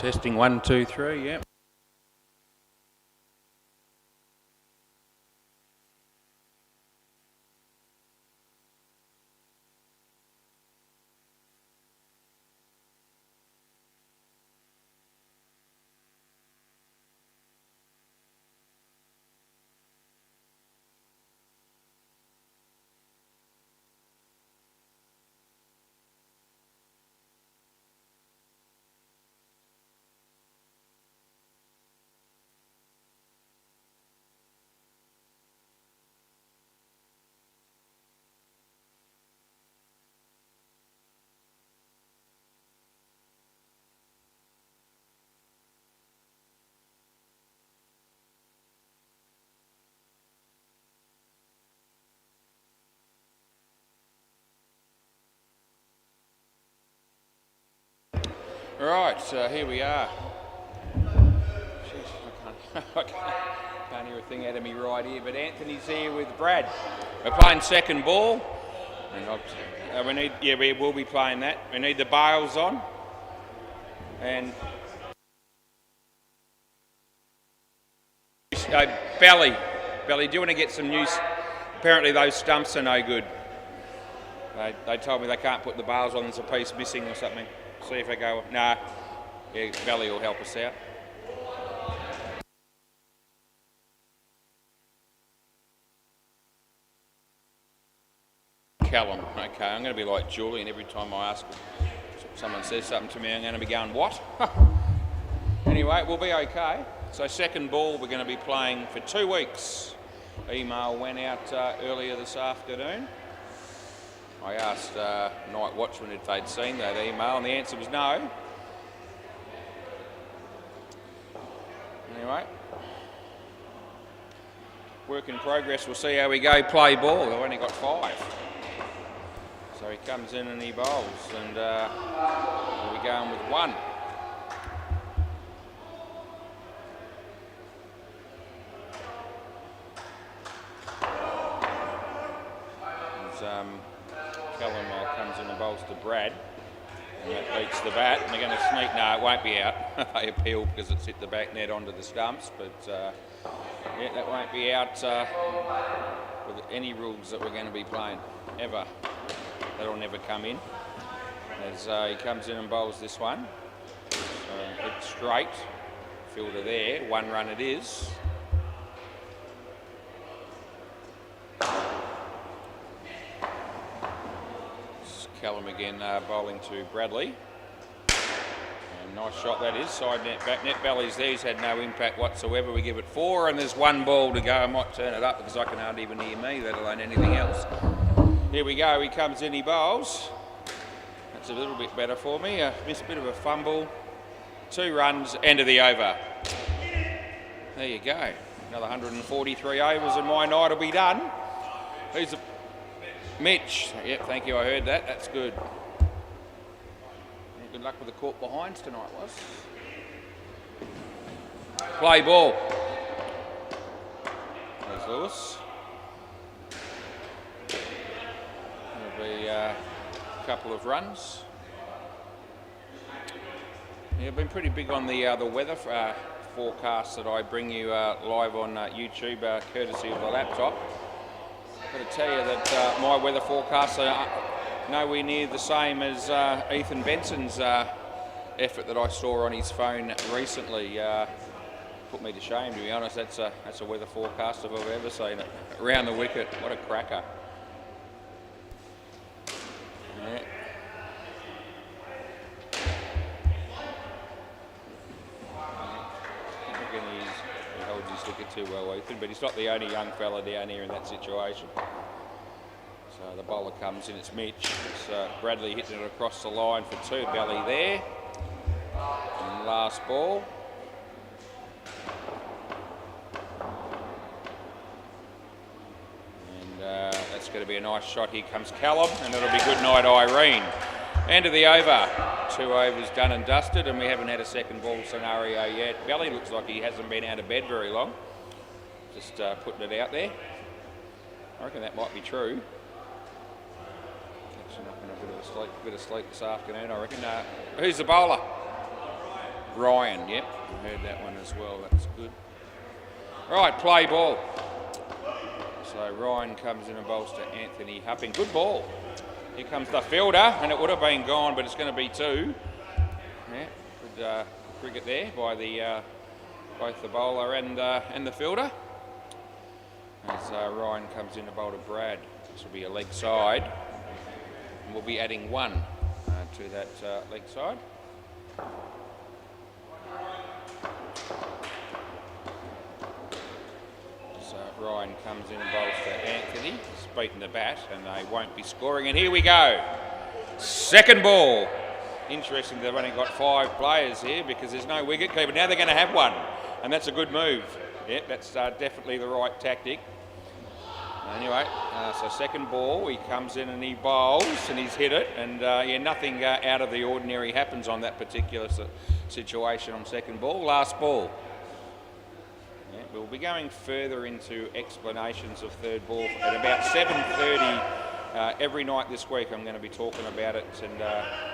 Testing 1, 2, 3, yep. Right, so here we are. Jeez, I can't hear a thing out of me right here, but Anthony's here with Brad. We're playing second ball, and we will be playing that. We need the bails on, and Belly, do you want to get some news? Apparently those stumps are no good. They told me they can't put the bails on, there's a piece missing or something. See if they go, nah, yeah, Belly will help us out. Callum, okay, I'm going to be like Julian every time I ask someone says something to me, I'm going to be going, what? Anyway, we'll be okay. So second ball, we're going to be playing for 2 weeks. Email went out earlier this afternoon. I asked Night Watchman if they'd seen that email, and the answer was no. Anyway, work in progress. We'll see how we go. Play ball. They've only got 5. So he comes in and he bowls, and we'll be going with 1. Callum comes in and bowls to Brad, and that beats the bat, and they're going to sneak. No, it won't be out. They appeal because it's hit the back net onto the stumps, but yeah, that won't be out with any rules that we're going to be playing ever. That'll never come in. As he comes in and bowls this one, so hit straight, fielder there, 1 run it is. Callum again bowling to Bradley. And nice shot that is, side net, back net. Belly's there, he's had no impact whatsoever. We give it 4 and there's 1 ball to go. I might turn it up because I can hardly even hear me, let alone anything else. Here we go, he comes in, he bowls. That's a little bit better for me. Missed a bit of a fumble. 2 runs, end of the over. There you go. Another 143 overs and my night will be done. Who's the... Mitch. Yep, thank you, I heard that. That's good. Yeah, good luck with the court behinds tonight, was. Play ball. There's Lewis. There'll be a couple of runs. Yeah, I've been pretty big on the weather forecast that I bring you live on YouTube, courtesy of the laptop. I've got to tell you that my weather forecasts are nowhere near the same as Ethan Benson's effort that I saw on his phone recently. Put me to shame, to be honest. That's a weather forecast if I've ever seen it. Around the wicket, what a cracker. Yeah. He holds his wicket too well, Ethan, but he's not the only young fella down here in that situation. So the bowler comes in, it's Mitch. It's Bradley hitting it across the line for 2, Belly there. And last ball. And that's going to be a nice shot. Here comes Callum, and it'll be good night, Irene. End of the over. 2 overs done and dusted, and we haven't had a second ball scenario yet. Belly looks like he hasn't been out of bed very long. Just putting it out there. I reckon that might be true. Catching up in a bit of sleep this afternoon, I reckon. Who's the bowler? Ryan, yep, I heard that one as well, that's good. Right, play ball. So Ryan comes in and bowls to Anthony Hupping. Good ball. Here comes the fielder, and it would have been gone, but it's going to be two. Yeah, good cricket there by the both the bowler and the fielder. As Ryan comes in to bowl to Brad. This will be a leg side. And we'll be adding one to that leg side. So Ryan comes in and bowls to Anthony. He's beaten the bat and they won't be scoring. And here we go. Second ball. Interesting, they've only got 5 players here because there's no wicket keeper. Now they're going to have one. And that's a good move. Yeah, that's definitely the right tactic. Anyway, so second ball, he comes in and he bowls and he's hit it. And yeah, nothing out of the ordinary happens on that particular situation on second ball. Last ball. Yeah, we'll be going further into explanations of third ball at about 7:30 every night this week. I'm going to be talking about it and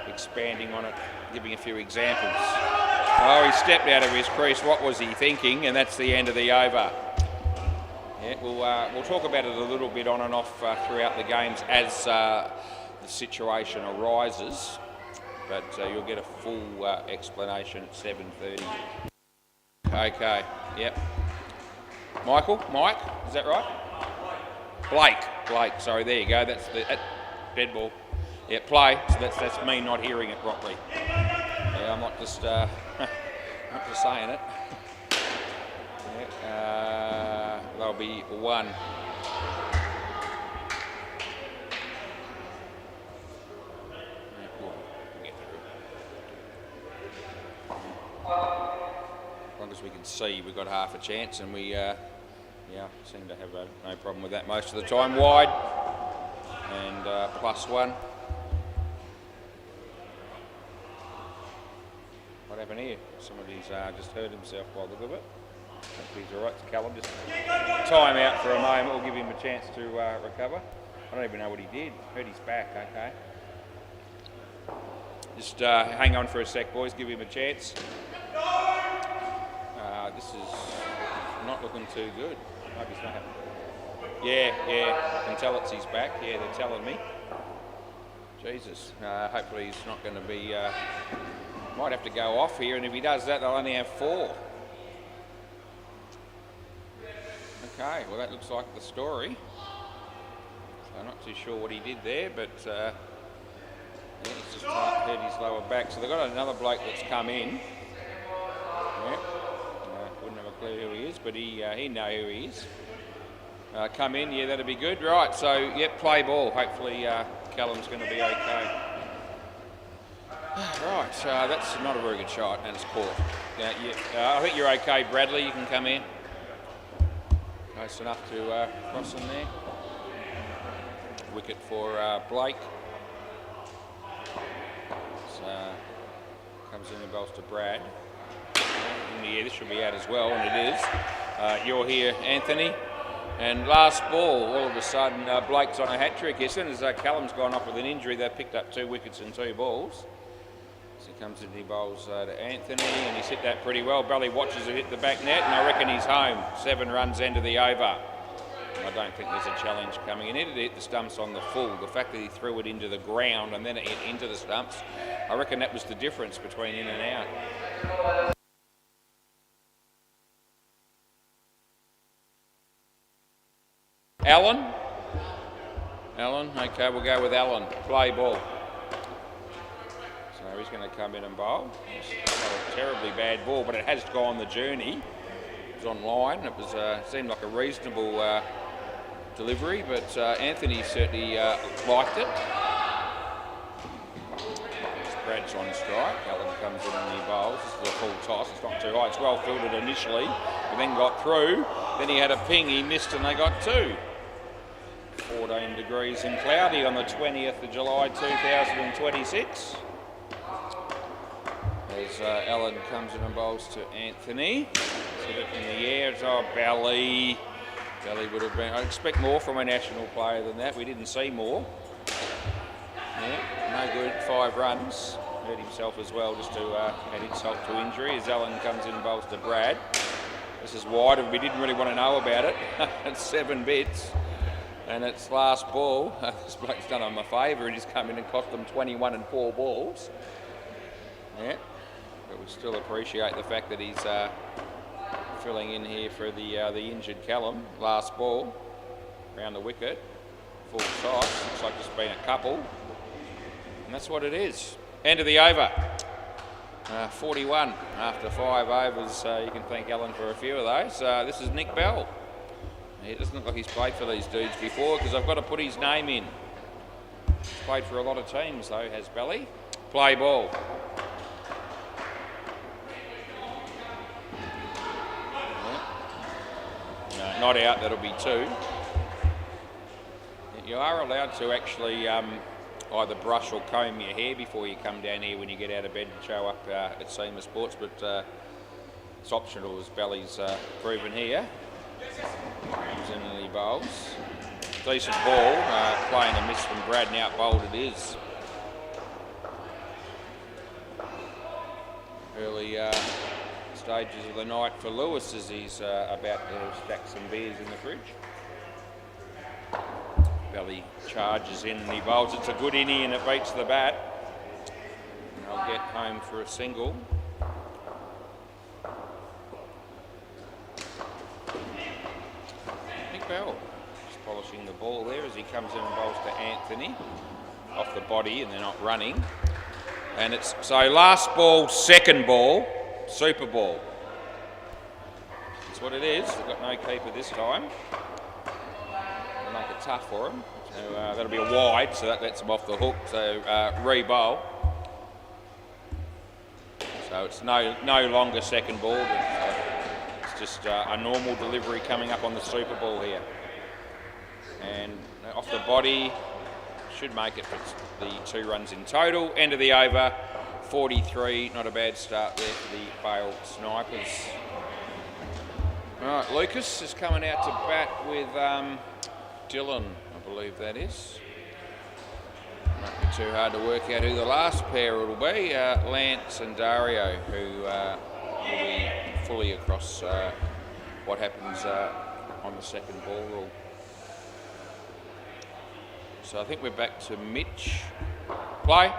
expanding on it, giving a few examples. Oh, he stepped out of his crease. What was he thinking? And that's the end of the over. Yeah, we'll talk about it a little bit on and off throughout the games as the situation arises, but you'll get a full explanation at 7:30. Okay, yep. Mike, is that right? Blake, sorry, there you go, that's the dead ball. Yeah, play, so that's me not hearing it properly. Yeah, I'm not just, not just saying it. Yeah, there'll be one. As long as we can see, we've got half a chance, and we seem to have no problem with that most of the time. Wide and +1. What happened here? Somebody's just hurt himself by the look of it. Hopefully he's all right. It's Callum. Just time out for a moment. We'll give him a chance to recover. I don't even know what he did. Hurt his back. Okay. Just hang on for a sec, boys. Give him a chance. This is not looking too good. Hope he's not having... Yeah. I can tell it's his back. Yeah, they're telling me. Jesus. Hopefully he's not going to be... might have to go off here, and if he does that, they'll only have 4. Okay, well that looks like the story. So I'm not too sure what he did there, but yeah, he's just hurt his lower back. So they've got another bloke that's come in. Yeah. Wouldn't have a clue who he is, but he know who he is. Come in, yeah, that'd be good. Right, so yep, play ball. Hopefully Callum's going to be okay. Right, that's not a very good shot, and it's caught. I think you're okay, Bradley. You can come in. Close enough to cross in there. Wicket for Blake. So, comes in and bowls to Brad. Yeah, this should be out as well, and it is. You're here, Anthony. And last ball, all of a sudden, Blake's on a hat-trick. As soon as Callum's gone off with an injury, they've picked up 2 wickets and 2 balls. So he comes in, he bowls to Anthony, and he's hit that pretty well. Belly watches it hit the back net, and I reckon he's home. 7 runs end of the over. I don't think there's a challenge coming in. He hit the stumps on the full. The fact that he threw it into the ground and then it hit into the stumps, I reckon that was the difference between in and out. Allen, okay, we'll go with Allen. Play ball. So he's going to come in and bowl. It's not a terribly bad ball, but it has gone the journey. It was online. It was seemed like a reasonable delivery, but Anthony certainly liked it. Brad's on strike. Allen comes in and he bowls. This is a full toss. It's not too high. It's well fielded initially, but then got through. Then he had a ping. He missed, and they got 2. 14 degrees and cloudy on the 20th of July 2026. As Allen comes in and bowls to Anthony. Hit it in the air. It's Belly. Belly would have been... I'd expect more from a national player than that. We didn't see more. Yeah, no good. 5 runs. hurt himself as well, just to add insult to injury, as Allen comes in and bowls to Brad. This is wide, and we didn't really want to know about it. It's 7 bits, and it's last ball. This bloke's done him a favour, and he's come in and cost them 21 and 4 balls. Yeah, but we still appreciate the fact that he's filling in here for the injured Callum. Last ball, round the wicket, full size. Looks like there's been a couple, and that's what it is. End of the over. 41 after 5 overs. You can thank Alan for a few of those. This is Nick Bell. It doesn't look like he's played for these dudes before, because I've got to put his name in. He's played for a lot of teams though, has Belly. Play ball. No, not out, that'll be 2. You are allowed to actually either brush or comb your hair before you come down here when you get out of bed and show up at SEMA Sports, but it's optional, as Belly's proven here. Comes in and he bowls. Decent ball, playing a miss from Brad, and out bowled it is. Early stages of the night for Lewis, as he's about to stack some beers in the fridge. Belly charges in and he bowls. It's a good innie and it beats the bat. And they'll get home for a single. Nick Bell just polishing the ball there as he comes in and bowls to Anthony. Off the body, and they're not running. And it's so last ball, second ball, super ball. That's what it is. They've got no keeper this time. Make it tough for him. So that'll be a wide, so that lets him off the hook. So re-bowl. So it's no longer second ball. It's just a normal delivery coming up on the super ball here. And off the body, should make it for the 2 runs in total. End of the over, 43. Not a bad start there for the Bale Snipers. All right, Lucas is coming out to bat with Dylan, I believe that is. Might be too hard to work out who the last pair will be. Lance and Dario, who will be fully across what happens on the second ball rule. So I think we're back to Mitch. Play.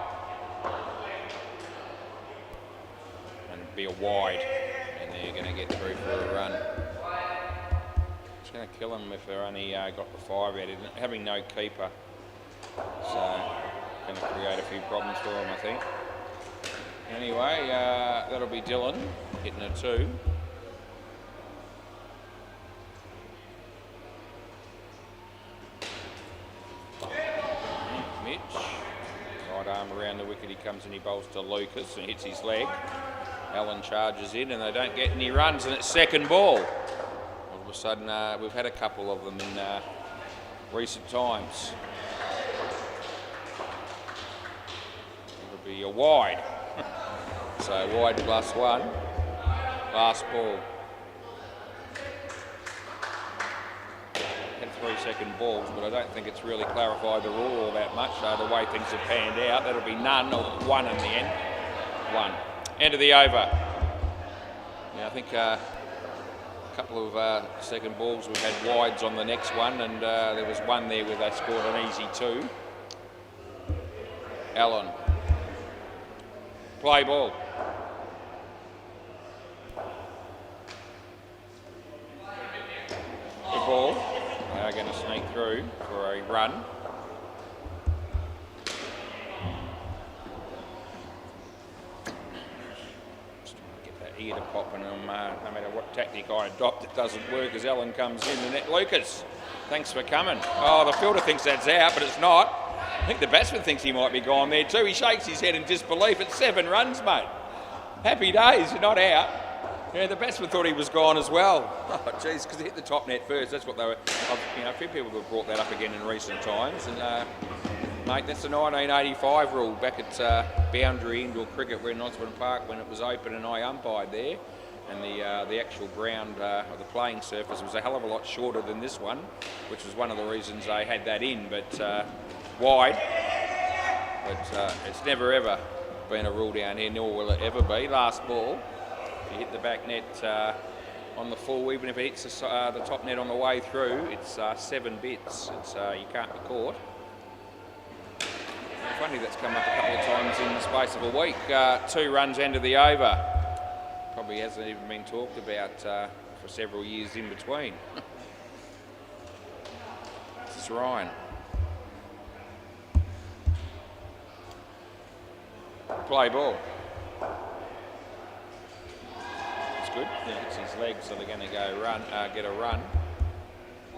And be a wide, and they're going to get through for a run. It's going to kill them if they're only got the 5 out. Having no keeper, so going to create a few problems for them, I think. Anyway, that'll be Dylan hitting a 2. Mitch, right arm around the wicket, he comes and he bowls to Lucas and hits his leg. Allen charges in and they don't get any runs, and it's second ball. All of a sudden, we've had a couple of them in recent times. It'll be a wide. So wide +1. Last ball. Had 3 second balls, but I don't think it's really clarified the rule all that much. So the way things have panned out, that'll be none or 1 in the end. 1. End of the over. Yeah, I think a couple of second balls, we've had wides on the next one, and there was one there where they scored an easy 2. Allen. Play ball. Good ball. They are going to sneak through for a run. Ear to pop, and no matter what tactic I adopt, it doesn't work as Allen comes in. And that Lucas, thanks for coming. Oh, the fielder thinks that's out, but it's not. I think the batsman thinks he might be gone there too. He shakes his head in disbelief. It's 7 runs, mate. Happy days, you're not out. Yeah, the batsman thought he was gone as well. Oh, jeez, because he hit the top net first. That's what they were. A few people have brought that up again in recent times. And mate, that's the 1985 rule back at Boundary Indoor Cricket, where in Osborne Park, when it was open and I umpired there, and the actual ground, or the playing surface, was a hell of a lot shorter than this one, which was one of the reasons they had that in, but wide. But it's never ever been a rule down here, nor will it ever be. Last ball, if you hit the back net on the full, even if it hits the top net on the way through, it's 7 bits. It's you can't be caught. Funny that's come up a couple of times in the space of a week. 2 runs end of the over. Probably hasn't even been talked about for several years in between. This is Ryan. Play ball. It's good. Yeah, it's his legs, so they're going to go run, get a run.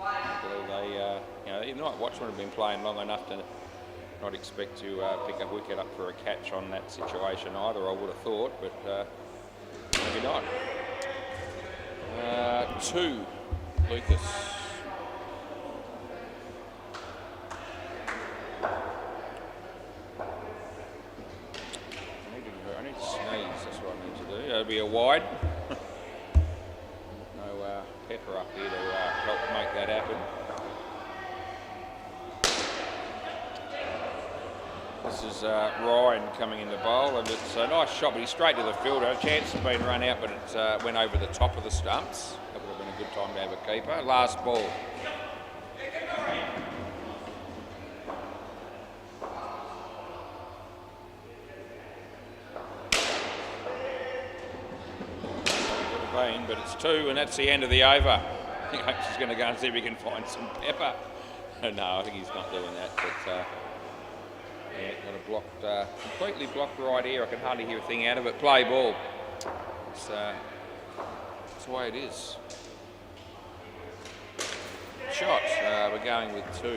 I believe they, the Night Watchman have been playing long enough to not expect to pick a wicket up for a catch on that situation either. I would have thought, but maybe not. 2, Lucas. I need to sneeze, that's what I need to do. That'll be a wide. No Pepper up here to help make that happen. This is Ryan coming in the bowl, and it's a nice shot, but he's straight to the fielder. A chance has been run out, but it went over the top of the stumps. That would have been a good time to have a keeper. Last ball. But it's 2, and that's the end of the over. I think he's going to go and see if he can find some pepper. No, I think he's not doing that. But yeah, got a blocked, completely blocked right here. I can hardly hear a thing out of it. Play ball. It's the way it is. Shot. We're going with 2.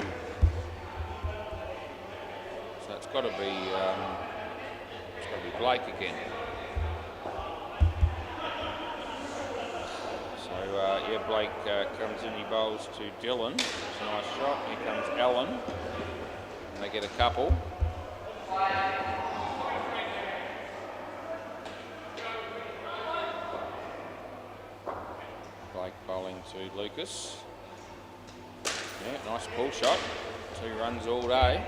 So it's got to be Blake again. Yeah, Blake comes in, he bowls to Dylan. It's a nice shot. Here comes Allen, and they get a couple. Blake bowling to Lucas. Yeah, nice pull shot. 2 runs all day.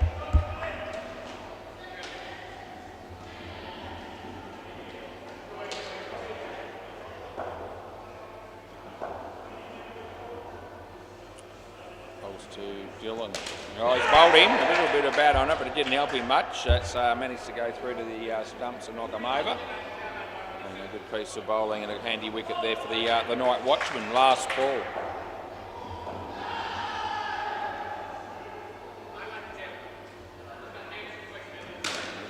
To Dylan. Oh, he's bowled him. A little bit of bat on it, but it didn't help him much. That's managed to go through to the stumps and knock him over. And a good piece of bowling and a handy wicket there for the Night Watchman. Last ball.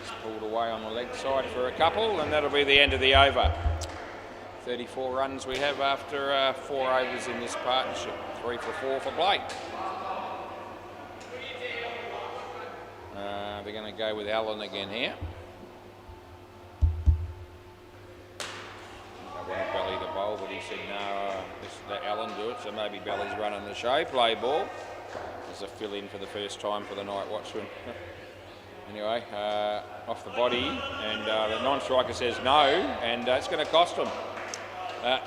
It's pulled away on the leg side for a couple, and that'll be the end of the over. 34 runs we have after 4 overs in this partnership. 3 for 4 for Blake. They're going to go with Allen again here. I wanted Belly to bowl, but he said no, let Allen do it, so maybe Belly's running the show. Play ball. There's a fill-in for the first time for the Night Watchman. Anyway, off the body, and the non-striker says no, and it's going to cost him.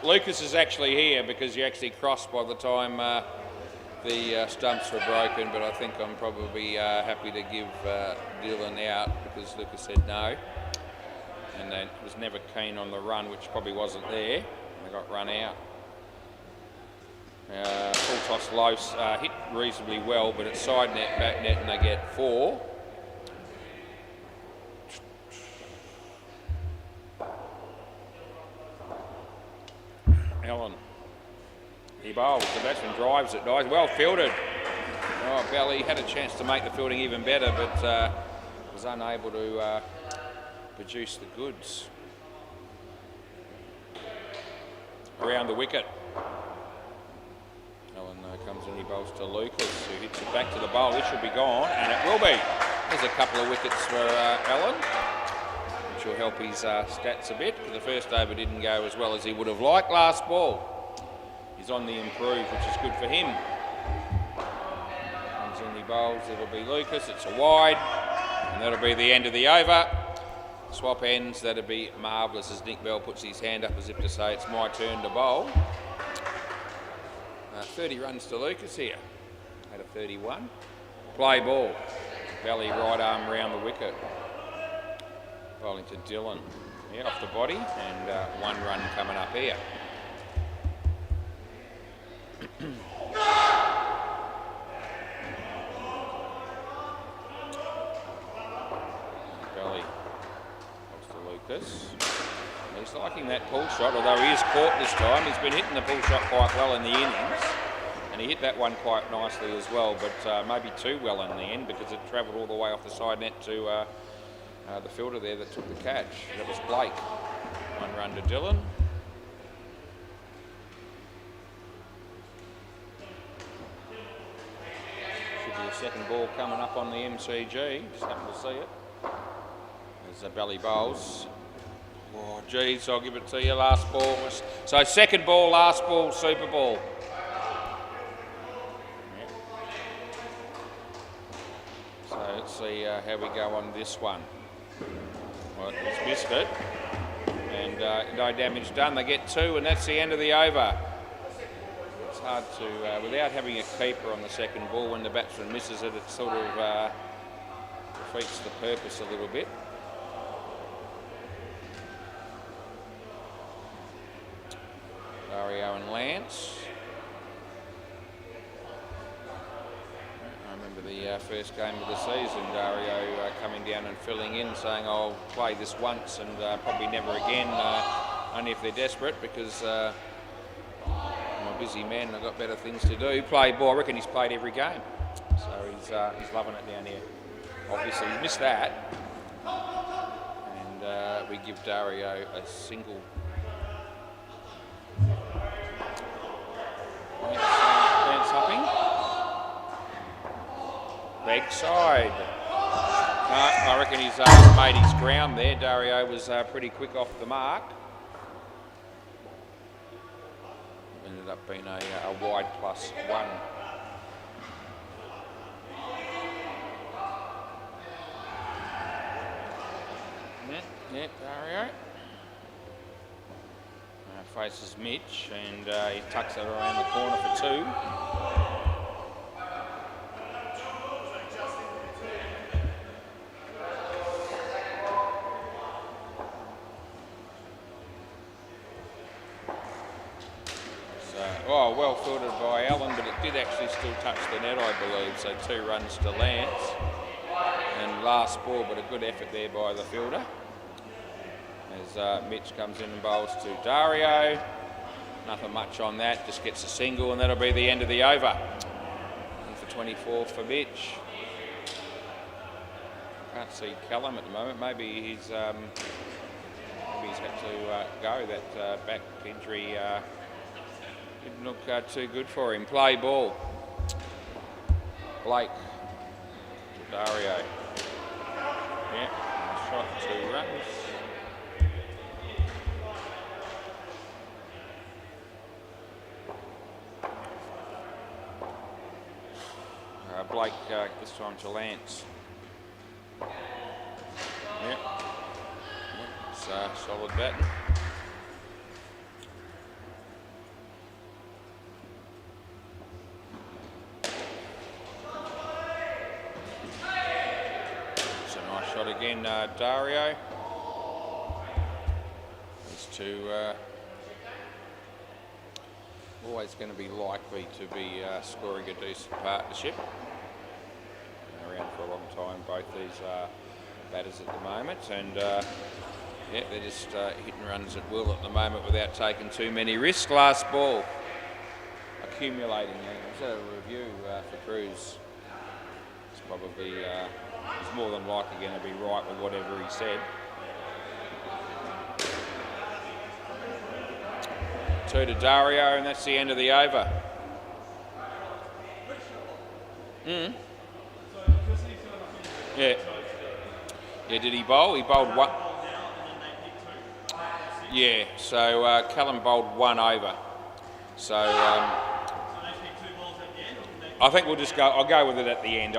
Lucas is actually here because he actually crossed by the time the stumps were broken, but I think I'm probably happy to give Dylan out because Lucas said no, and then was never keen on the run, which probably wasn't there. They got run out. Full toss low, hit reasonably well, but it's side net, back net, and they get 4. Allen. He bowls, the batsman drives it nice, well fielded. Oh, Belly had a chance to make the fielding even better, but was unable to produce the goods. Around the wicket. Allen comes in, he bowls to Lucas, who hits it back to the bowl. This should be gone, and it will be. There's a couple of wickets for Allen, which will help his stats a bit. The first over didn't go as well as he would have liked. Last ball. He's on the improve, which is good for him. Comes in, he bowls. It'll be Lucas. It's a wide, and that'll be the end of the over. Swap ends. That'll be marvellous as Nick Bell puts his hand up as if to say it's my turn to bowl. 30 runs to Lucas here. At a 31. Play ball. Belly right arm round the wicket. Bowling to Dylan. Yeah, off the body, and 1 run coming up here. Belly goes to Lucas. He's liking that pull shot, although he is caught this time. He's been hitting the pull shot quite well in the innings, and he hit that one quite nicely as well, but maybe too well in the end because it travelled all the way off the side net to the fielder there that took the catch. That was Blake. 1 run to Dylan. Should be a second ball coming up on the MCG. Just happened to see it. There's a belly bowls. Oh, geez, I'll give it to you. Last ball. So second ball, last ball, Super Ball. Yep. So let's see how we go on this one. Well, he's missed it. And no damage done. They get 2, and that's the end of the over. It's hard to, without having a keeper on the second ball, when the batsman misses it, it sort of defeats the purpose a little bit. Dario and Lance. I remember the first game of the season, Dario coming down and filling in, saying, I'll play this once and probably never again, only if they're desperate, because I'm a busy man and I've got better things to do. Play ball, I reckon he's played every game, so he's loving it down here. Obviously, he missed that, and we give Dario a single. Lance hopping. Leg side. I reckon he's made his ground there. Dario was pretty quick off the mark. Ended up being a wide +1. Yeah, Dario. Faces Mitch, and he tucks it around the corner for 2. Oh, well fielded by Allen, but it did actually still touch the net, I believe. So 2 runs to Lance, and last ball, but a good effort there by the fielder. As Mitch comes in and bowls to Dario. Nothing much on that, just gets a single, and that'll be the end of the over. And for 24 for Mitch. Can't see Callum at the moment. Maybe he's had to go. That back injury didn't look too good for him. Play ball. Blake to Dario. Yeah, nice shot, 2 runs. Blake this time to Lance. Yep. It's solid batting. It's a nice shot again, Dario. These 2 always going to be likely to be scoring a decent partnership. Around for a long time, both these batters at the moment, and yeah, they're just hitting runs at will at the moment without taking too many risks. Last ball, accumulating. Is that a review for Cruz? It's probably he's more than likely going to be right with whatever he said. 2 to Dario, and that's the end of the over. Yeah. Yeah, did he bowl? He bowled 1. Yeah, so Callum bowled 1 over. So I think we'll just go. I'll go with it at the end.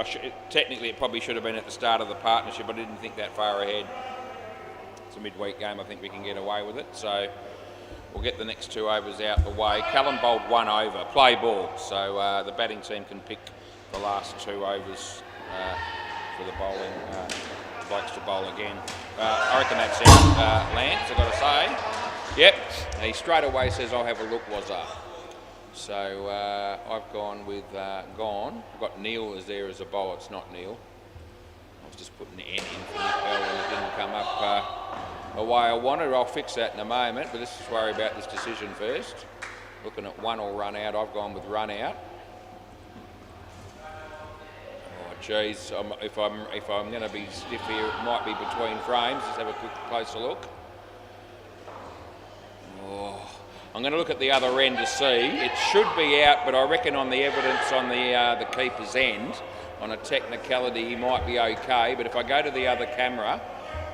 Technically, it probably should have been at the start of the partnership. I didn't think that far ahead. It's a midweek game. I think we can get away with it. So we'll get the next 2 overs out the way. Callum bowled 1 over. Play ball. So the batting team can pick the last 2 overs for the bowling blokes to bowl again. I reckon that's out, Lance, I've got to say. Yep, he straight away says, I'll have a look, was I? So I've gone with I've got Neil as there as a bowler. It's not Neil. I was just putting the N in for Nick Bell and it didn't come up the way I wanted. I'll fix that in a moment, but let's just worry about this decision first. Looking at 1 or run out, I've gone with run out. Oh geez, if I'm going to be stiff here, it might be between frames. Let's have a quick closer look. Oh, I'm going to look at the other end to see. It should be out, but I reckon on the evidence on the keeper's end, on a technicality, he might be okay. But if I go to the other camera,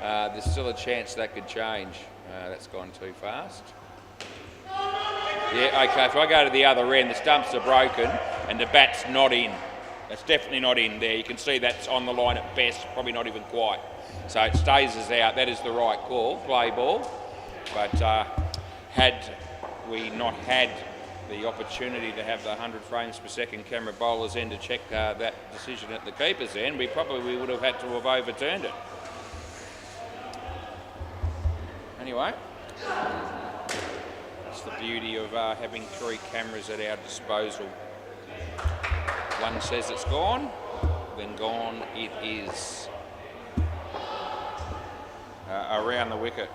there's still a chance that could change. That's gone too fast. Yeah, okay, if I go to the other end, the stumps are broken and the bat's not in. It's definitely not in there. You can see that's on the line at best, probably not even quite. So it stays as out. That is the right call, play ball. But had we not had the opportunity to have the 100 frames per second camera bowler's end to check that decision at the keeper's end, we probably would have had to have overturned it. Anyway, that's the beauty of having 3 cameras at our disposal. One says it's gone, then gone it is. Around the wicket.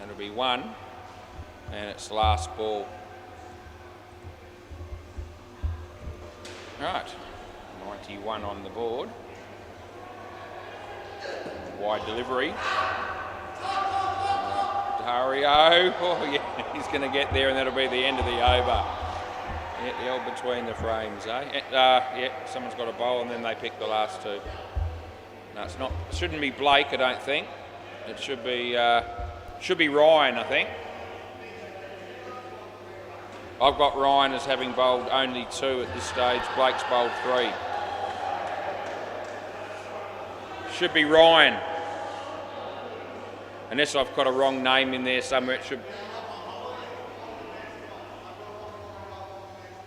It'll be 1, and it's last ball. Right, 91 on the board. Wide delivery. Dario, oh yeah, he's going to get there and that'll be the end of the over. Yeah, the old between the frames, eh? Yeah, someone's got a bowl and then they pick the last 2. No, it's not. It shouldn't be Blake, I don't think. It should be Ryan, I think. I've got Ryan as having bowled only 2 at this stage. Blake's bowled 3. Should be Ryan. Unless I've got a wrong name in there somewhere, it should...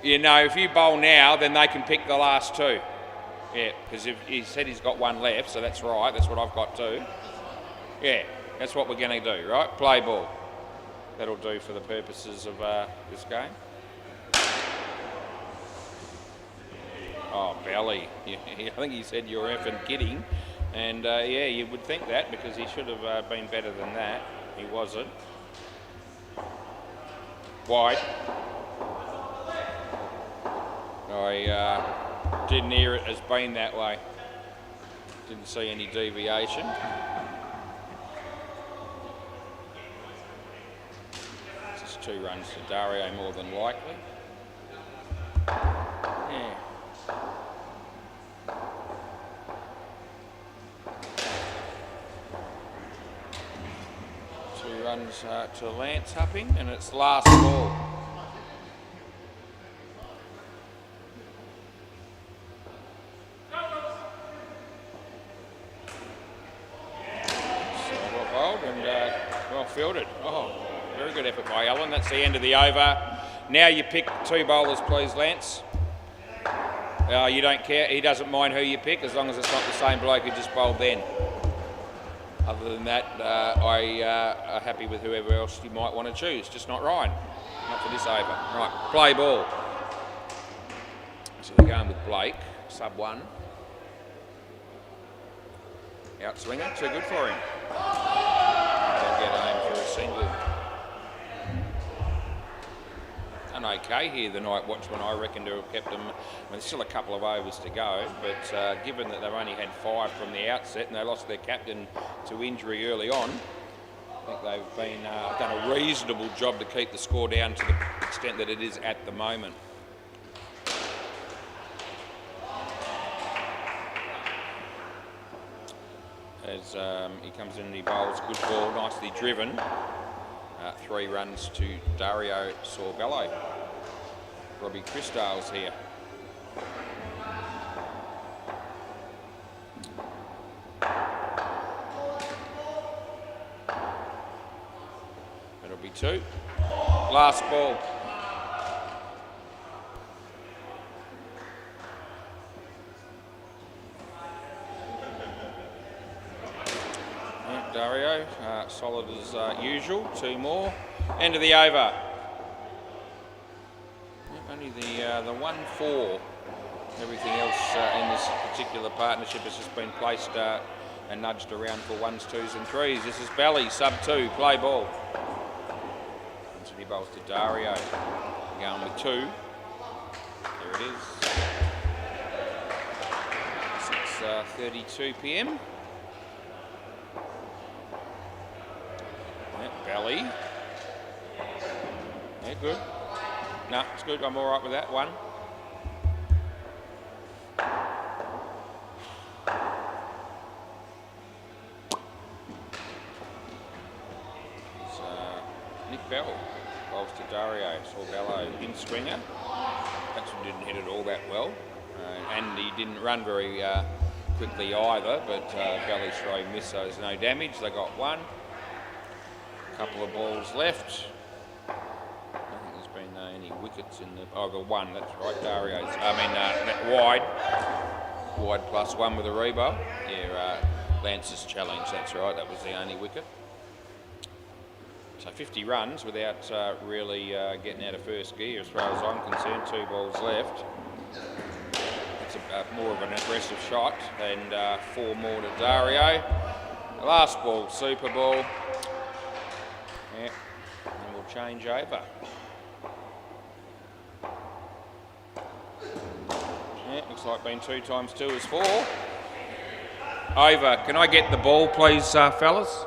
You know, if you bowl now, then they can pick the last 2. Yeah, because he said he's got 1 left, so that's right. That's what I've got too. Yeah, that's what we're going to do, right? Play ball. That'll do for the purposes of this game. Oh, belly. Yeah, I think he said you're effing kidding. And yeah, you would think that because he should have been better than that. He wasn't. Wide. I didn't hear it as being that way. Didn't see any deviation. Just 2 runs to Dario more than likely. Yeah. Runs to Lance Hupping, and it's last ball. So well bowled and well fielded. Oh, very good effort by Alan. That's the end of the over. Now you pick 2 bowlers, please, Lance. You don't care. He doesn't mind who you pick as long as it's not the same bloke who just bowled then. Other than that, I am happy with whoever else you might want to choose, just not Ryan. Not for this over. Right, play ball. So they're going with Blake, sub 1. Outswinger, too good for him. They'll get home for a single. Done okay here, the night watchman, I reckon, to have kept them. I mean, there's still a couple of overs to go, but given that they've only had 5 from the outset and they lost their captain to injury early on, I think they've been done a reasonable job to keep the score down to the extent that it is at the moment. As he comes in and he bowls, good ball, nicely driven. 3 runs to Dario Sorbello. Robbie Christale's here. That'll be 2. Last ball. Dario. Solid as usual. 2 more. End of the over. Only the 1-4. Everything else in this particular partnership has just been placed and nudged around for 1s, 2s and 3s. This is Bally, sub 2, play ball. Anthony bowls to Dario. Going with 2. There it is. 6:32 p.m. Bally. Yeah, good. No, it's good. I'm all right with that one. It's Nick Bell bowls to Dario. Saw Bello in swinger. Actually didn't hit it all that well, and he didn't run very quickly either. But Belly's throw missed, so there's no damage. They got 1. Couple of balls left. I don't think there's been any wickets in the... Oh, the 1, that's right, Dario's. Wide +1 with a rebow. Yeah, Lance's challenge, that's right, that was the only wicket. So 50 runs without really getting out of first gear as far as I'm concerned. 2 balls left. It's more of an aggressive shot, and 4 more to Dario. The last ball, super ball. Yeah, and we'll change over. Yeah, looks like being 2 times 2 is 4. Over. Can I get the ball, please, fellas?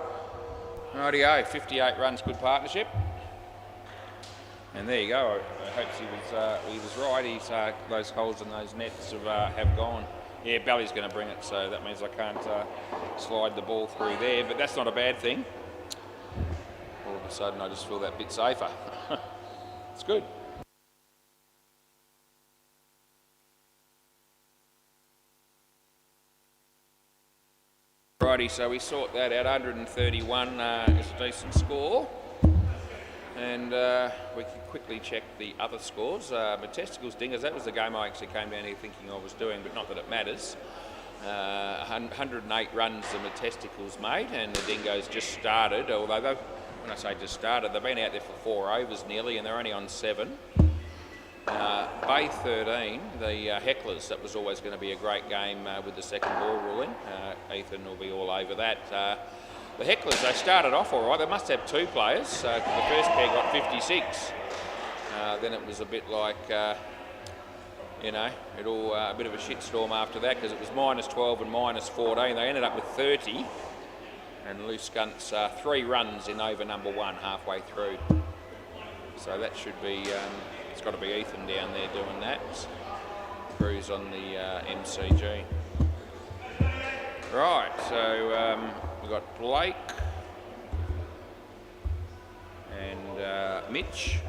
Rightio, 58 runs, good partnership. And there you go. I hope he was right. He's those holes in those nets have gone. Yeah, Bally's going to bring it, so that means I can't slide the ball through there. But that's not a bad thing. All of a sudden, I just feel that bit safer. It's good. Righty, so we sort that out. 131 is a decent score. And we can quickly check the other scores. Testicles Dingers, that was the game I actually came down here thinking I was doing, but not that it matters. 108 runs the Testicles made, and the Dingoes just started, although when I say just started, they've been out there for 4 overs nearly, and they're only on 7. Bay 13, the Hecklers, that was always going to be a great game with the second ball ruling. Ethan will be all over that. The Hecklers, they started off all right. They must have 2 players. The first pair got 56. Then it was a bit like, you know, a bit of a shitstorm after that, because it was -12 and -14. They ended up with 30. And Loose Gunts 3 runs in over number 1 halfway through. So that should be, it's got to be Ethan down there doing that. Crew's on the MCG. Right, so we've got Blake and Mitch.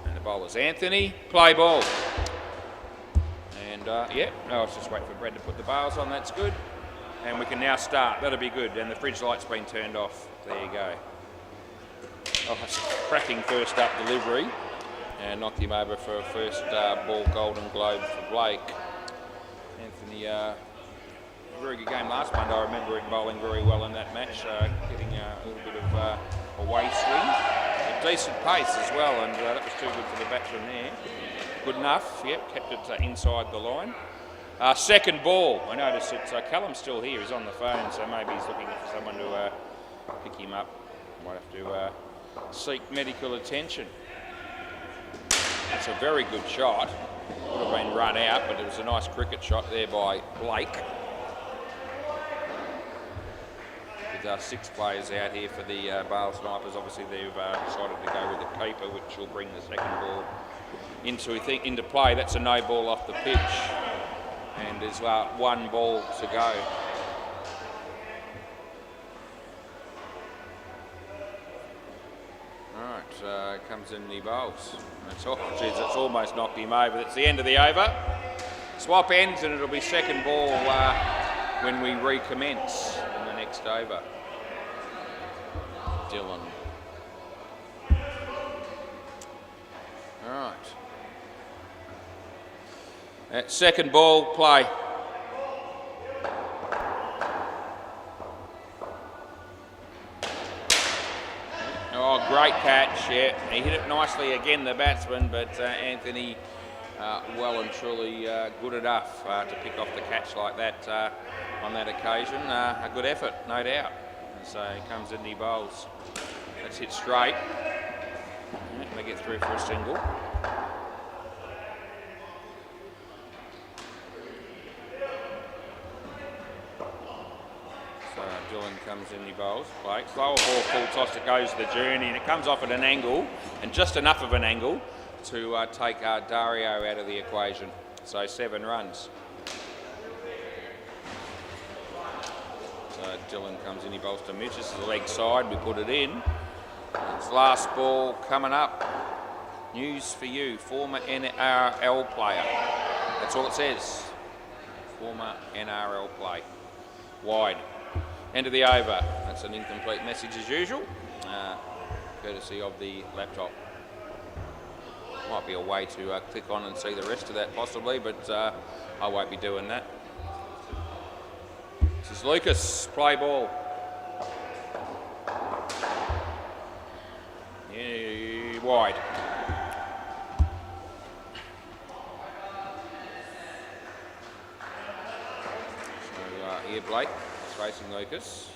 And the bowler's Anthony. Play ball. And yeah, I was just waiting for Brad to put the bales on, that's good. And we can now start, that'll be good. And the fridge light's been turned off. There you go. Oh, that's a cracking first up delivery. And knocked him over for a first ball Golden Globe for Blake. Anthony, very good game last Monday. I remember him bowling very well in that match, getting a little bit of a way swing. A decent pace as well, and that was too good for the batsman there. Good enough, yep, kept it inside the line. Second ball, I noticed it's Callum's still here, he's on the phone, so maybe he's looking for someone to pick him up. Might have to seek medical attention. That's a very good shot. Would have been run out, but it was a nice cricket shot there by Blake. With 6 players out here for the Bale Snipers, obviously they've decided to go with the keeper, which will bring the second ball into play. That's a no ball off the pitch, and there's 1 ball to go. Alright, comes in the bowls. It's almost knocked him over. That's the end of the over. Swap ends, and it'll be second ball when we recommence in the next over. Dylan. Alright. Second ball, play. catch, yeah. He hit it nicely again, the batsman, but Anthony well and truly good enough to pick off the catch like that on that occasion. A good effort, no doubt. And so he comes in, he bowls. That's hit straight. Yeah, they get through for a single. So Dylan comes in, he bowls. Blake, slower ball, full toss, it goes the journey, and it comes off at an angle, and just enough of an angle to take Dario out of the equation. So 7 runs. So Dylan comes in, he bowls to Mitch. This is the leg side, we put it in. It's last ball coming up. News for you, former NRL player. That's all it says. Former NRL play. Wide. End of the over. That's an incomplete message as usual, courtesy of the laptop. Might be a way to click on and see the rest of that possibly, but I won't be doing that. This is Lucas, play ball. Yeah, wide. So here Blake is facing Lucas.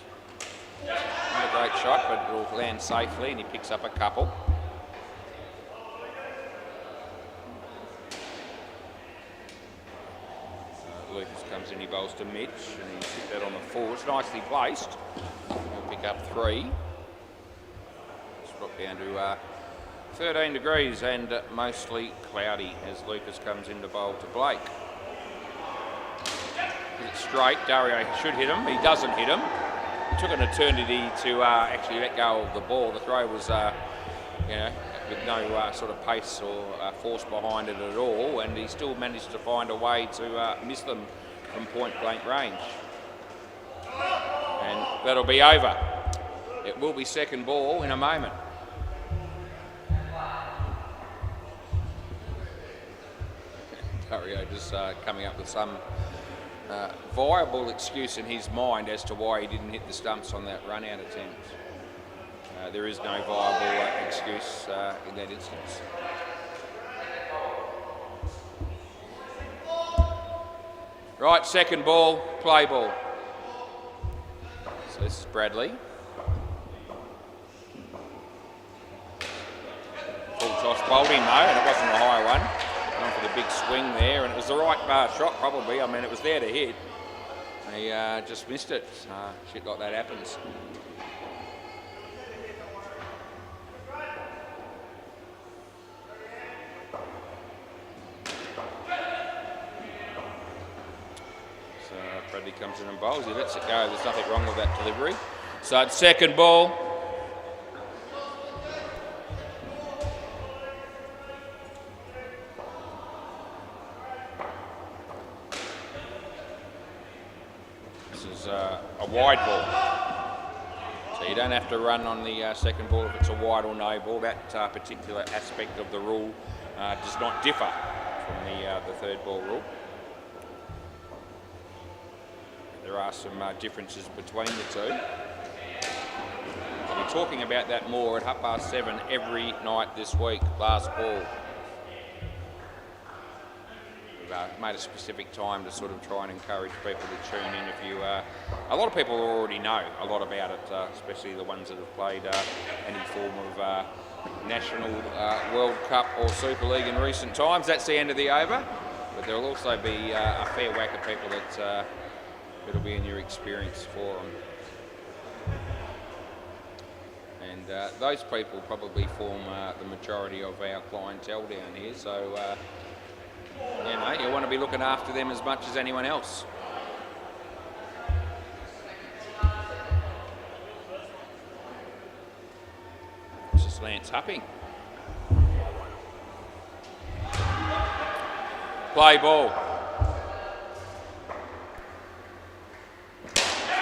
Not a great shot, but it will land safely, and he picks up a couple. Lucas comes in, he bowls to Mitch, and he's hit that on the full. It's nicely placed. He'll pick up 3. It's dropped down to 13 degrees and mostly cloudy as Lucas comes in to bowl to Blake. It's straight. Dario should hit him. He doesn't hit him. It took an eternity to actually let go of the ball. The throw was, with no sort of pace or force behind it at all, and he still managed to find a way to miss them from point blank range. And that'll be over. It will be second ball in a moment. Dario just coming up with some viable excuse in his mind as to why he didn't hit the stumps on that run-out attempt. There is no viable excuse in that instance. Right, second ball, play ball. So this is Bradley. Full toss bowled him though, and it wasn't a high one. Gone for the big swing there, and it was the right shot probably. I mean, it was there to hit. He just missed it. Shit like that happens. Bradley comes in and bowls. He lets it go. There's nothing wrong with that delivery. So it's second ball. This is a wide ball. So you don't have to run on the second ball if it's a wide or no ball. That particular aspect of the rule does not differ from the third ball rule. There are some differences between the two. We'll be talking about that more at 7:30 every night this week. Last ball. We've made a specific time to sort of try and encourage people to tune in. If you, a lot of people already know a lot about it, especially the ones that have played any form of National World Cup or Super League in recent times. That's the end of the over, but there will also be a fair whack of people that it'll be a new experience for them. And those people probably form the majority of our clientele down here, so you want to be looking after them as much as anyone else. This is Lance Hupping. Play ball.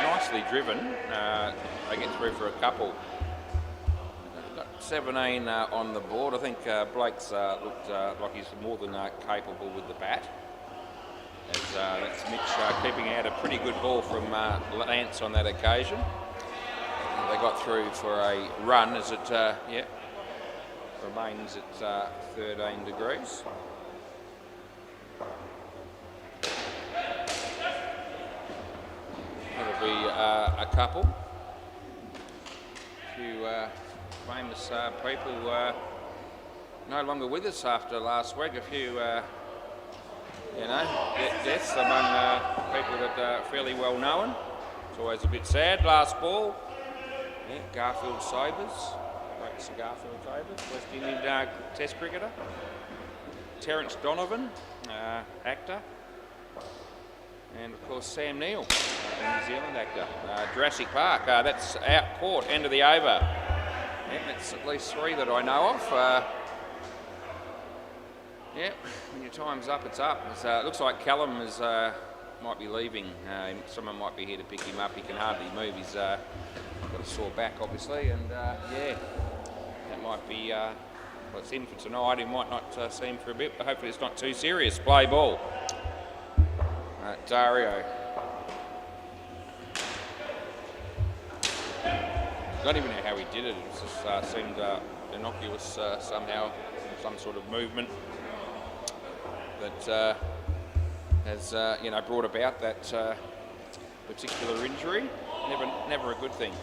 Nicely driven. They get through for a couple. Got 17 on the board. I think Blake's looked like he's more than capable with the bat. As that's Mitch keeping out a pretty good ball from Lance on that occasion. They got through for a run as it remains at 13 degrees. That'll be a couple. A few famous people no longer with us after last week. A few, deaths among people that are fairly well known. It's always a bit sad. Last ball. Yeah, Garfield Sabres. Great Sir Garfield Sabres. West Indian Test cricketer. Terence Donovan, actor. And of course Sam Neill, New Zealand actor. Jurassic Park, that's out court, end of the over. Yeah, that's at least 3 that I know of. Yeah, when your time's up, it's up. It looks like Callum might be leaving. Someone might be here to pick him up. He can hardly move. He's got a sore back, obviously, and yeah, that might be. Well, it's in for tonight. He might not see him for a bit, but hopefully it's not too serious. Play ball. Dario. I don't even know how he did it. It just seemed innocuous somehow, some sort of movement that has brought about that particular injury. Never a good thing.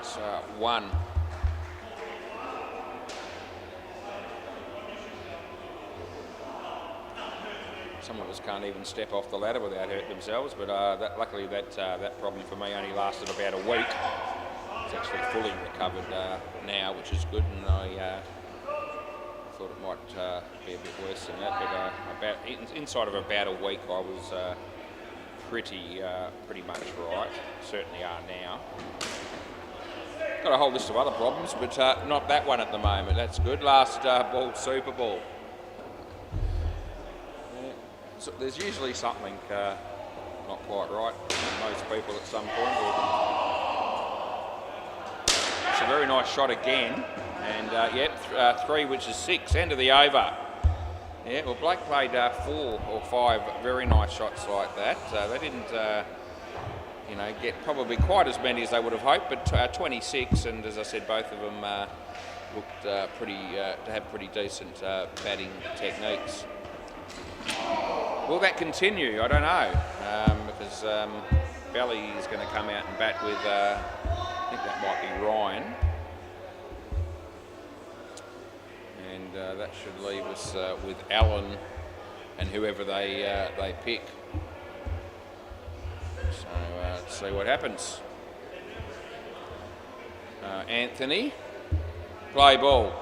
It's 1. Some of us can't even step off the ladder without hurting themselves, but luckily that problem for me only lasted about a week. It's actually fully recovered now, which is good, and I thought it might be a bit worse than that, but inside of about a week I was pretty much right. Certainly are now. Got a whole list of other problems, but not that one at the moment. That's good. Last ball, Super Bowl. So there's usually something not quite right with most people at some point. It's a very nice shot again, and 3, which is 6, end of the over. Yeah, well, Blake played 4 or 5 very nice shots like that. They didn't, get probably quite as many as they would have hoped, but 26, and as I said, both of them looked to have pretty decent batting techniques. Will that continue? I don't know, because Belly is going to come out and bat with, I think that might be Ryan. And that should leave us with Allen and whoever they pick. So let's see what happens. Anthony, play ball.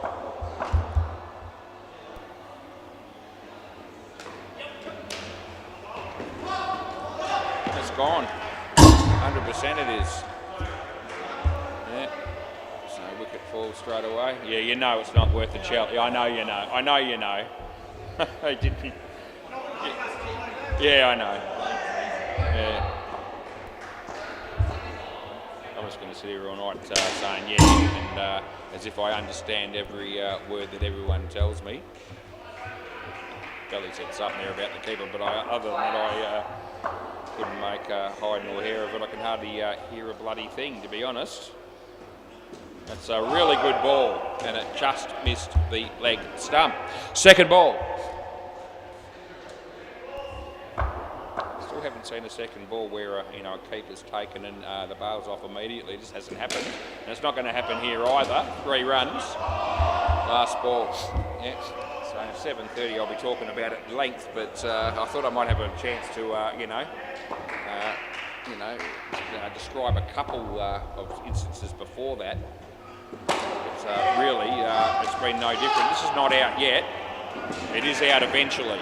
Gone. 100% it is. Yeah. So wicket falls straight away. Yeah, you know it's not worth the Chelsea. I know you know. I know you know. I didn't. Yeah, I know. Yeah. I'm just going to sit here all night saying yeah, and as if I understand every word that everyone tells me. Belly said something there about the keeper, but other than that, couldn't make hide nor hair of it. I can hardly hear a bloody thing, to be honest. That's a really good ball, and it just missed the leg stump. Second ball. Still haven't seen a second ball where a keeper's taken and the bail's off immediately. It just hasn't happened, and it's not going to happen here either. 3 runs. Last ball. Yeah. So 7:30 I'll be talking about it at length, but I thought I might have a chance to, describe a couple of instances before that. But really, it's been no different. This is not out yet. It is out eventually.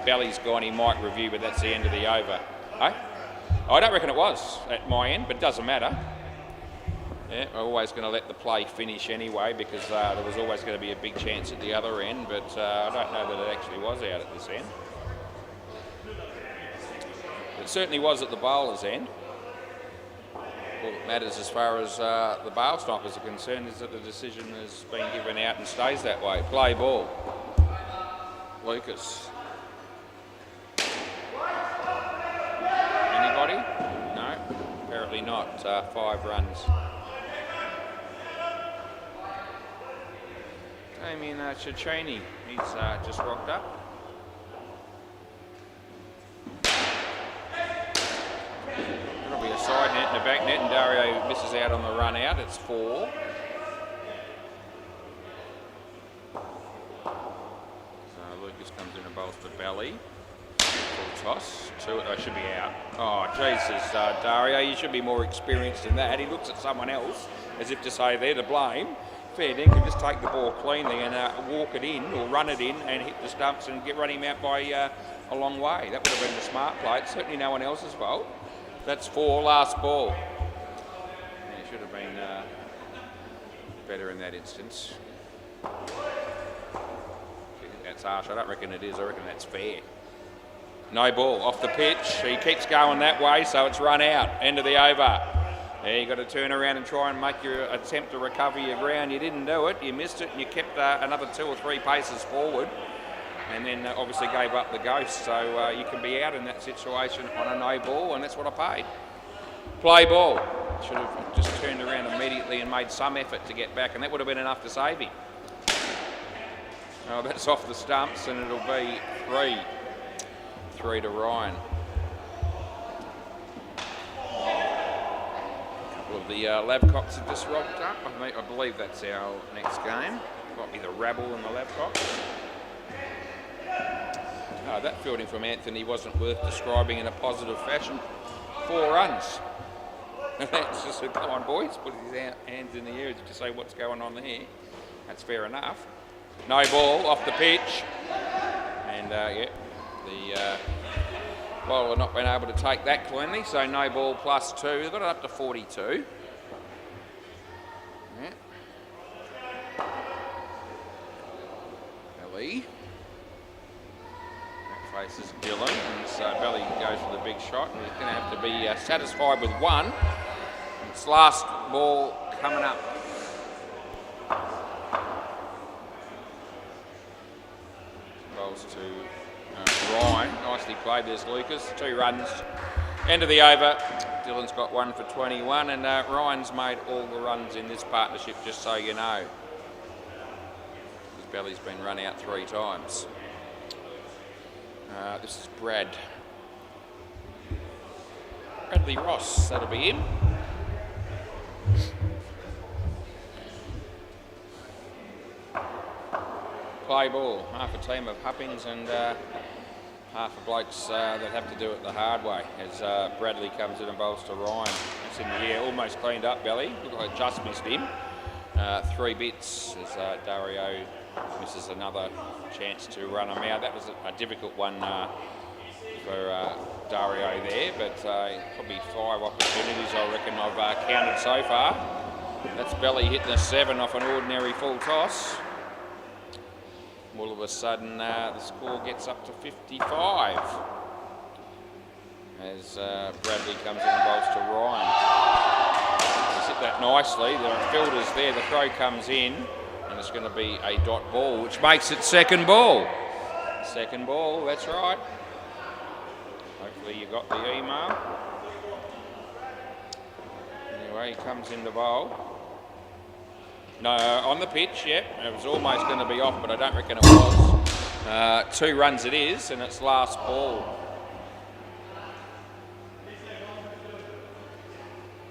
Belly's gone, he might review, but that's the end of the over. I don't reckon it was at my end, but it doesn't matter. Yeah, I'm always going to let the play finish anyway, because there was always going to be a big chance at the other end, but I don't know that it actually was out at this end. It certainly was at the bowler's end. All that matters as far as the bail stoppers are concerned is that the decision has been given out and stays that way. Play ball. Lucas. Anybody? No, apparently not. 5 runs. Damien Cicchini, he's just rocked up. It'll be a side net and a back net, and Dario misses out on the run out. It's 4. So Lucas comes in and bowls for Belly. Full toss. 2, should be out. Oh, Jesus, Dario, you should be more experienced than that. He looks at someone else as if to say they're to blame. Fair dinkum, just take the ball cleanly and walk it in or run it in and hit the stumps and run him out by a long way. That would have been the smart play. It's certainly no one else's fault. That's 4, last ball. Yeah, should have been better in that instance. I think that's harsh. I don't reckon it is. I reckon that's fair. No ball off the pitch. He keeps going that way, so it's run out. End of the over. Yeah, you've got to turn around and try and make your attempt to recover your ground. You didn't do it. You missed it, and you kept another 2 or 3 paces forward, and then obviously gave up the ghost. So you can be out in that situation on a no ball, and that's what I paid. Play ball. Should have just turned around immediately and made some effort to get back, and that would have been enough to save him. Oh, that's off the stumps, and it'll be 3. 3 to Ryan. A couple of the Lavcocks have just rocked up. I believe that's our next game. Might be the Rabble and the Lavcocks. That fielding from Anthony wasn't worth describing in a positive fashion. 4 runs. That's just said, come on boys, put his hands in the air to say what's going on there. That's fair enough. No ball off the pitch. And yeah, the bowler not been able to take that cleanly, so no ball plus 2. They've got it up to 42. Yeah. Belly. That faces Dylan, and so Belly goes for the big shot, and he's going to have to be satisfied with 1. It's last ball coming up. Bowls to Ryan. Nicely played. There's Lucas. 2 runs. End of the over. Dylan's got 1 for 21, and Ryan's made all the runs in this partnership, just so you know. His belly's been run out 3 times. This is Bradley Ross. That'll be him. Play ball. Half a team of Huppings and half of blokes that have to do it the hard way as Bradley comes in and bowls to Ryan. It's in the air, almost cleaned up Belly. Looked like it just missed him. 3 bits as Dario misses another chance to run him out. That was a difficult one for Dario there, but probably 5 opportunities I reckon I've counted so far. That's Belly hitting a 7 off an ordinary full toss. All of a sudden, the score gets up to 55 as Bradley comes in and bowls to Ryan. He's hit that nicely. There are fielders there. The throw comes in, and it's going to be a dot ball, which makes it second ball. Second ball, that's right. Hopefully you got the email. Anyway, he comes in to bowl. No, on the pitch, yep. It was almost going to be off, but I don't reckon it was. 2 runs it is, and it's last ball.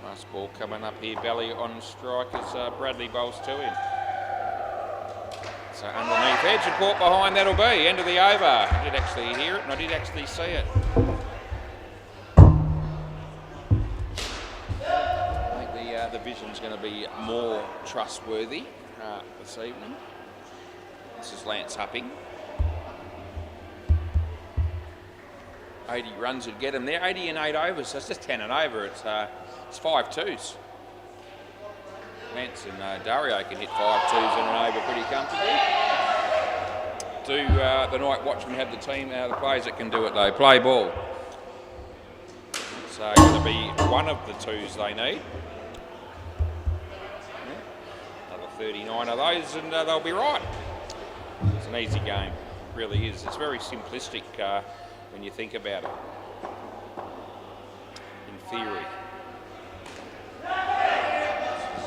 Last ball coming up here. Belly on strike as Bradley bowls to him. So underneath edge and caught behind, that'll be. End of the over. I did actually hear it, and I did actually see it. The vision's going to be more trustworthy this evening. This is Lance Hupping. 80 runs would get him there. 80 and 8 overs, so it's just 10 and over. It's 5 twos. Lance and Dario can hit 5 twos in and over pretty comfortably. Do the Night Watchmen have the team, the players that can do it though? Play ball. So going to be one of the twos they need. 39 of those and they'll be right. It's an easy game, it really is. It's very simplistic when you think about it, in theory.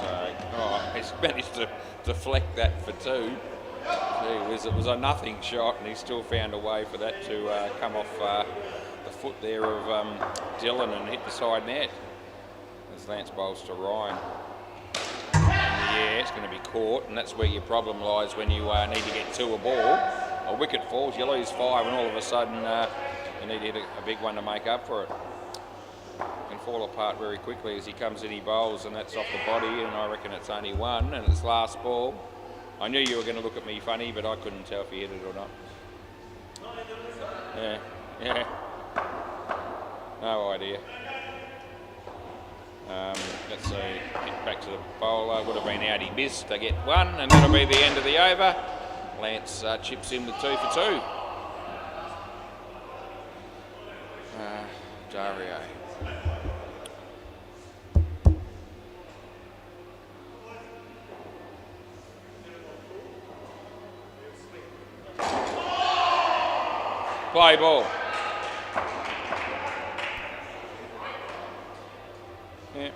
So, he's managed to deflect that for 2. Gee whiz, it was a nothing shot, and he still found a way for that to come off the foot there of Dylan and hit the side net. As Lance bowls to Ryan. Yeah, it's going to be caught, and that's where your problem lies when you need to get to a ball. A wicket falls, you lose 5, and all of a sudden you need to hit a big one to make up for it. It can fall apart very quickly as he comes in, he bowls, and that's off the body, and I reckon it's only 1, and it's last ball. I knew you were going to look at me funny, but I couldn't tell if he hit it or not. Yeah. No idea. Let's see, get back to the bowler. Would have been out, he missed. They get 1, and that'll be the end of the over. Lance chips in with 2 for 2. Dario. Play ball. Yeah.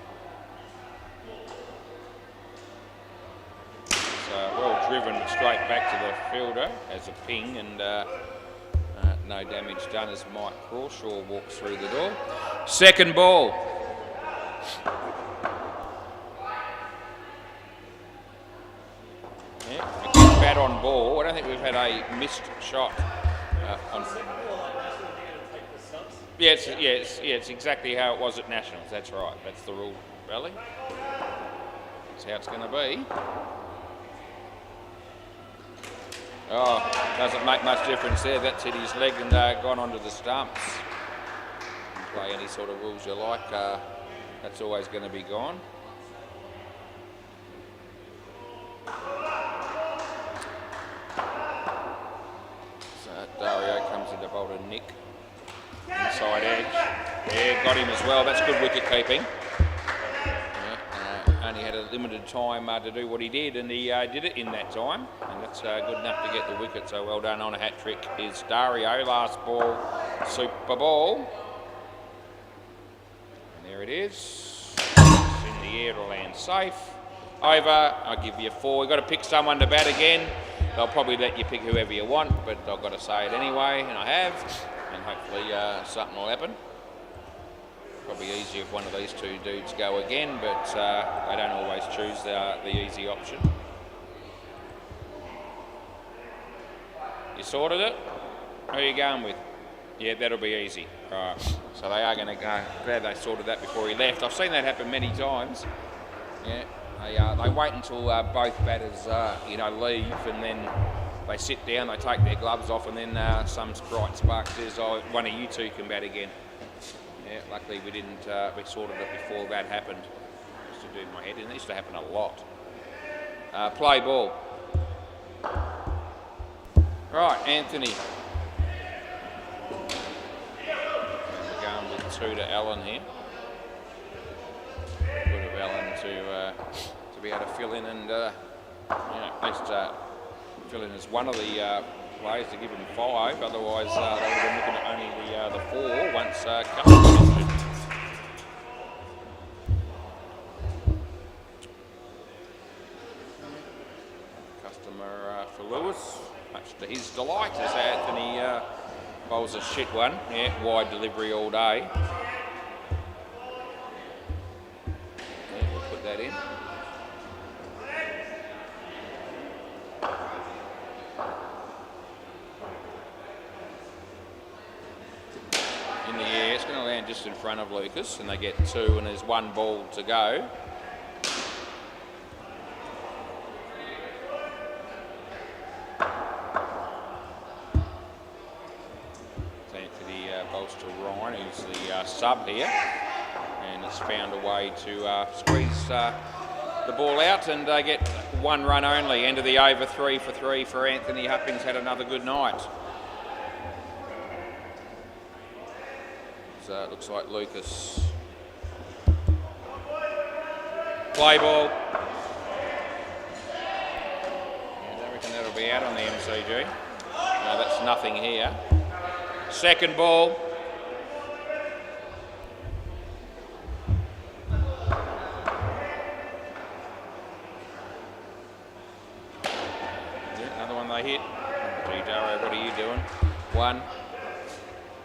It's well driven straight back to the fielder as a ping, and no damage done as Mike Crawshaw walks through the door. Second ball. Yeah, a good bat on ball. I don't think we've had a missed shot on. Yeah, it's exactly how it was at Nationals. That's right. That's the rule, Rally. That's how it's going to be. Oh, doesn't make much difference there. That's hit his leg and gone onto the stumps. You can play any sort of rules you like. That's always going to be gone. So Dario comes into bowl to Nick. Inside edge. Yeah, got him as well. That's good wicket keeping. Yeah, only had a limited time to do what he did, and he did it in that time. And that's good enough to get the wicket. So well done on a hat trick is Dario. Last ball, super ball. And there it is. It's in the air to land safe. Over. I'll give you 4. You've got to pick someone to bat again. They'll probably let you pick whoever you want, but I've got to say it anyway, and I have. And hopefully something will happen. Probably easier if one of these 2 dudes go again, but they don't always choose the easy option. You sorted it? Who are you going with? Yeah, that'll be easy. Right. So they are going to go. Glad they sorted that before he left. I've seen that happen many times. Yeah, they wait until both batters leave, and then they sit down, they take their gloves off, and then some bright spark says, "Oh, one of you 2 can bat again." Yeah, luckily we didn't. We sorted it before that happened. I used to do in my head, and it used to happen a lot. Play ball. Right, Anthony. We're going with 2 to Allen here. Good of Allen to be able to fill in and at least fill in as one of the players to give him 5. Otherwise, they would have been looking at only the 4 once Customer injured. Customer for Lewis, much to his delight, as Anthony bowls a shit one. Yeah, wide delivery all day. Yeah, we'll put that in. Just in front of Lucas, and they get 2, and there's 1 ball to go. Anthony bowls to Ryan, who's the sub here, and has found a way to squeeze the ball out, and they get 1 run only. End of the over, 3 for 3 for Anthony. Huppings had another good night. It looks like Lucas. Play ball. Yeah, I reckon that'll be out on the MCG. No, that's nothing here. Second ball. Yeah, another one they hit. what are you doing? 1.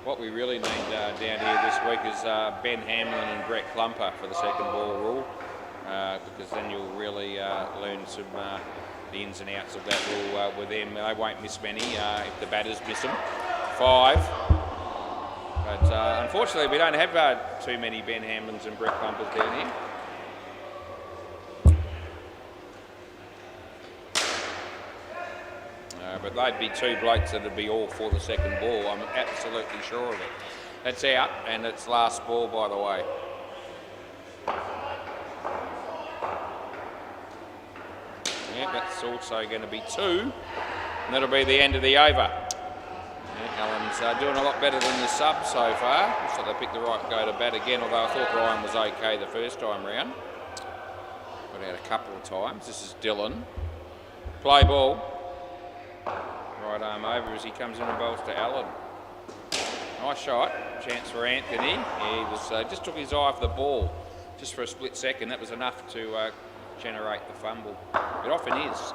What we really need down here this week is Ben Hamlin and Brett Klumper for the second ball rule, because then you'll really learn some the ins and outs of that rule with them. They won't miss many if the batters miss them. 5. But unfortunately, we don't have too many Ben Hamlins and Brett Klumpers down here. But they'd be 2 blokes that'd be all for the second ball. I'm absolutely sure of it. That's out, and it's last ball, by the way. Yeah, that's also going to be 2, and that'll be the end of the over. Yeah, Alan's doing a lot better than the sub so far. Looks like they picked the right go to bat again, although I thought Ryan was okay the first time round. Got out a couple of times. This is Dylan. Play ball. Right arm over as he comes in and bowls to Allen. Nice shot. Chance for Anthony. He was just took his eye off the ball just for a split second. That was enough to generate the fumble. It often is.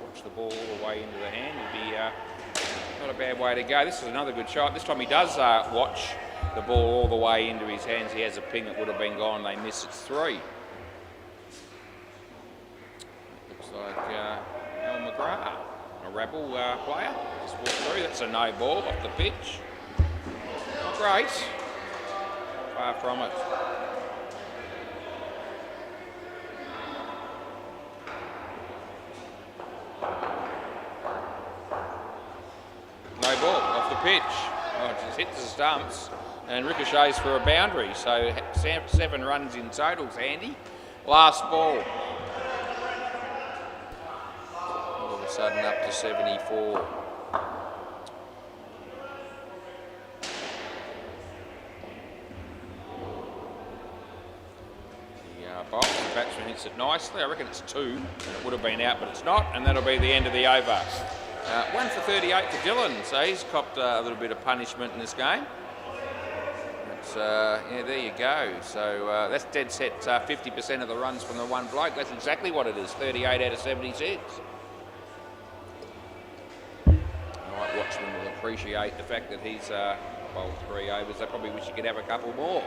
Watch the ball all the way into the hand. Would be not a bad way to go. This is another good shot. This time he does watch the ball all the way into his hands. He has a ping that would have been gone. They miss. It's 3. Looks like Al McGrath. A Rabble player, just walked through. That's a no ball off the pitch. Not great. Far from it. No ball off the pitch. Oh, it just hits the stumps and ricochets for a boundary. So 7 runs in total's handy. Last ball. Sudden up to 74. The batsman hits it nicely. I reckon it's 2. It would have been out, but it's not, and that'll be the end of the over. 1 for 38 for Dylan, so he's copped a little bit of punishment in this game. But, yeah, there you go. So that's dead set 50% of the runs from the one bloke. That's exactly what it is, 38 out of 76. Watchmen will appreciate the fact that he's bowled 3 overs. They probably wish he could have a couple more.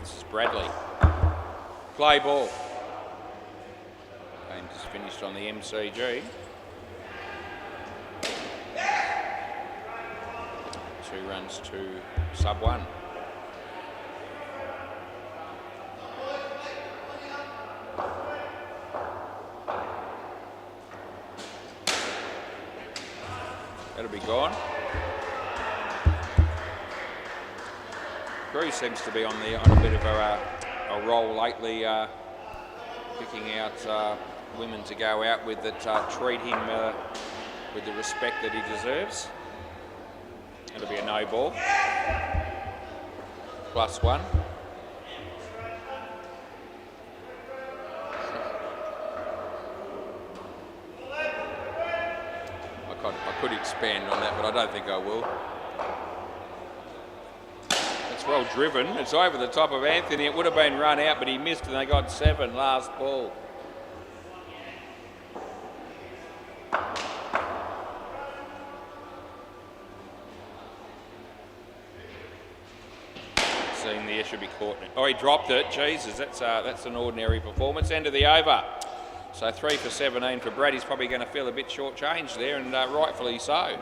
This is Bradley. Play ball. Game just finished on the MCG. 2 runs to sub 1. That'll be gone. Cruz seems to be on a bit of a roll lately, picking out women to go out with that treat him with the respect that he deserves. That'll be a no ball. +1. I could expand on that, but I don't think I will. It's well driven. It's over the top of Anthony. It would have been run out, but he missed and they got 7. Last ball. Seeing the should be caught. Oh, he dropped it. Jesus, that's an ordinary performance. End of the over. So 3 for 17 for Brad. He's probably going to feel a bit short-changed there, and rightfully so.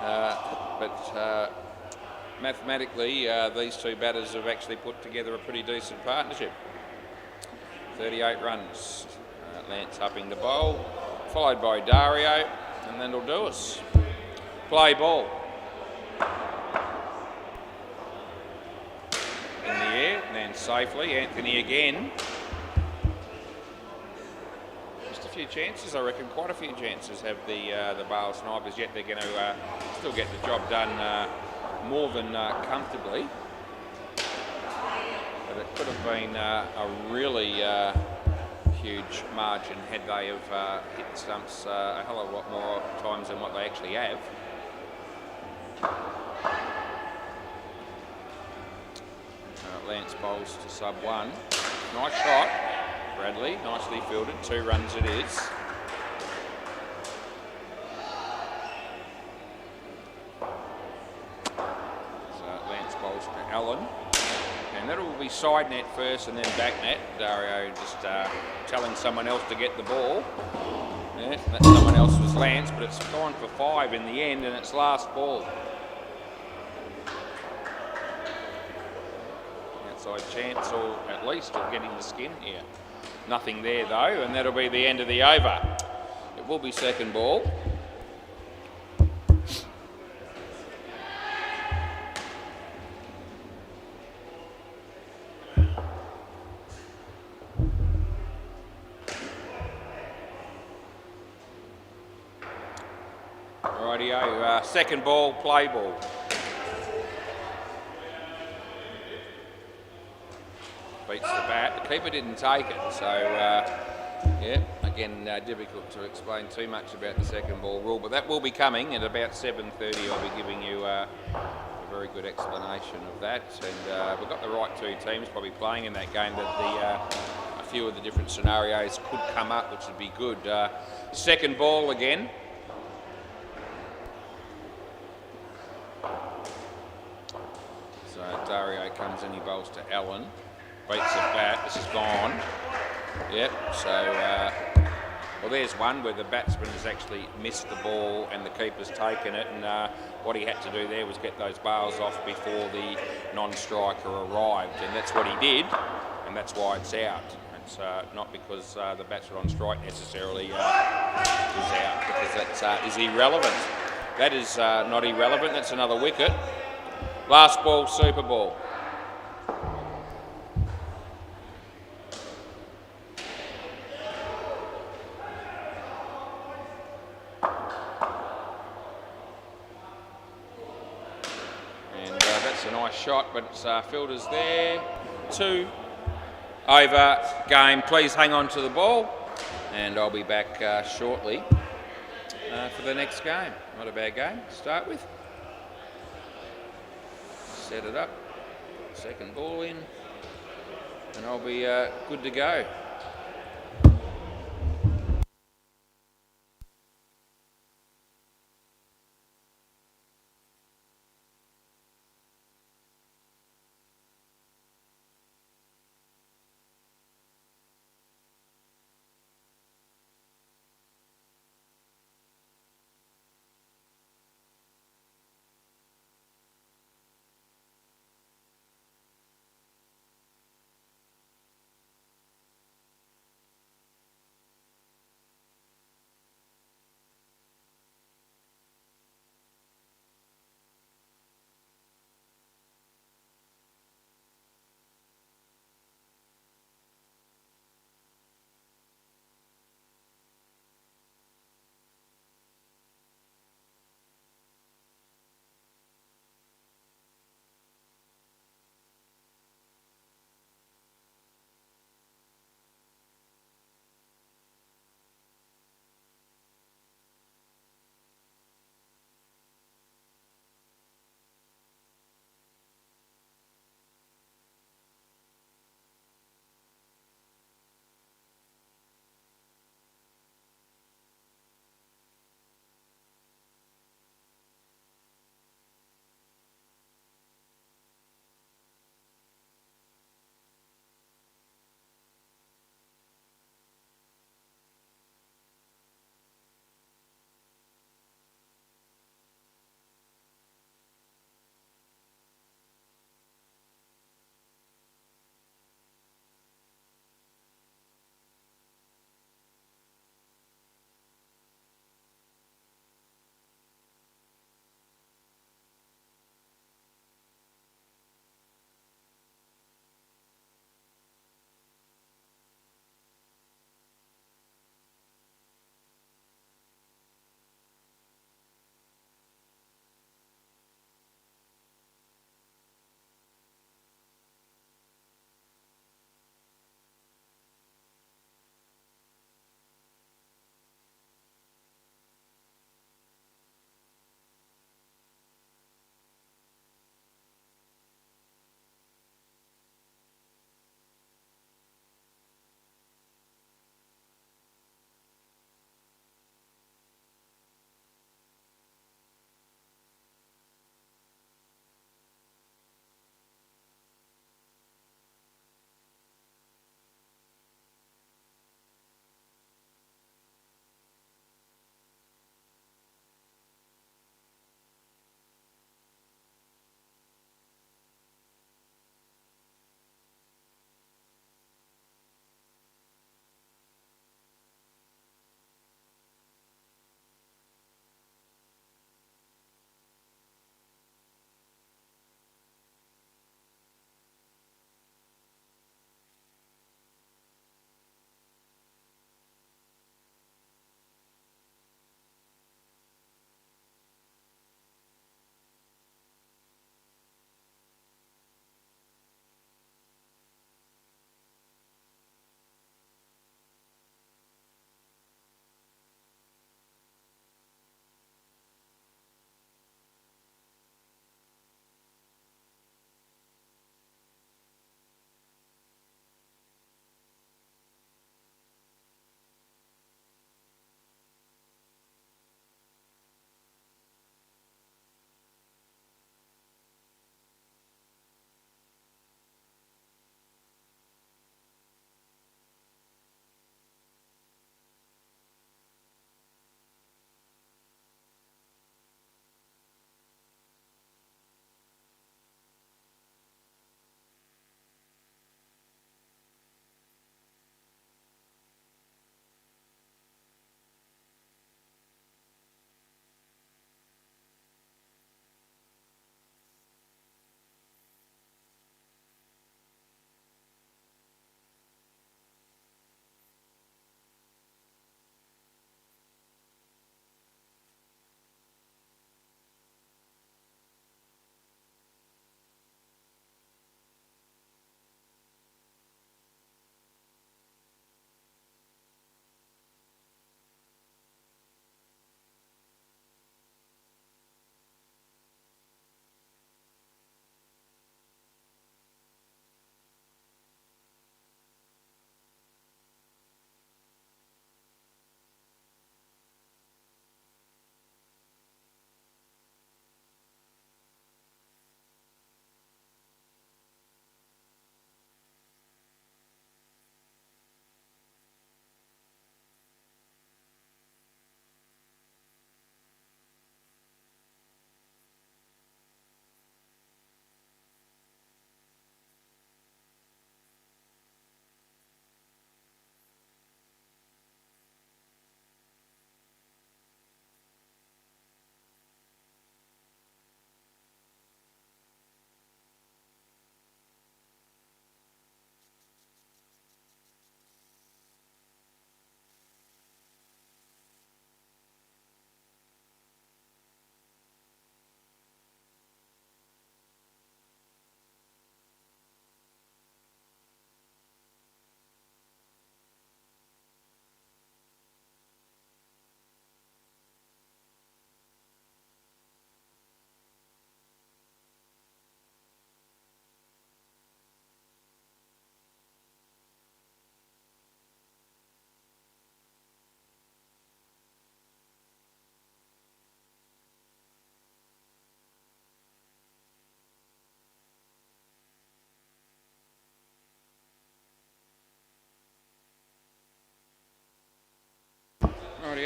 But mathematically, these 2 batters have actually put together a pretty decent partnership. 38 runs. Lance upping the bowl, followed by Dario, and then it'll do us. Play ball. In the air, and then safely. Anthony again. Few chances, I reckon, quite a few chances have the Bale Snipers, yet they're going to still get the job done more than comfortably. But it could have been a really huge margin had they have hit the stumps a hell of a lot more times than what they actually have. Lance bowls to sub 1. Nice shot. Bradley, nicely fielded. 2 runs it is. Allen. And that will be side net first and then back net. Dario just telling someone else to get the ball. Yeah, that someone else was Lance, but it's gone for 5 in the end, and it's last ball. Outside chance, or at least of getting the skin here. Nothing there though, and that'll be the end of the over. It will be second ball. Rightio, second ball, play ball. Beats the bat. The keeper didn't take it, so yeah, again, difficult to explain too much about the second ball rule, but that will be coming at about 7:30. I'll be giving you a very good explanation of that, and we've got the right two teams probably playing in that game, that a few of the different scenarios could come up, which would be good. Second ball again. So Dario comes in, he bowls to Allen. Beats the bat, this is gone. Yep, so, well, there's one where the batsman has actually missed the ball and the keeper's taken it, and what he had to do there was get those bails off before the non-striker arrived, and that's what he did, and that's why it's out. It's not because the batsman on strike necessarily is out, because that is irrelevant. That is not irrelevant, that's another wicket. Last ball, super ball. That's a nice shot, but it's fielders there. 2 over game. Please hang on to the ball, and I'll be back shortly for the next game. Not a bad game to start with. Set it up, second ball in, and I'll be good to go.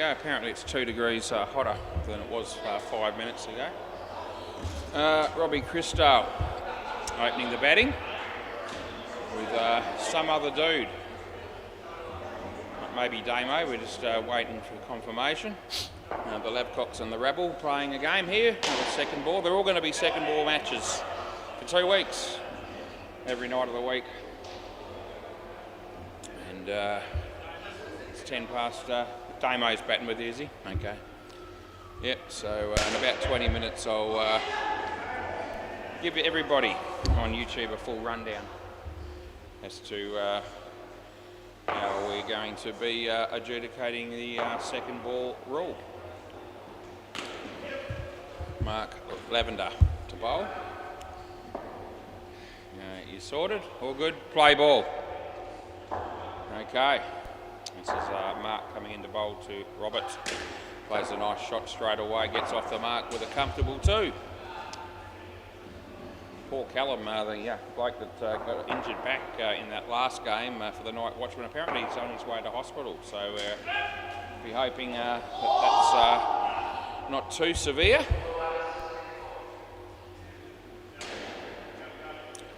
go. Apparently it's 2 degrees hotter than it was 5 minutes ago. Robbie Christo opening the batting with some other dude. Maybe Damo, we're just waiting for confirmation. The Lavcocks and the Rabble playing a game here, the second ball. They're all going to be second ball matches for 2 weeks, every night of the week. And it's 10 past, Damo's batting with you, is he? Okay. Yep, so in about 20 minutes I'll give everybody on YouTube a full rundown as to how we're going to be adjudicating the second ball rule. Mark Lavender to bowl. You sorted? All good? Play ball. Okay. This is Mark coming in to bowl to Robert. Plays a nice shot straight away, gets off the mark with a comfortable 2. Paul Callum, the bloke that got injured back in that last game for the night watchman, apparently he's on his way to hospital, so we'll be hoping that's not too severe.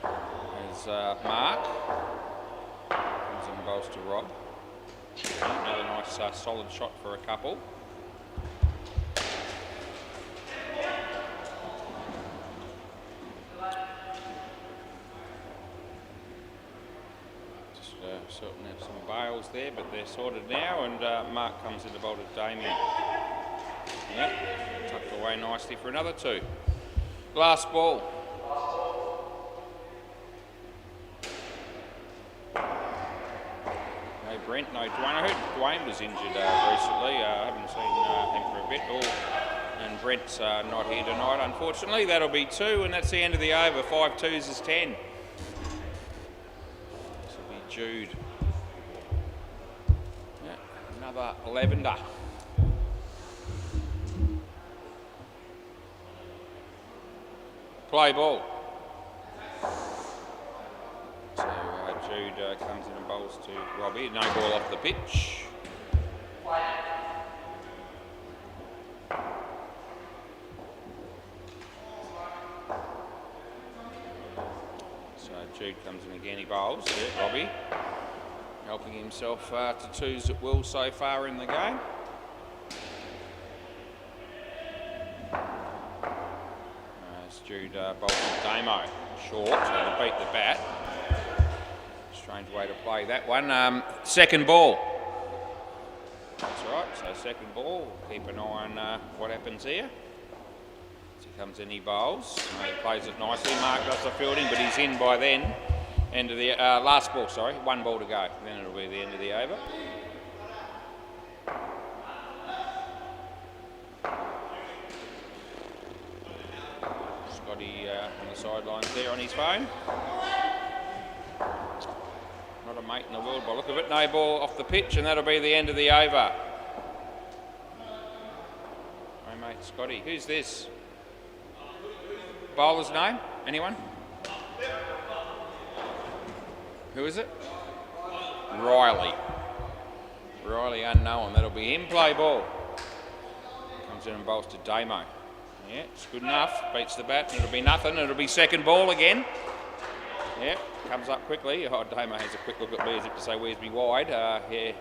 There's Mark, comes in and bowls to Rob. Another nice solid shot for a couple. Sorting out some bails there, but they're sorted now, and Mark comes in to bowl to Damien. Yep, tucked away nicely for another 2. Last ball. No Brent, no Dwayne. I heard Dwayne was injured recently. I haven't seen him for a bit. And Brent's not here tonight, unfortunately. That'll be 2, and that's the end of the over. 5 2s is 10. Jude. Yeah, another Lavender. Play ball. So Jude comes in and bowls to Robbie. No ball off the pitch. Jude comes in again, he bowls. Yeah, Robbie helping himself to 2s at will so far in the game. As Jude bowls to Damo. Short, so to beat the bat. Strange way to play that one. Second ball. That's right, so second ball. Keep an eye on what happens here. Comes in, he bowls. He plays it nicely. Mark does the fielding, but he's in by then. End of the last ball, sorry. 1 ball to go. Then it'll be the end of the over. Scotty on the sidelines there on his phone. Not a mate in the world by the look of it. No ball off the pitch, and that'll be the end of the over. Hey mate, Scotty. Who's this? Bowler's name? Anyone? Who is it? Riley. Riley unknown. That'll be him. Play ball. Comes in and bowls to Damo. Yeah, it's good enough. Beats the bat. It'll be nothing. It'll be second ball again. Yeah, comes up quickly. Oh, Damo has a quick look at me as if to say, where's me wide? Yeah,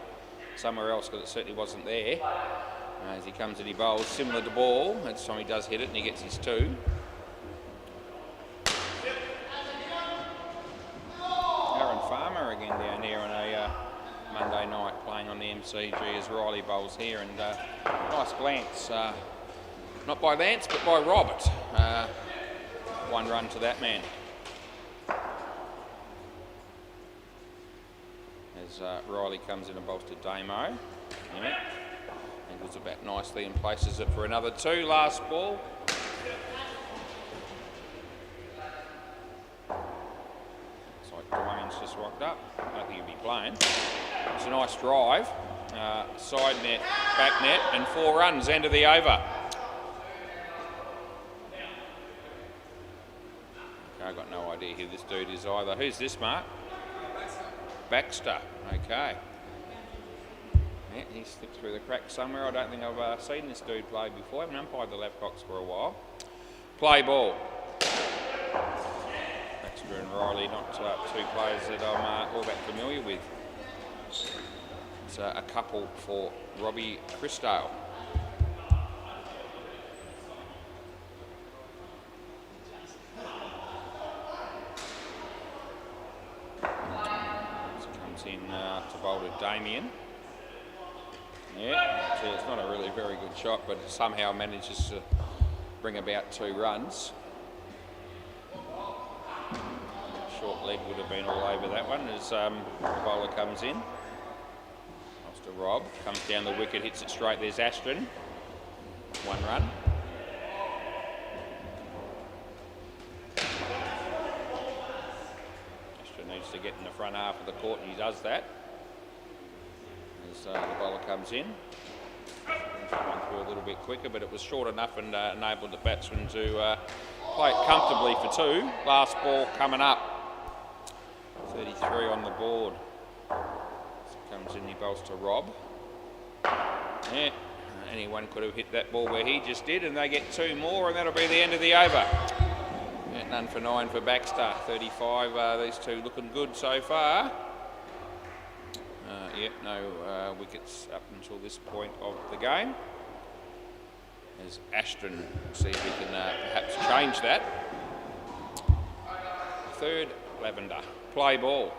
somewhere else, because it certainly wasn't there. As he comes and he bowls similar to ball. That's time he does hit it and he gets his 2. Farmer again down here on a Monday night playing on the MCG as Riley bowls here, and nice glance, not by Lance but by Robert. 1 run to that man. As Riley comes in and bowls to Damo. Yeah. Angles the bat nicely and places it for another 2. Last ball. Dwayne's just rocked up. I don't think he'll be playing. It's a nice drive. Side net, back net, and 4 runs. End of the over. I've got no idea who this dude is either. Who's this, Mark? Baxter. Okay. Yeah, he slipped through the cracks somewhere. I don't think I've seen this dude play before. I haven't umpired the Lavcocks for a while. Play ball. Baxter and Riley, not two players that I'm all that familiar with. It's a couple for Robbie Christale. Comes in to bowl to Damien. Yeah, it's not a really very good shot, but somehow manages to bring about 2 runs. Short leg would have been all over that one as the bowler comes in. Lost to Rob, comes down the wicket, hits it straight. There's Ashton. 1 run. Ashton needs to get in the front half of the court, and he does that. As the bowler comes in. Going through a little bit quicker, but it was short enough and enabled the batsman to play it comfortably for 2. Last ball coming up. 33 on the board. So comes in, he bowls to Rob. Yeah, anyone could have hit that ball where he just did, and they get 2 more, and that'll be the end of the over. Yeah, none for 9 for Baxter. 35. These two looking good so far. Yeah, no wickets up until this point of the game. As Ashton, see if we can perhaps change that. 3rd, Lavender. Play ball.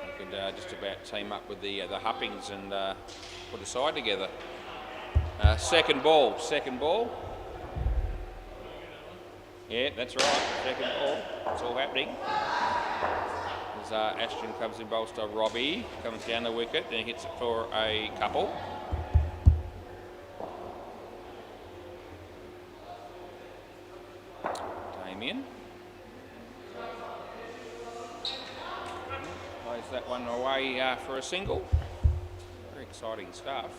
We could just about team up with the Huppings and put a side together. Second ball. Yeah, that's right. Second ball. It's all happening. As Ashton comes in, bowls to Robbie, comes down the wicket, then hits it for a couple. Damien. Plays that one away for a single. Very exciting stuff.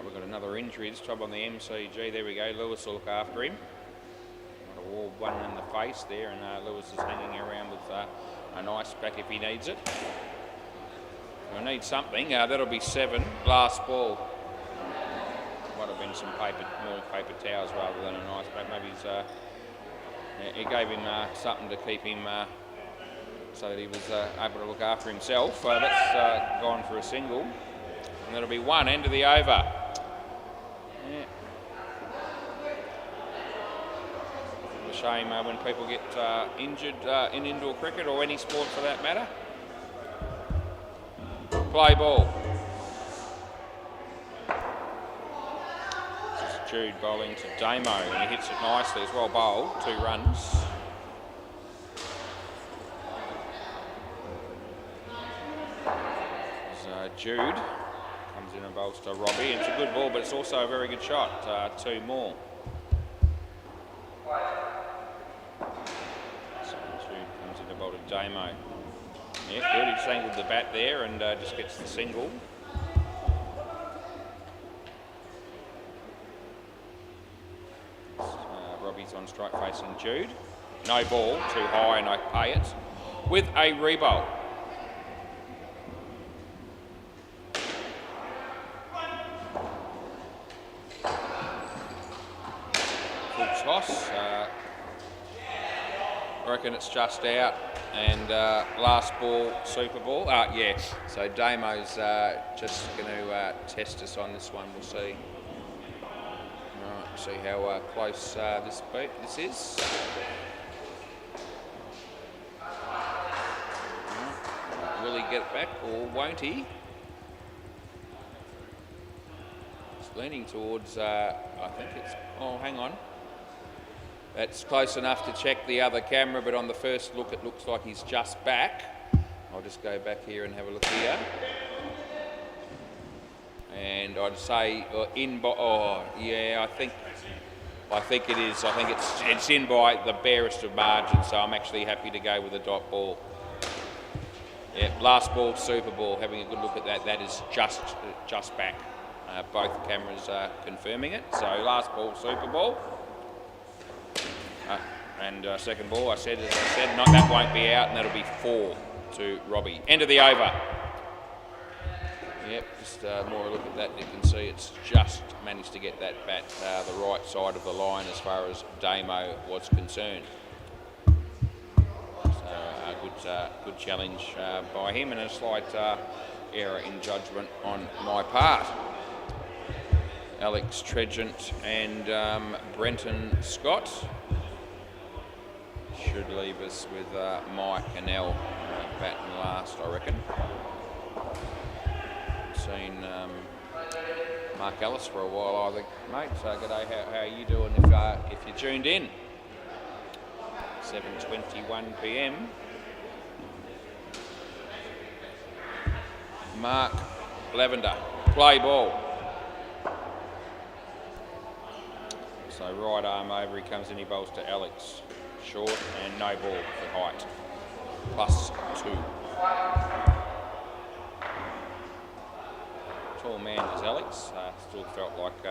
We've got another injury, this time on the MCG. There we go, Lewis will look after him. Got a wall one in the face there, and Lewis is hanging around with a nice back if he needs it. We'll need something. That'll be 7. Last ball. Might have been some more paper towels rather than a nice back. Maybe he gave him something to keep him so that he was able to look after himself. That's gone for a single. And that'll be 1, end of the over. Yeah. It's a shame when people get injured in indoor cricket or any sport for that matter. Play ball. This is Jude bowling to Damo, and he hits it nicely. It's well bowled, 2 runs. There's Jude. Comes in and bowls to Robbie. It's a good ball, but it's also a very good shot. 2 more. So Jude comes in to bowl to Damo. Yeah, good. He just angled the bat there and just gets the single. Robbie's on strike facing Jude. No ball, too high, and I pay it. With a rebowl. Toss. I reckon it's just out, and last ball, super ball. Yeah, so Damo's just going to test us on this one. We'll see. Right, see how close this is. Will he get it back, or won't he? It's leaning towards, I think it's, oh, hang on. That's close enough to check the other camera, but on the first look it looks like he's just back. I'll just go back here and have a look here. And I'd say yeah, I think it is. I think it's in by the barest of margins, so I'm actually happy to go with a dot ball. Yeah, last ball, super ball. Having a good look at that. That is just back. Both cameras are confirming it. So last ball, super ball. And second ball, as I said, that won't be out, and that'll be 4 to Robbie. End of the over. Yep, just more a look at that. You can see it's just managed to get that bat the right side of the line as far as Damo was concerned. So a good challenge by him, and a slight error in judgment on my part. Alex Tregent and Brenton Scott should leave us with Mike Cannell batting last, I reckon. Seen Mark Ellis for a while either, mate. So g'day, how are you doing if you're tuned in? 7:21 p.m. Mark Lavender, play ball. So right arm over, he comes in, he bowls to Alex. Short and no ball for height. +2. Tall man is Alex. Still felt like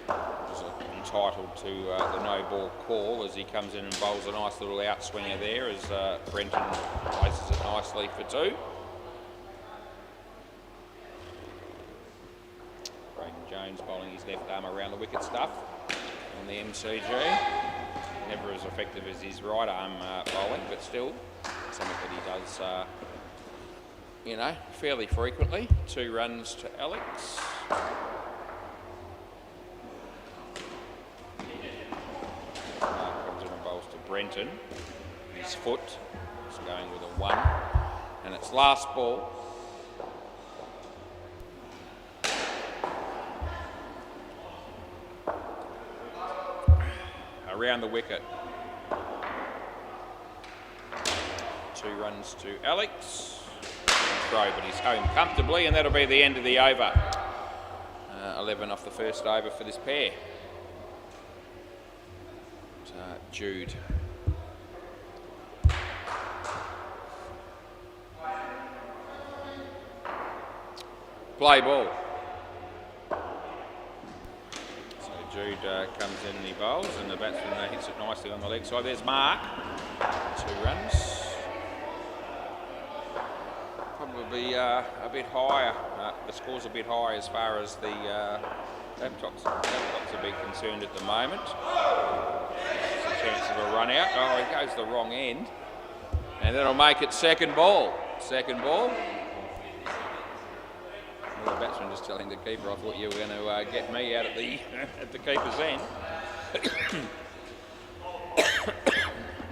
was entitled to the no ball call as he comes in and bowls a nice little outswinger there as Brenton places it nicely for 2. Braden Jones bowling his left arm around the wicket stuff on the MCG. Never as effective as his right arm bowling, but still something that he does, you know, fairly frequently. 2 runs to Alex. Comes in and bowls to Brenton. His foot is going with a 1, and it's last ball. Around the wicket. 2 runs to Alex. Throw, but he's home comfortably, and that'll be the end of the over. 11 off the first over for this pair. Jude. Play ball. Jude comes in and he bowls, and the batsman hits it nicely on the leg side. There's Mark. 2 runs. Probably a bit higher. The score's a bit high as far as the laptops are being concerned at the moment. There's a chance of a run out. Oh, he goes the wrong end. And that'll make it second ball. Second ball. The batsman just telling the keeper, I thought you were going to get me out at the at the keeper's end.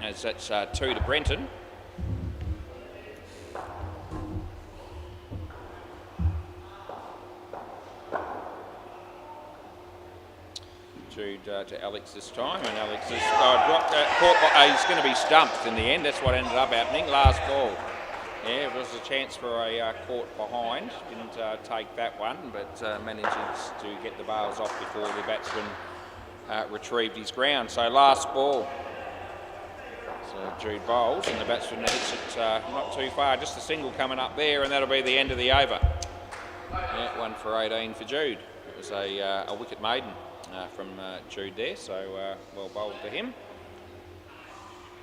As that's 2 to Brenton. Jude to Alex this time, and Alex has dropped that. He's going to be stumped in the end. That's what ended up happening. Last ball. Yeah, it was a chance for a caught behind. Didn't take that one, but manages to get the bails off before the batsman retrieved his ground. So last ball. So Jude bowls, and the batsman hits it not too far. Just a single coming up there, and that'll be the end of the over. Yeah, 1 for 18 for Jude. It was a wicket maiden from Jude there, so well bowled to him.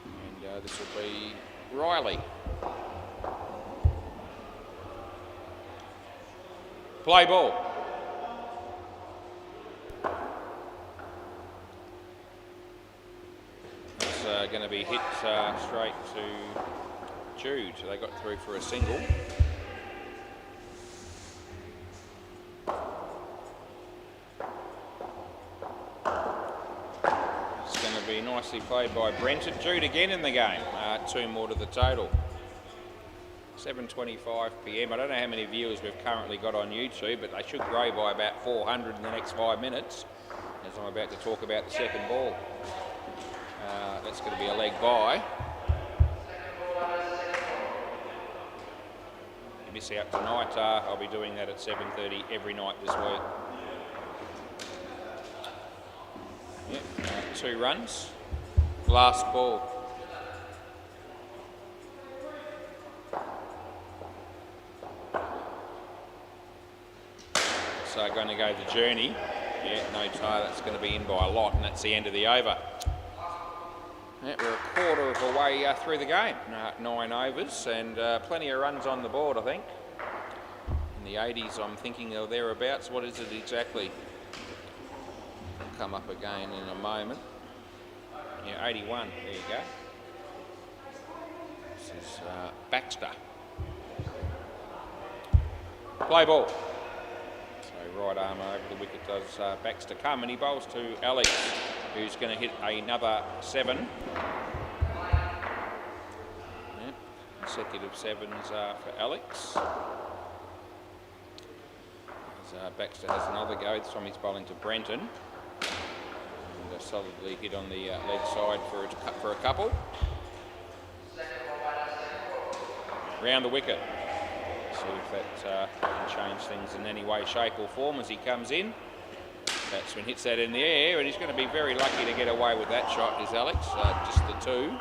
And this will be Riley. Play ball. It's going to be hit straight to Jude. They got through for a single. It's going to be nicely played by Brenton. Jude again in the game. 2 more to the total. 7:25 p.m. I don't know how many viewers we've currently got on YouTube, but they should grow by about 400 in the next 5 minutes, as I'm about to talk about the second ball. That's going to be a leg by. You miss out tonight, I'll be doing that at 7:30 every night this week. Yep, 2 runs. Last ball. So going to go the journey. Yeah, no tie. That's going to be in by a lot, and that's the end of the over. Yeah, we're a quarter of the way through the game. 9 overs and plenty of runs on the board, I think. In the 80s, I'm thinking, or thereabouts. What is it exactly? I'll come up again in a moment. Yeah, 81. There you go. This is Baxter. Play ball. So right arm over the wicket does Baxter come, and he bowls to Alex, who's going to hit another 7. Yep. Consecutive 7s for Alex. As Baxter has another go, this time he's bowling to Brenton. And solidly hit on the leg side for a couple. Round the wicket. See if that can change things in any way, shape or form as he comes in. Batsman hits that in the air, and he's going to be very lucky to get away with that shot, is Alex. Just the 2.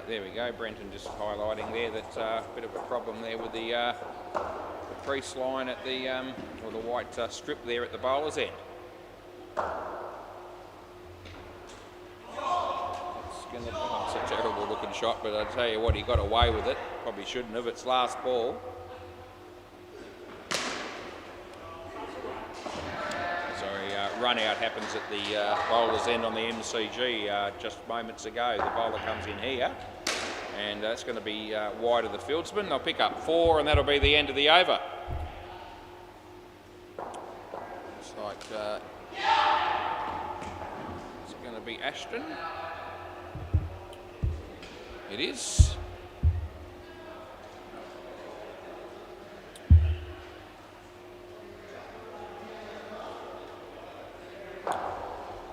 There we go, Brenton just highlighting there that a bit of a problem there with the crease line at the, or the white strip there at the bowler's end. It's a terrible looking shot, but I tell you what, he got away with it. Probably shouldn't have. It's last ball. Run out happens at the bowler's end on the MCG just moments ago. The bowler comes in here, and that's going to be wide of the fieldsman. They'll pick up 4, and that'll be the end of the over. Looks like it's going to be Ashton. It is.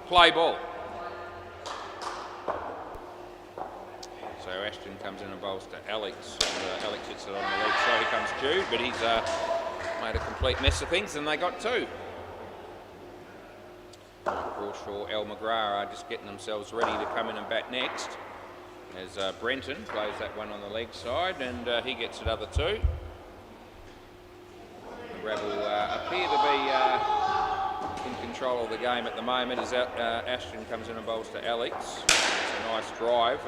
Play ball. So Ashton comes in and bowls to Alex. And, Alex hits it on the leg side. Here comes Jude, but he's made a complete mess of things, and they got 2. Crawshaw, El McGrath are just getting themselves ready to come in and bat next. As Brenton plays that one on the leg side, and he gets another 2. The Rebel appear to be in control of the game at the moment as Ashton comes in and bowls to Alex. It's a nice drive.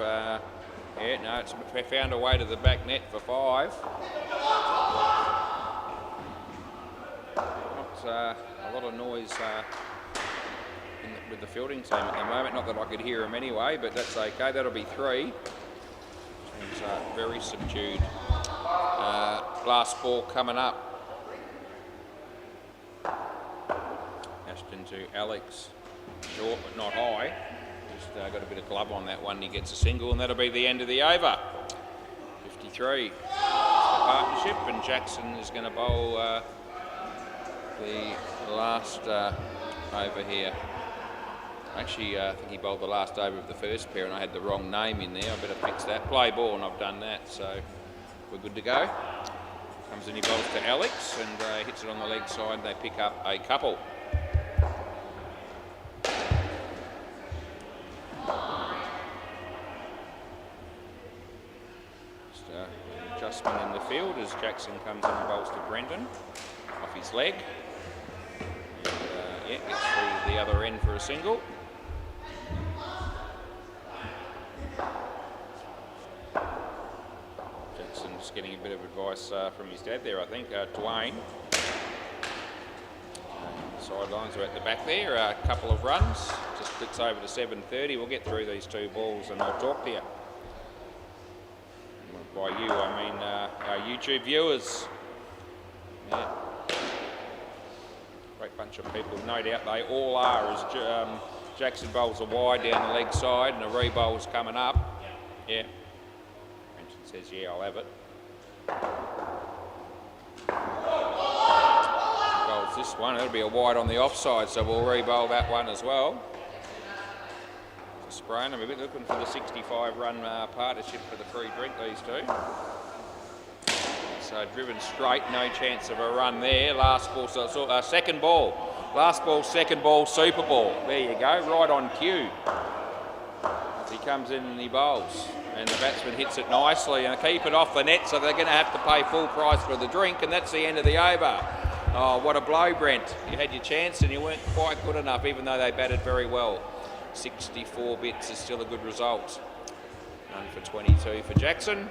Yeah, no, it's found a way to the back net for 5. Not a lot of noise with the fielding team at the moment. Not that I could hear them anyway, but that's okay. That'll be 3. Seems very subdued. Last ball coming up. Ashton to Alex. Short but not high. Just got a bit of glove on that one. He gets a single, and that'll be the end of the over. 53. It's the partnership, and Jackson is going to bowl the last over here. Actually, I think he bowled the last over of the first pair, and I had the wrong name in there. I better fix that. Play ball, and I've done that, so we're good to go. Comes in, he bowls to Alex, and hits it on the leg side, and they pick up a couple. Adjustment in the field as Jackson comes in and bowls to Brenton off his leg. And, yeah, gets through the other end for a single. Jackson just getting a bit of advice from his dad there, I think. Dwayne. Sidelines are at the back there. A couple of runs. Just flicks over to 7:30. We'll get through these 2 balls and I'll talk to you. By you, I mean our YouTube viewers. Yeah. Great bunch of people, no doubt they all are, as Jackson bowls a wide down the leg side and a re-bowl's coming up. Yeah. Brenton says, yeah, I'll have it. Bowls this one, it'll be a wide on the offside, so we'll re-bowl that one as well. Spraying. I'm a bit looking for the 65-run partnership for the free drink, these 2. So driven straight, no chance of a run there. Last ball, second ball. Last ball, second ball, super ball. There you go, right on cue. As he comes in and he bowls. And the batsman hits it nicely and keep it off the net, so they're going to have to pay full price for the drink, and that's the end of the over. Oh, what a blow, Brent. You had your chance and you weren't quite good enough, even though they batted very well. 64 bits is still a good result. None for 22 for Jackson.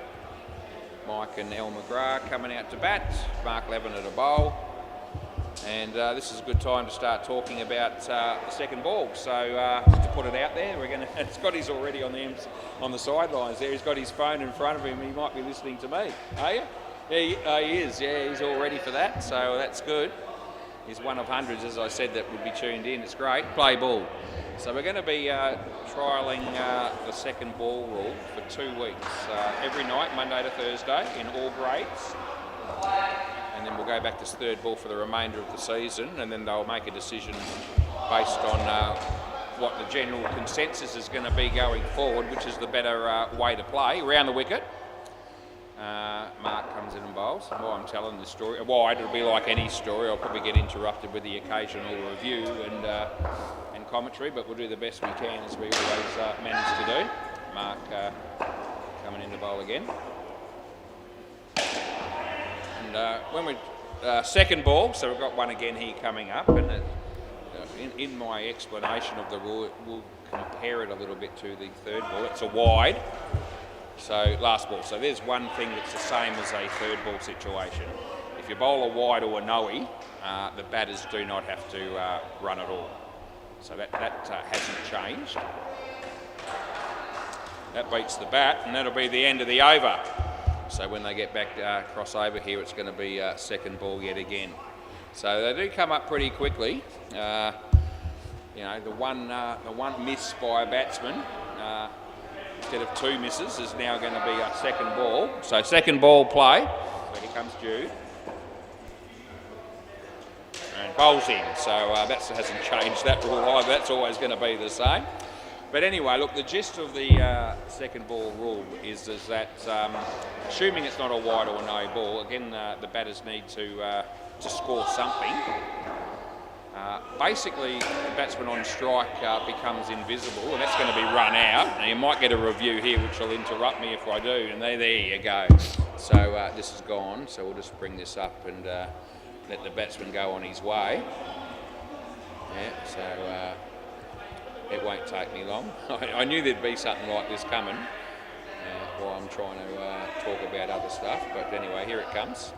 Mike and El McGrath coming out to bat. Mark Levin at a bowl. And this is a good time to start talking about the second ball. So just to put it out there, we're going to. Scotty's already on the sidelines there. He's got his phone in front of him. He might be listening to me. Are you? Yeah, he is. Yeah, he's all ready for that. So that's good. He's one of hundreds, as I said, that would be tuned in. It's great. Play ball. So we're going to be trialling the second ball rule for 2 weeks. Every night, Monday to Thursday, in all grades. And then we'll go back to third ball for the remainder of the season, and then they'll make a decision based on what the general consensus is going to be going forward, which is the better way to play. Around the wicket, Mark comes in and bowls. While I'm telling the story, wide, it'll be like any story. I'll probably get interrupted with the occasional review and commentary, but we'll do the best we can, as we always manage to do. Mark coming in to bowl again. And when we second ball, so we've got one again here coming up, and in my explanation of the rule, we'll compare it a little bit to the third ball. It's a wide, so last ball. So there's one thing that's the same as a third ball situation. If you bowl a wide or a no-y, the batters do not have to run at all. So that hasn't changed. That beats the bat, and that'll be the end of the over. So when they get back across over here, it's going to be second ball yet again. So they do come up pretty quickly. You know, the one miss by a batsman, instead of 2 misses, is now going to be a second ball. So second ball play. So here comes Jude. And bowls in. So that hasn't changed that rule either. That's always going to be the same. But anyway, look, the gist of the second ball rule is that assuming it's not a wide or no ball, again, the batters need to score something. Basically, the batsman on strike becomes invisible, and that's going to be run out. Now, you might get a review here, which will interrupt me if I do, and there you go. So this is gone, so we'll just bring this up and let the batsman go on his way. Yeah, so it won't take me long. I knew there'd be something like this coming while I'm trying to talk about other stuff, but anyway, here it comes.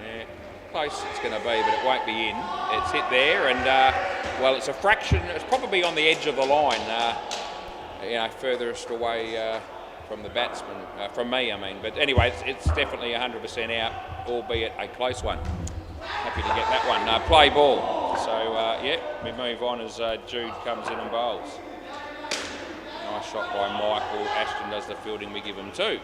Yeah, close it's going to be, but it won't be in. It's hit there, and well, it's a fraction. It's probably on the edge of the line, you know, furthest away from the batsman, from me, I mean. But anyway, it's definitely 100% out, albeit a close one. Happy to get that one. Play ball. So yeah, we move on as Jude comes in and bowls. Nice shot by Michael. Ashton does the fielding. We give him 2.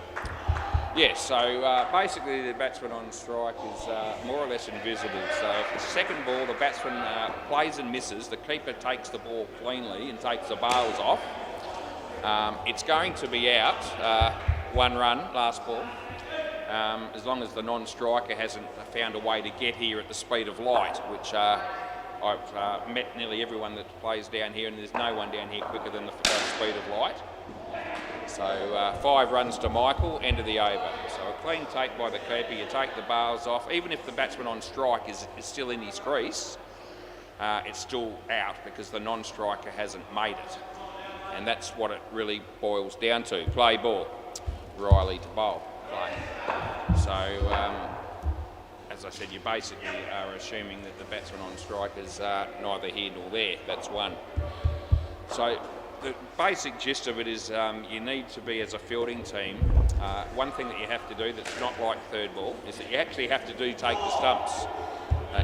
Yes, so basically the batsman on strike is more or less invisible. So if the second ball, the batsman plays and misses, the keeper takes the ball cleanly and takes the bails off. It's going to be out, 1 run, last ball, as long as the non-striker hasn't found a way to get here at the speed of light, which I've met nearly everyone that plays down here, and there's no one down here quicker than the speed of light. So 5 runs to Michael, end of the over. So a clean take by the keeper, you take the bails off. Even if the batsman on strike is still in his crease, it's still out because the non-striker hasn't made it. And that's what it really boils down to. Play ball. Riley to bowl. Play. So, as I said, you basically are assuming that the batsman on strike is neither here nor there. That's one. So the basic gist of it is you need to be, as a fielding team, one thing that you have to do that's not like third ball is that you actually have to take the stumps.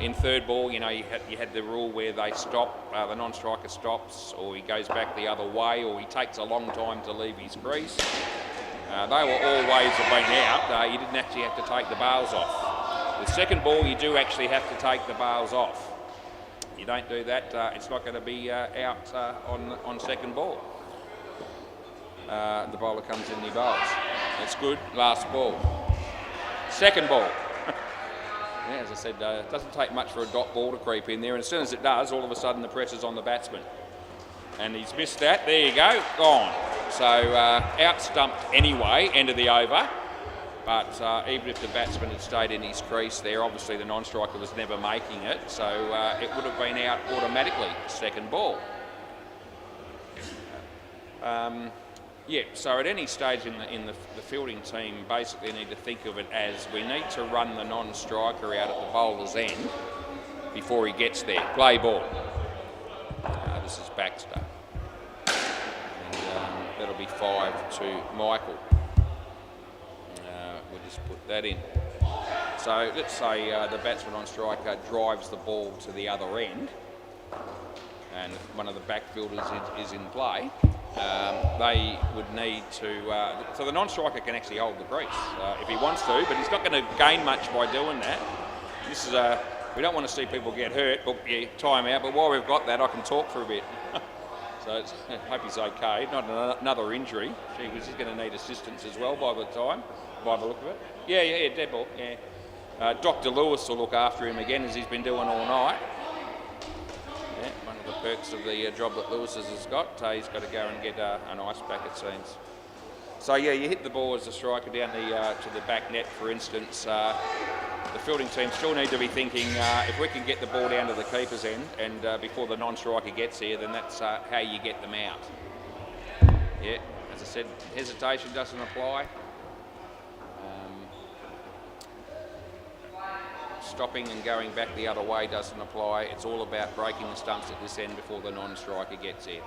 In third ball, you know, you had the rule where they stop, the non-striker stops, or he goes back the other way, or he takes a long time to leave his crease. They were all ways of being out. You didn't actually have to take the bails off. With second ball, you do actually have to take the bails off. You don't do that, it's not going to be out on second ball. The bowler comes in and he bowls. That's good. Last ball. Second ball. Yeah, as I said, it doesn't take much for a dot ball to creep in there, and as soon as it does, all of a sudden the pressure's on the batsman. And he's missed that. There you go. Gone. So out stumped anyway, end of the over. But even if the batsman had stayed in his crease there, obviously the non-striker was never making it, so it would have been out automatically, second ball. Yeah, so at any stage in the fielding team, basically need to think of it as we need to run the non-striker out at the bowler's end before he gets there. Play ball. This is Baxter. And that'll be 5 to Michael. We'll just put that in. So let's say the batsman on striker drives the ball to the other end and one of the backfielders is in play. They would need to, so the non-striker can actually hold the crease if he wants to, but he's not going to gain much by doing that. This is we don't want to see people get hurt, book your time out, but while we've got that, I can talk for a bit. So I hope he's okay, not another injury. He's going to need assistance as well by the look of it. Yeah, dead ball, yeah. Dr. Lewis will look after him again as he's been doing all night. Yeah, one of the perks of the job that Lewis has got. He's got to go and get an ice pack, it seems. So yeah, you hit the ball as a striker down to the back net, for instance. The fielding team still need to be thinking if we can get the ball down to the keeper's end and before the non-striker gets here, then that's how you get them out. Yeah, as I said, hesitation doesn't apply. Stopping and going back the other way doesn't apply. It's all about breaking the stumps at this end before the non-striker gets here.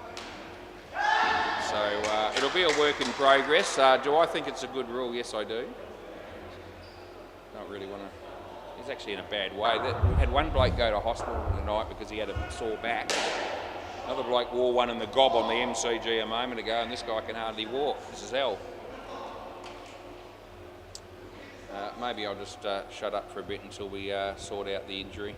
So it'll be a work in progress. Do I think it's a good rule? Yes, I do. Don't really want to. He's actually in a bad way. We had one bloke go to hospital tonight because he had a sore back. Another bloke wore one in the gob on the MCG a moment ago, and this guy can hardly walk. This is hell. Maybe I'll just shut up for a bit until we sort out the injury.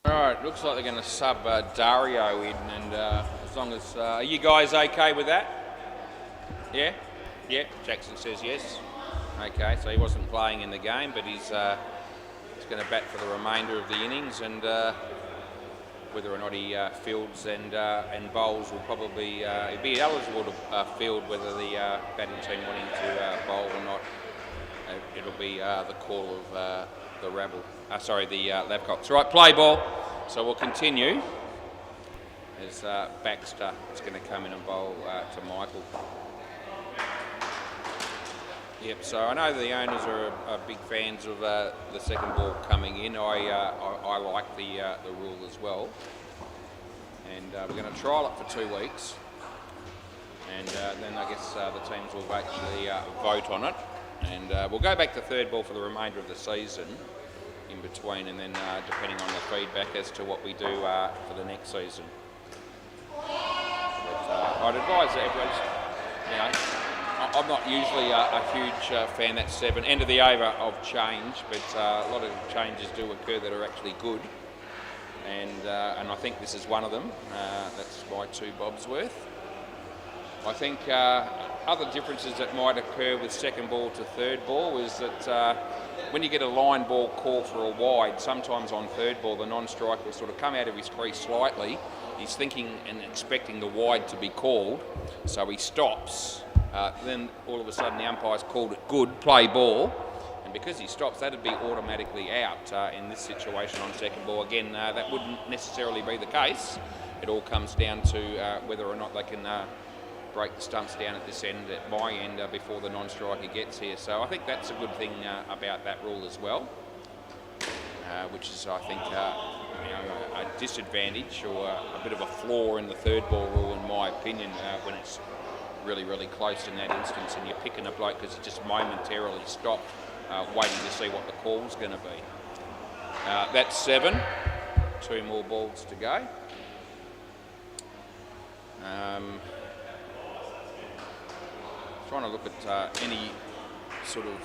Alright, looks like they're going to sub Dario in, and as long as... are you guys okay with that? Yeah? Yeah, Jackson says yes. Okay, so he wasn't playing in the game, but he's going to bat for the remainder of the innings, and whether or not he fields and bowls will probably... he'd be eligible to field whether the batting team want him to bowl or not. It'll be the call of the rabble. The Lavcocks. Right, play ball. So we'll continue as Baxter is going to come in and bowl to Michael. Yep, so I know the owners are big fans of the second ball coming in. I like the rule as well. And we're going to trial it for 2 weeks. And then I guess the teams will actually vote on it. And we'll go back to third ball for the remainder of the season in between, and then depending on the feedback as to what we do for the next season. But I'd advise that everyone's, I'm not usually a huge fan, that's 7, end of the over of change, but a lot of changes do occur that are actually good. And I think this is one of them. That's my 2 bobs worth. I think other differences that might occur with second ball to third ball is that when you get a line ball call for a wide, sometimes on third ball the non-striker will sort of come out of his crease slightly. He's thinking and expecting the wide to be called, so he stops. Then all of a sudden the umpire's called it good, play ball. And because he stops, that'd be automatically out in this situation on second ball. Again, that wouldn't necessarily be the case. It all comes down to whether or not they can break the stumps down at this end, at my end, before the non-striker gets here. So I think that's a good thing about that rule as well, which is, I think, a disadvantage or a bit of a flaw in the third ball rule, in my opinion, when it's really, really close in that instance and you're picking a bloke because he just momentarily stopped, waiting to see what the call's going to be. That's 7. 2 more balls to go. Trying to look at any sort of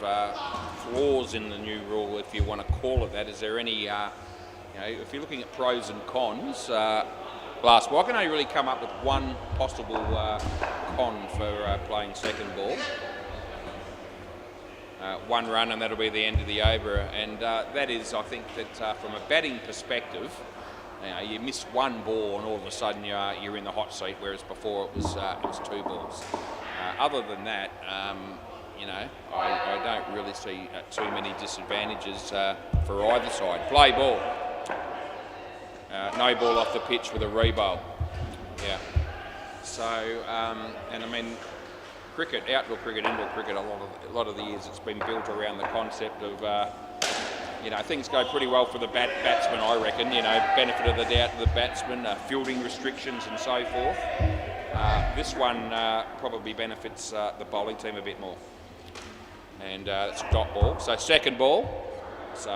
flaws in the new rule, if you want to call it that. Is there any, if you're looking at pros and cons, last ball, I can only really come up with one possible con for playing second ball. 1 run and that'll be the end of the over, and that is, I think, that from a batting perspective, you miss 1 ball and all of a sudden you're in the hot seat, whereas before it was 2 balls. Other than that, I don't really see too many disadvantages for either side. Play ball. No ball off the pitch with a rebowl. Yeah. So, and I mean, cricket, outdoor cricket, indoor cricket, a lot of the years it's been built around the concept of, things go pretty well for the batsman, I reckon. Benefit of the doubt to the batsman, fielding restrictions and so forth. This one probably benefits the bowling team a bit more. And it's dot ball. So second ball. So,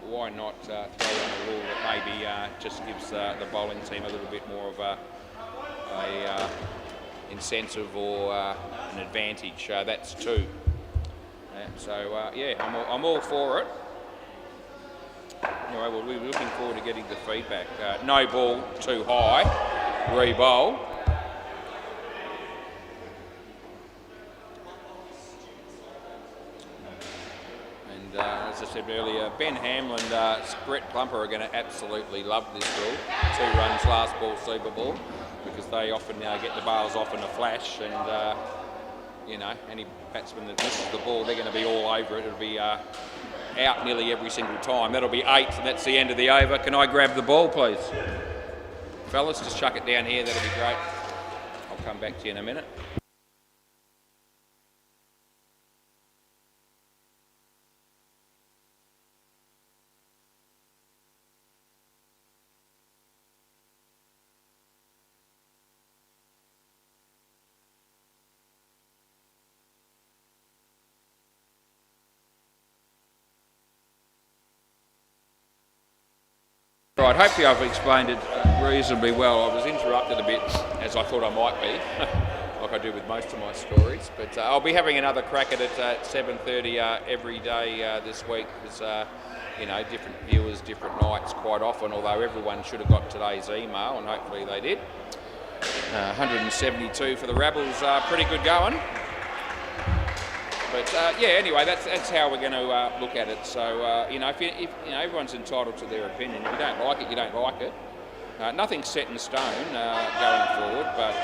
why not throw in a rule that maybe just gives the bowling team a little bit more of a incentive or an advantage. That's 2. I'm all for it. Anyway, we'll be looking forward to getting the feedback. No ball too high, re-bowl. And as I said earlier, Ben Hamlin and Brett Plumper are going to absolutely love this rule. 2 runs last ball, super ball, because they often get the bails off in a flash, and any batsman that misses the ball, they're going to be all over it. It'll be out nearly every single time. That'll be 8, and that's the end of the over. Can I grab the ball, please? Fellas, just chuck it down here, that'll be great. I'll come back to you in a minute. Right, hopefully I've explained it reasonably well. I was interrupted a bit, as I thought I might be, like I do with most of my stories. But I'll be having another crack at it at 7:30 every day this week, because different viewers, different nights quite often, although everyone should have got today's email, and hopefully they did. 172 for the Rebels, pretty good going. But anyway, that's how we're going to look at it. So if everyone's entitled to their opinion. If you don't like it, you don't like it. Nothing's set in stone going forward, but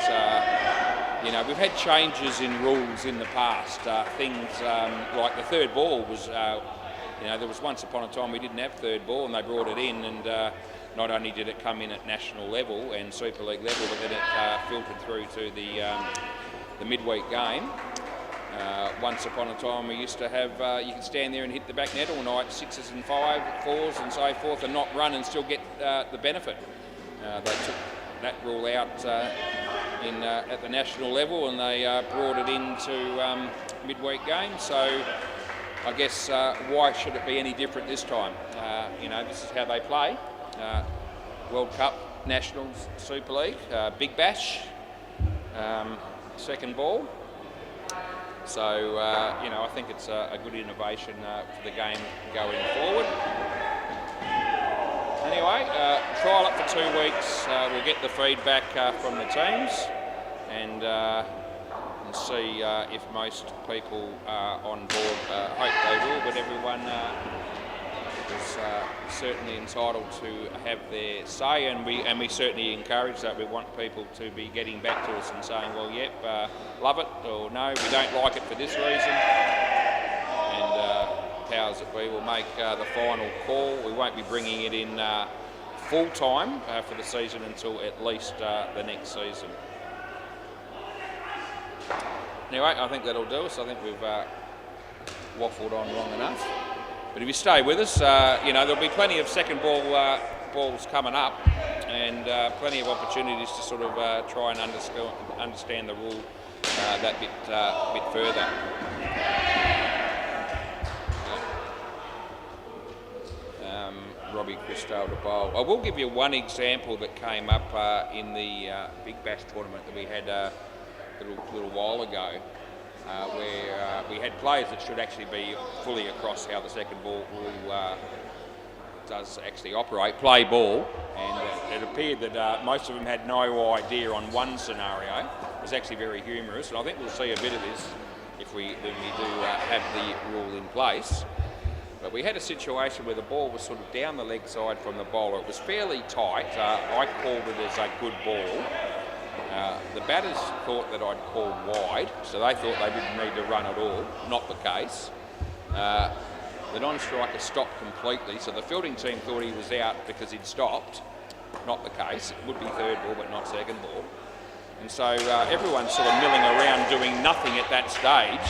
we've had changes in rules in the past. Things like the third ball was, there was once upon a time we didn't have third ball, and they brought it in, and not only did it come in at national level and Super League level, but then it filtered through to the midweek game. Once upon a time we used to have, you could stand there and hit the back net all night, 6s and 4s and so forth, and not run and still get the benefit. They took that rule out at the national level, and they brought it into midweek games. So I guess why should it be any different this time? This is how they play. World Cup, Nationals, Super League, Big Bash, second ball. So, I think it's a good innovation for the game going forward. Anyway, trial up for 2 weeks. We'll get the feedback from the teams, and and see if most people are on board. Hope they will, but everyone is certainly entitled to have their say, and we certainly encourage that. We want people to be getting back to us and saying, well, yep, love it, or no, we don't like it for this reason, and powers that be will make the final call. We won't be bringing it in full time for the season until at least the next season. Anyway, I think that'll do us. I think we've waffled on long enough. But if you stay with us, you know, there'll be plenty of second balls coming up, and plenty of opportunities to sort of try and understand the rule that bit further. Robbie Christo to bowl. I will give you one example that came up in the Big Bash tournament that we had a little while ago, where we had players that should actually be fully across how the second ball rule does actually operate, play ball, and it appeared that most of them had no idea on one scenario. It was actually very humorous, and I think we'll see a bit of this when we do have the rule in place. But we had a situation where the ball was sort of down the leg side from the bowler. It was fairly tight. I called it as a good ball. The batters thought that I'd called wide, so they thought they didn't need to run at all. Not the case. The non-striker stopped completely, so the fielding team thought he was out because he'd stopped. Not the case. It would be third ball, but not second ball. And so everyone's sort of milling around doing nothing at that stage,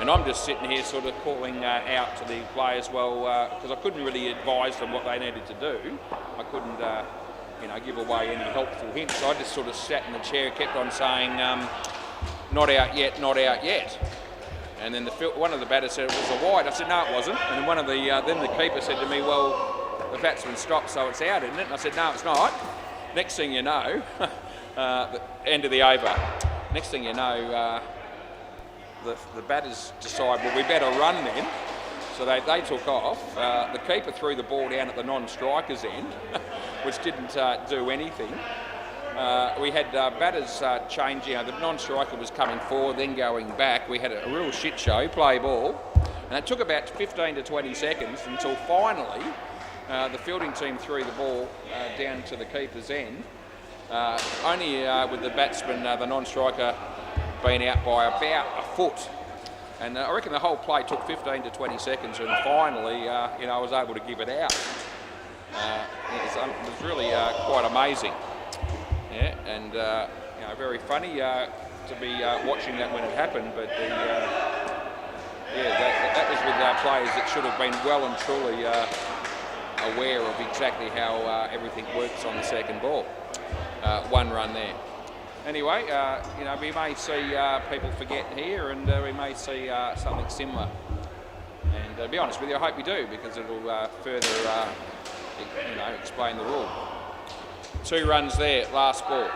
and I'm just sitting here sort of calling out to the players, well, because I couldn't really advise them what they needed to do. I couldn't, you know, give away any helpful hints. So I just sort of sat in the chair, kept on saying, not out yet, not out yet. And then one of the batters said it was a wide. I said, no, it wasn't. And then then the keeper said to me, well, the batsman stopped, so it's out, isn't it? And I said, no, it's not. Next thing you know, the end of the over. Next thing you know, the batters decide, well, we better run then. So they took off. The keeper threw the ball down at the non-striker's end, which didn't do anything. We had batters change. You know, the non-striker was coming forward, then going back. We had a real shit show, play ball. And it took about 15 to 20 seconds until finally the fielding team threw the ball down to the keeper's end. Only with the batsman, the non-striker, being out by about a foot. And I reckon the whole play took 15 to 20 seconds, and finally, you know, I was able to give it out. It was really quite amazing. Yeah, and you know, very funny to be watching that when it happened. But that was with players that should have been well and truly aware of exactly how everything works on the second ball. One run there. Anyway, you know, we may see people forget here, and we may see something similar. And to be honest with you, I hope we do, because it'll further, you know, explain the rule. 2 runs there, last ball.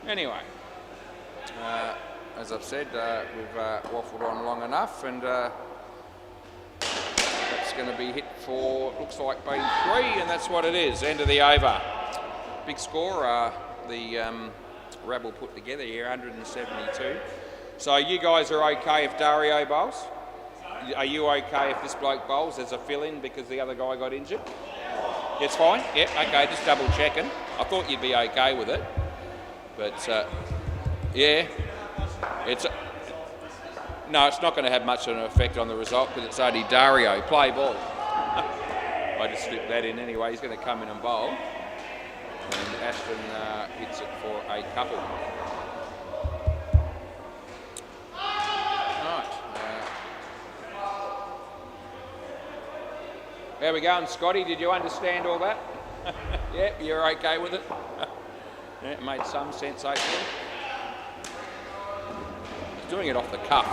Anyway, as I've said, we've waffled on long enough, and that's going to be hit for, looks like being 3, and that's what it is. End of the over. Big score. The rabble put together here, 172. So you guys are okay if Dario bowls? Are you okay if this bloke bowls as a fill-in because the other guy got injured? It's fine? Yep, okay, just double checking. I thought you'd be okay with it. But, yeah, no, it's not going to have much of an effect on the result because it's only Dario. Play ball. I just slipped that in anyway. He's going to come in and bowl. And Ashton hits it for a couple. Right. How we going, Scotty? Did you understand all that? Yep, you're okay with it? Yeah, it made some sense, hopefully. He's doing it off the cuff.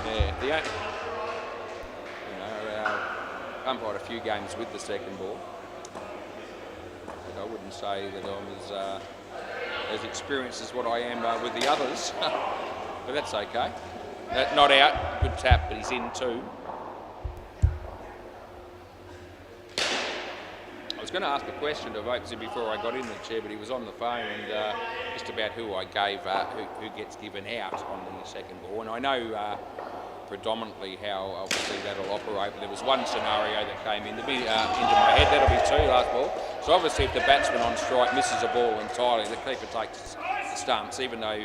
Yeah, you know, I umpired a few games with the second ball. I wouldn't say that I'm as experienced as what I am with the others, but that's okay. Not out, good tap, but he's in too. I was was going to ask a question to Vokesy before I got in the chair, but he was on the phone and just about who I gave, who gets given out on the second ball. And I know predominantly how obviously that'll operate, but there was one scenario that came into my head. That'll be 2 last ball. So obviously if the batsman on strike misses a ball entirely, the keeper takes the stumps, even though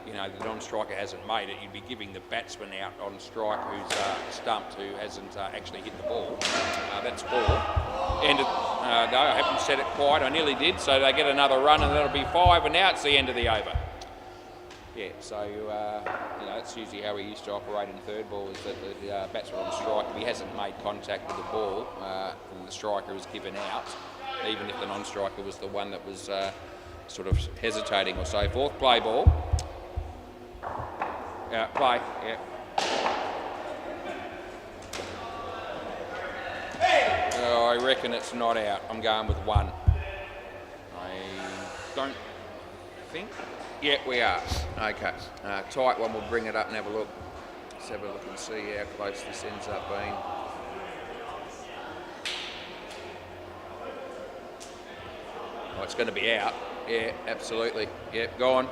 the non-striker hasn't made it. You'd be giving the batsman out on strike who's stumped, who hasn't actually hit the ball. That's 4. No, I haven't said it quite. I nearly did. So they get another run, and that'll be 5. And now it's the end of the over. Yeah. So that's usually how we used to operate in third ball. Is that the batsman on strike, if he hasn't made contact with the ball, and the striker is given out, even if the non-striker was the one that was sort of hesitating or so forth. Play ball. Play, yeah. I reckon it's not out. I'm going with 1. I don't think. Yeah, we are. Okay. Tight one. We'll bring it up and have a look. Let's have a look and see how close this ends up being. Oh, it's going to be out. Yeah, absolutely. Yep, gone.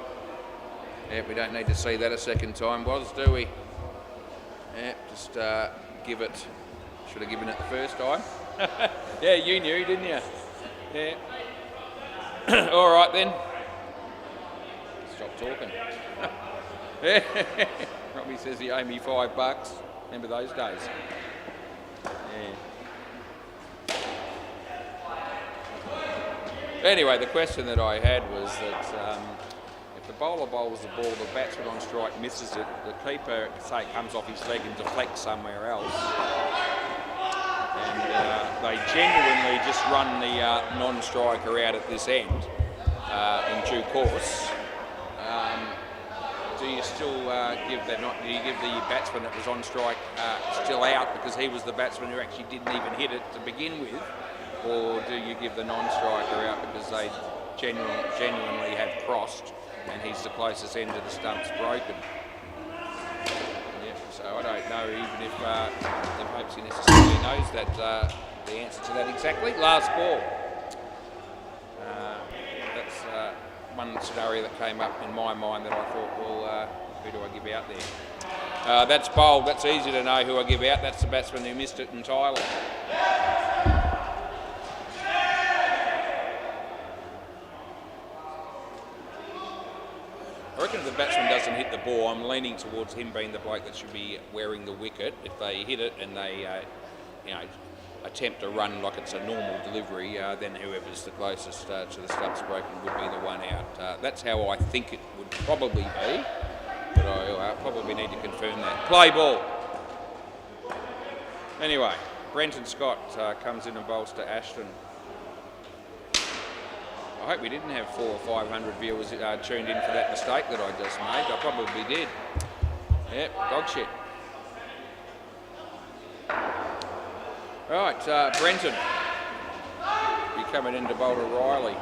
Yeah, we don't need to see that a second time, do we? Yeah, just give it. Should have given it the first time. Yeah, you knew, didn't you? Yeah. All right then. Stop talking. Yeah. Robbie says he owed me $5. Remember those days? Yeah. Anyway, the question that I had was that if the bowler bowls the ball, the batsman on strike misses it, the keeper, say, comes off his leg and deflects somewhere else, and they genuinely just run the non-striker out at this end in due course. Do you still give that? Do you give the batsman that was on strike still out because he was the batsman who actually didn't even hit it to begin with, or do you give the non-striker out because they genuinely have crossed and he's the closest end to the stumps broken? Yep. So I don't know even if Hopesy necessarily knows that the answer to that exactly. Last ball. That's one scenario that came up in my mind that I thought, well, who do I give out there? That's bowled. That's easy to know who I give out. That's the batsman who missed it entirely. I reckon if the batsman doesn't hit the ball, I'm leaning towards him being the bloke that should be wearing the wicket. If they hit it and they, attempt to run like it's a normal delivery, then whoever's the closest to the stumps broken would be the one out. That's how I think it would probably be, but I probably need to confirm that. Play ball. Anyway, Brenton Scott comes in and bowls to Ashton. I hope we didn't have 400 or 500 viewers tuned in for that mistake that I just made. I probably did. Yep, dog shit. Right, Brenton. Be coming in to bowl to Riley.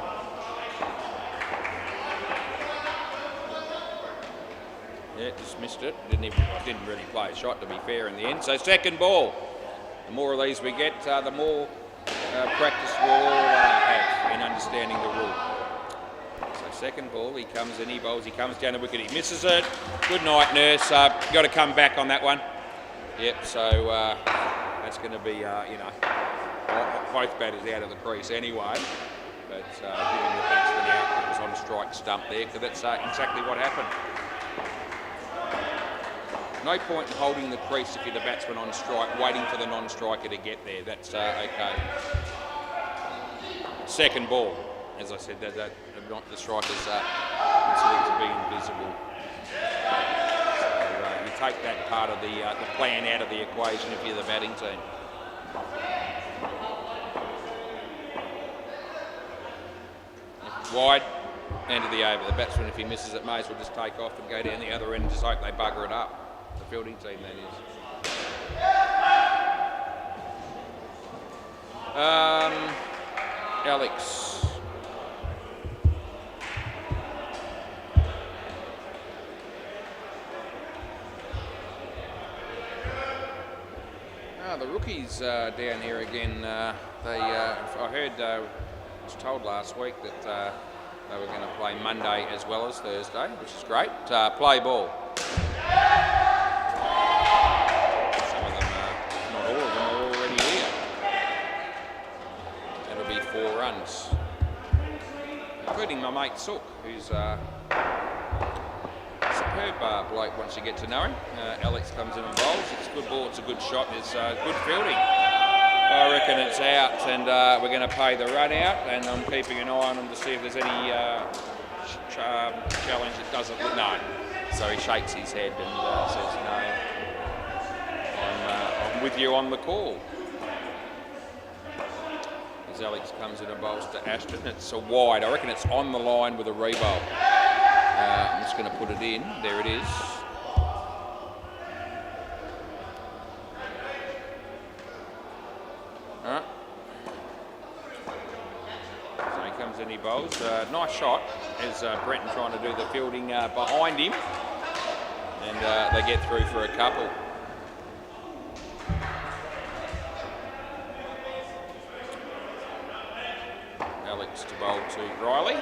Yeah, just missed it. Didn't really play a shot, to be fair, in the end. So second ball. The more of these we get, the more practice we'll all have in understanding the rule. So second ball, he comes in, he bowls, he comes down the wicket, he misses it. Good night, Nurse. Got to come back on that one. Yep, so that's going to be, both batters out of the crease anyway. But giving the batsman out that was on a strike stump there, because that's exactly what happened. No point in holding the crease if you're the batsman on strike, waiting for the non-striker to get there. That's okay. Second ball. As I said, that the strikers considered to be invisible. So you take that part of the plan out of the equation if you're the batting team. Wide, end of the over. The batsman, if he misses it, may as well just take off and go down the other end and just hope they bugger it up. The fielding team, that is. Alex. The rookies down here again. I heard, was told last week that they were going to play Monday as well as Thursday, which is great. Play ball. Some of them, not all of them, are already here. That'll be 4 runs, including my mate Sook, who's a superb bloke once you get to know him. Alex comes in and bowls. It's a good ball, it's a good shot, it's good fielding. I reckon it's out, and we're going to pay the run out, and I'm keeping an eye on him to see if there's any challenge that doesn't look no. So he shakes his head and says, no, I'm with you on the call. As Alex comes in and bowls to Ashton, it's a wide. I reckon it's on the line with a rebowl. I'm just going to put it in. There it is. Alright. So he comes in, he bowls. Nice shot as Brenton trying to do the fielding behind him. And they get through for a couple. Alex to bowl to Riley.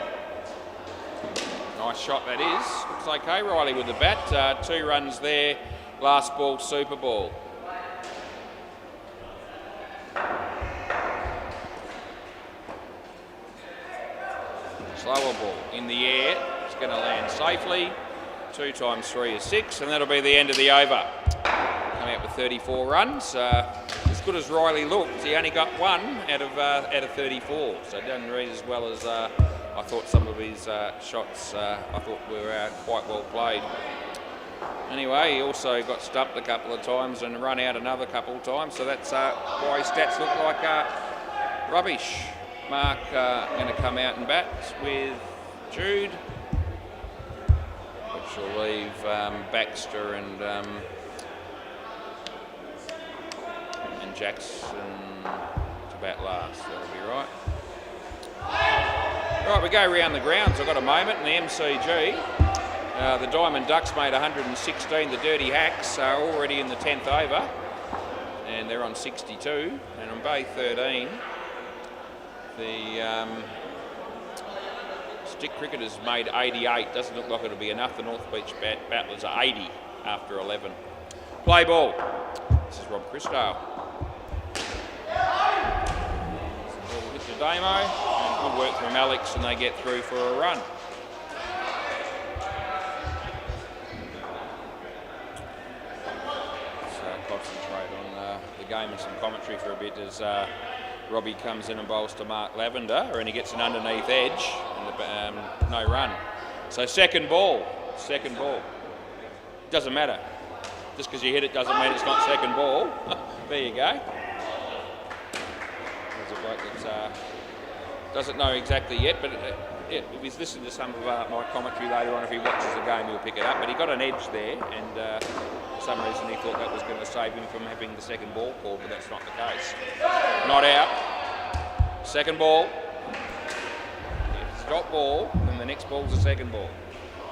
Nice shot that is. Looks okay, Riley with the bat. 2 runs there. Last ball, super ball. Slower ball in the air. It's going to land safely. 2 times 3 is 6, and that'll be the end of the over. Coming up with 34 runs. As good as Riley looked, he only got 1 out of 34, so doesn't read as well as I thought some of his shots I thought were quite well played. Anyway, he also got stumped a couple of times and run out another couple of times, so that's why his stats look like rubbish. Mark going to come out and bat with Jude, which will leave Baxter and Jackson to bat last. That'll be right. Right, we go around the grounds. I've got a moment in the MCG. The Diamond Ducks made 116. The Dirty Hacks are already in the 10th over, and they're on 62. And on Bay 13, the Stick Cricketers made 88. Doesn't look like it'll be enough. The North Beach Battlers are 80 after 11. Play ball. This is Rob Christdale. Mr. Damo, and good work from Alex, and they get through for a run. Let's concentrate on the game and some commentary for a bit as Robbie comes in and bowls to Mark Lavender, and he gets an underneath edge, and no run. So second ball. Doesn't matter. Just because you hit it doesn't mean it's not second ball. There you go. There's a bloke that doesn't know exactly yet, but if he's listening to some of my commentary later on, if he watches the game, he'll pick it up. But he got an edge there, and for some reason he thought that was going to save him from having the second ball called, but that's not the case. Not out. Second ball. If it's dot ball, then the next ball's a second ball.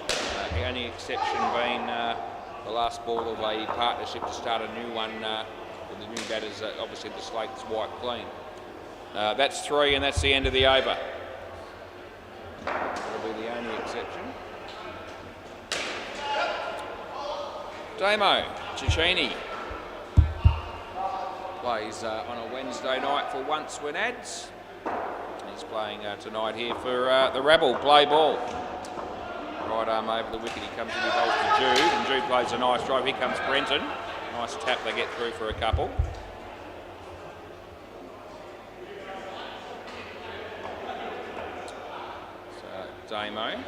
The only exception being the last ball of a partnership to start a new one with the new batters. Obviously the slate's wiped clean. That's 3, and that's the end of the over. That'll be the only exception. Damo Cicchini plays on a Wednesday night for once when ads. He's playing tonight here for the Rabble. Play ball. Right arm over the wicket, he comes in, he bowls to Jude, and Jude plays a nice drive. Here comes Brenton. Nice tap, they get through for a couple. So, Damo.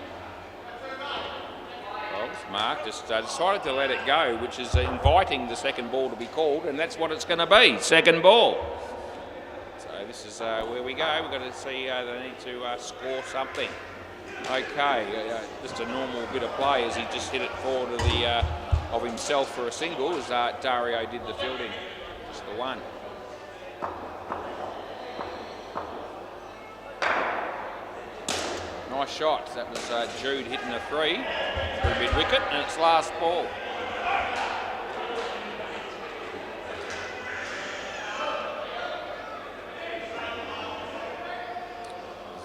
Well, Mark just decided to let it go, which is inviting the second ball to be called, and that's what it's going to be, second ball. So this is where we go. We've got to see they need to score something. Okay, just a normal bit of play as he just hit it forward of himself for a single as Dario did the fielding. Just the one. Nice shot. That was Jude hitting a 3 through mid-wicket, and it's last ball.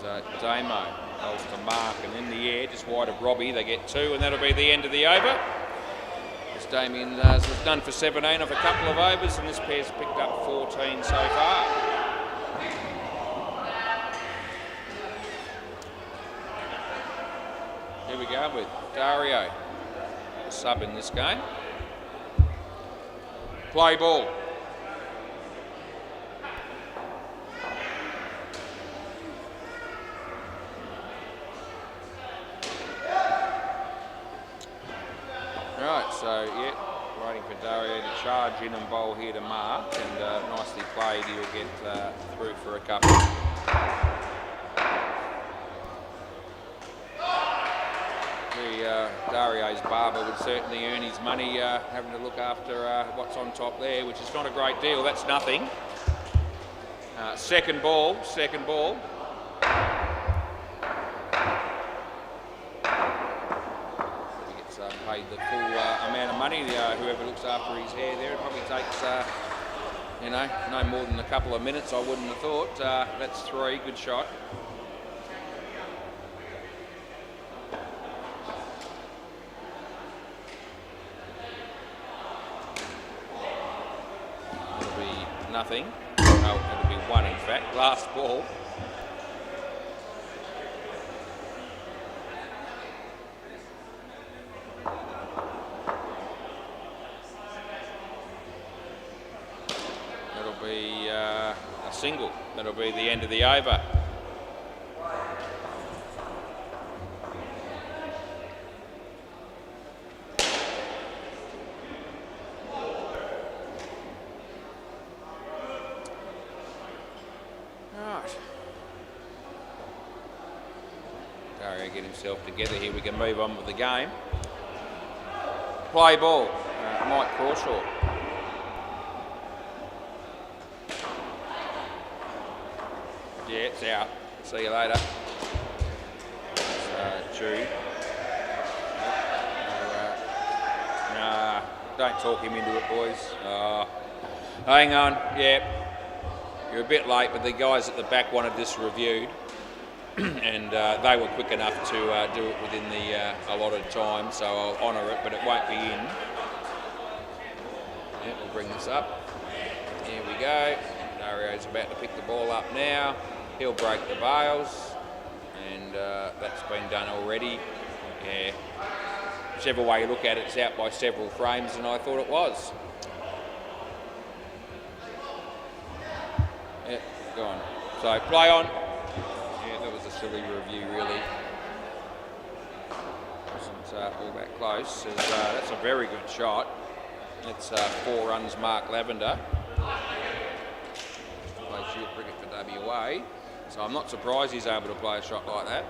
Damo holds to Mark, and in the air, just wide of Robbie, they get 2, and that'll be the end of the over. As Damien has done for 17 off a couple of overs, and this pair's picked up 14 so far. Here we go with Dario, the sub in this game. Play ball. Right, so yeah, waiting for Dario to charge in and bowl here to Mark, and nicely played. He'll get through for a couple. Dario's barber would certainly earn his money having to look after what's on top there, which is not a great deal. That's nothing. Second ball. He gets paid the full amount of money. Whoever looks after his hair there, it probably takes, no more than a couple of minutes, I wouldn't have thought. That's 3, good shot. Nothing. Oh, it'll be 1 in fact. Last ball. That'll be a single. That'll be the end of the over. Dario get himself together here. We can move on with the game. Play ball. Mike Crawshaw. Yeah, it's out. See you later. Jude. Nah, don't talk him into it, boys. Hang on. Yeah, you're a bit late, but the guys at the back wanted this reviewed. And they were quick enough to do it within the allotted time, so I'll honour it, but it won't be in. Yeah, we'll bring this up. Here we go. Dario's about to pick the ball up now. He'll break the bails, and that's been done already. Yeah. Whichever way you look at it, it's out by several frames than I thought it was. Yeah, go on. So play on. Silly review, really. Wasn't all that close. That's a very good shot. It's 4 runs, Mark Lavender. Plays shield cricket for WA. So I'm not surprised he's able to play a shot like that.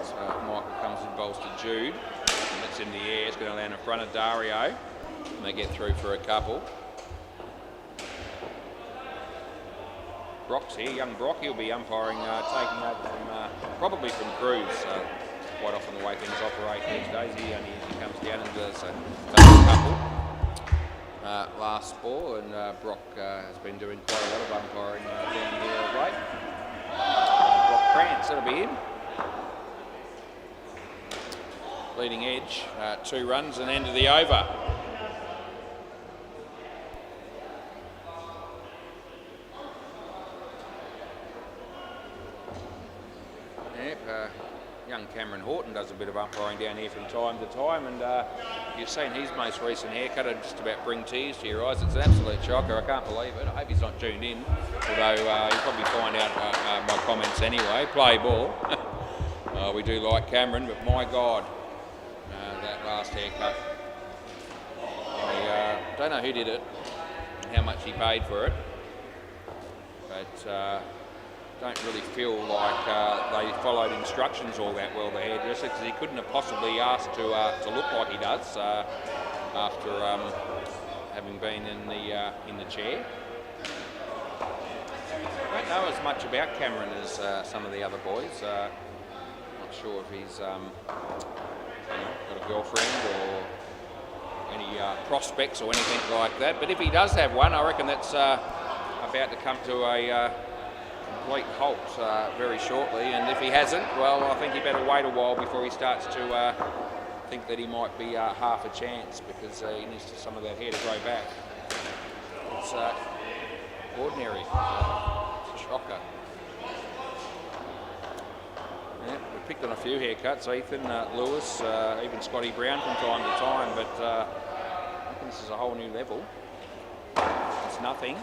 So Michael comes and bowls to Jude. And it's in the air. It's going to land in front of Dario. And they get through for a couple. Brock's here, young Brock. He'll be umpiring, taking over from probably from Cruz. Quite often the way things operate these days, he comes down and does a couple. Last ball, and Brock has been doing quite a lot of umpiring down here of late. Brock Krantz, that'll be him. Leading edge, 2 runs and end of the over. Young Cameron Horton does a bit of umpiring down here from time to time, and you've seen his most recent haircut. It'll just about bring tears to your eyes. It's an absolute shocker. I can't believe it. I hope he's not tuned in, although you'll probably find out my comments anyway. Play ball. We do like Cameron, but my God, that last haircut. I don't know who did it, and how much he paid for it, but don't really feel like they followed instructions all that well, the hairdresser, because he couldn't have possibly asked to look like he does after having been in the chair. I don't know as much about Cameron as some of the other boys. Not sure if he's got a girlfriend or any prospects or anything like that. But if he does have one, I reckon that's a about to come to a complete halt very shortly, and if he hasn't, well, I think he better wait a while before he starts to think that he might be half a chance, because he needs some of that hair to grow back. It's ordinary. It's a shocker. Yeah, we picked on a few haircuts, Ethan, Lewis, even Scotty Brown from time to time, but I think this is a whole new level. It's nothing.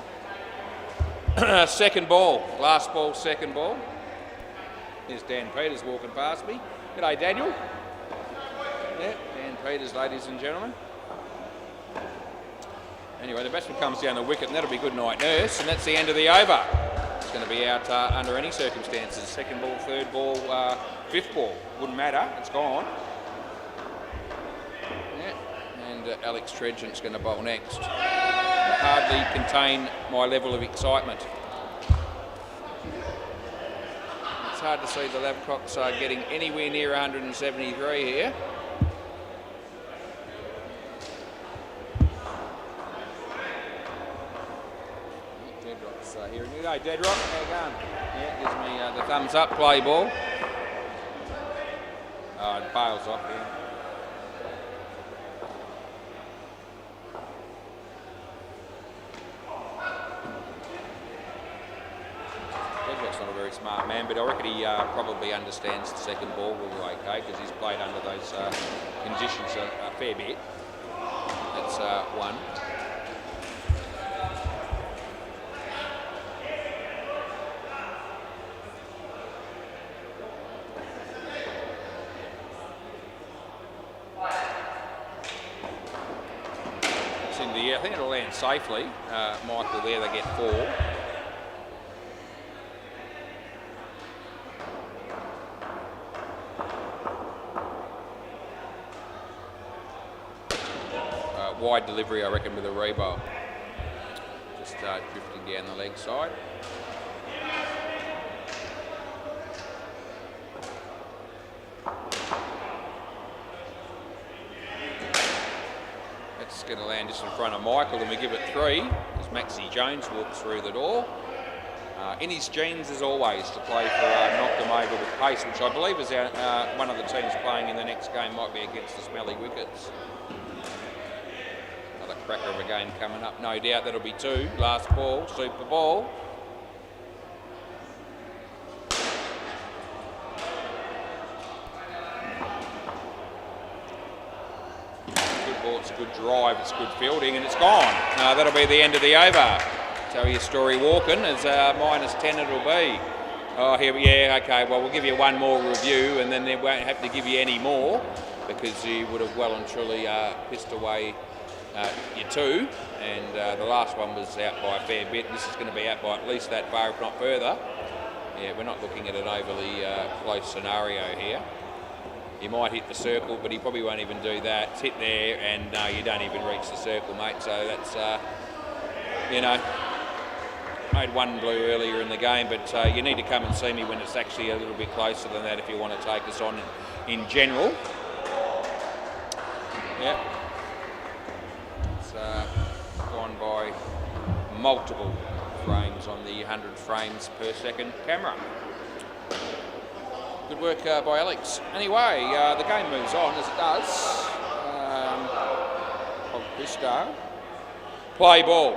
Second ball, last ball, second ball. Here's Dan Peters walking past me. G'day, Daniel. Yeah, Dan Peters, ladies and gentlemen. Anyway, the batsman comes down the wicket, and that'll be good night, Nurse, and that's the end of the over. It's going to be out under any circumstances. Second ball, third ball, fifth ball. Wouldn't matter. It's gone. Yeah, and Alex Tredgent's going to bowl next. Hardly contain my level of excitement. It's hard to see the Lavcocks getting anywhere near 173 here. Deadrock's here. You go, Deadrock. How you going? Yeah, gives me the thumbs up. Play ball. Oh, it bails off here. Not a very smart man, but I reckon he probably understands the second ball will be okay, because he's played under those conditions a fair bit. That's one. It's in the air. I think it'll land safely. Michael there, they get 4. Wide delivery, I reckon, with a rebowl. Just drifting down the leg side. That's going to land just in front of Michael, and we give it 3 as Maxie Jones walks through the door. In his genes, as always, to play for knock them over with pace, which I believe is one of the teams playing in the next game might be against the Smelly Wickets. Cracker of a game coming up, no doubt. That'll be 2. Last ball, super ball. Good ball, it's a good drive, it's good fielding, and it's gone. That'll be the end of the over. Tell your story walking, as -10 it'll be. Oh, here we okay, well, we'll give you one more review, and then they won't have to give you any more, because you would have well and truly pissed away your 2, and the last one was out by a fair bit. This is going to be out by at least that far, if not further. Yeah, we're not looking at an overly close scenario here. You might hit the circle, but he probably won't even do that. It's hit there, and no, you don't even reach the circle, mate. So that's, you know, made one blue earlier in the game, but you need to come and see me when it's actually a little bit closer than that if you want to take us on in general. Yep. Gone by multiple frames on the 100 frames per second camera. Good work by Alex. Anyway, the game moves on as it does. Christo. Play ball.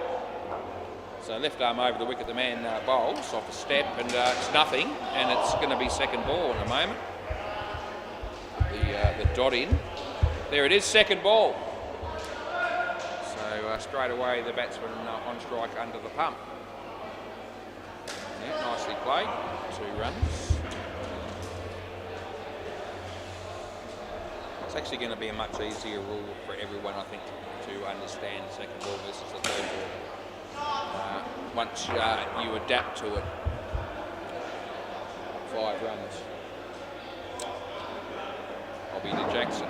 So left arm over the wicket, the man bowls off a step, and it's nothing, and it's going to be second ball in a moment. The dot in. There it is, second ball. Straight away the batsman on strike under the pump. Yeah, nicely played. 2 runs. It's actually going to be a much easier rule for everyone, I think, to understand second ball versus the third ball. Once you adapt to it. 5 runs. Bobby to Jackson.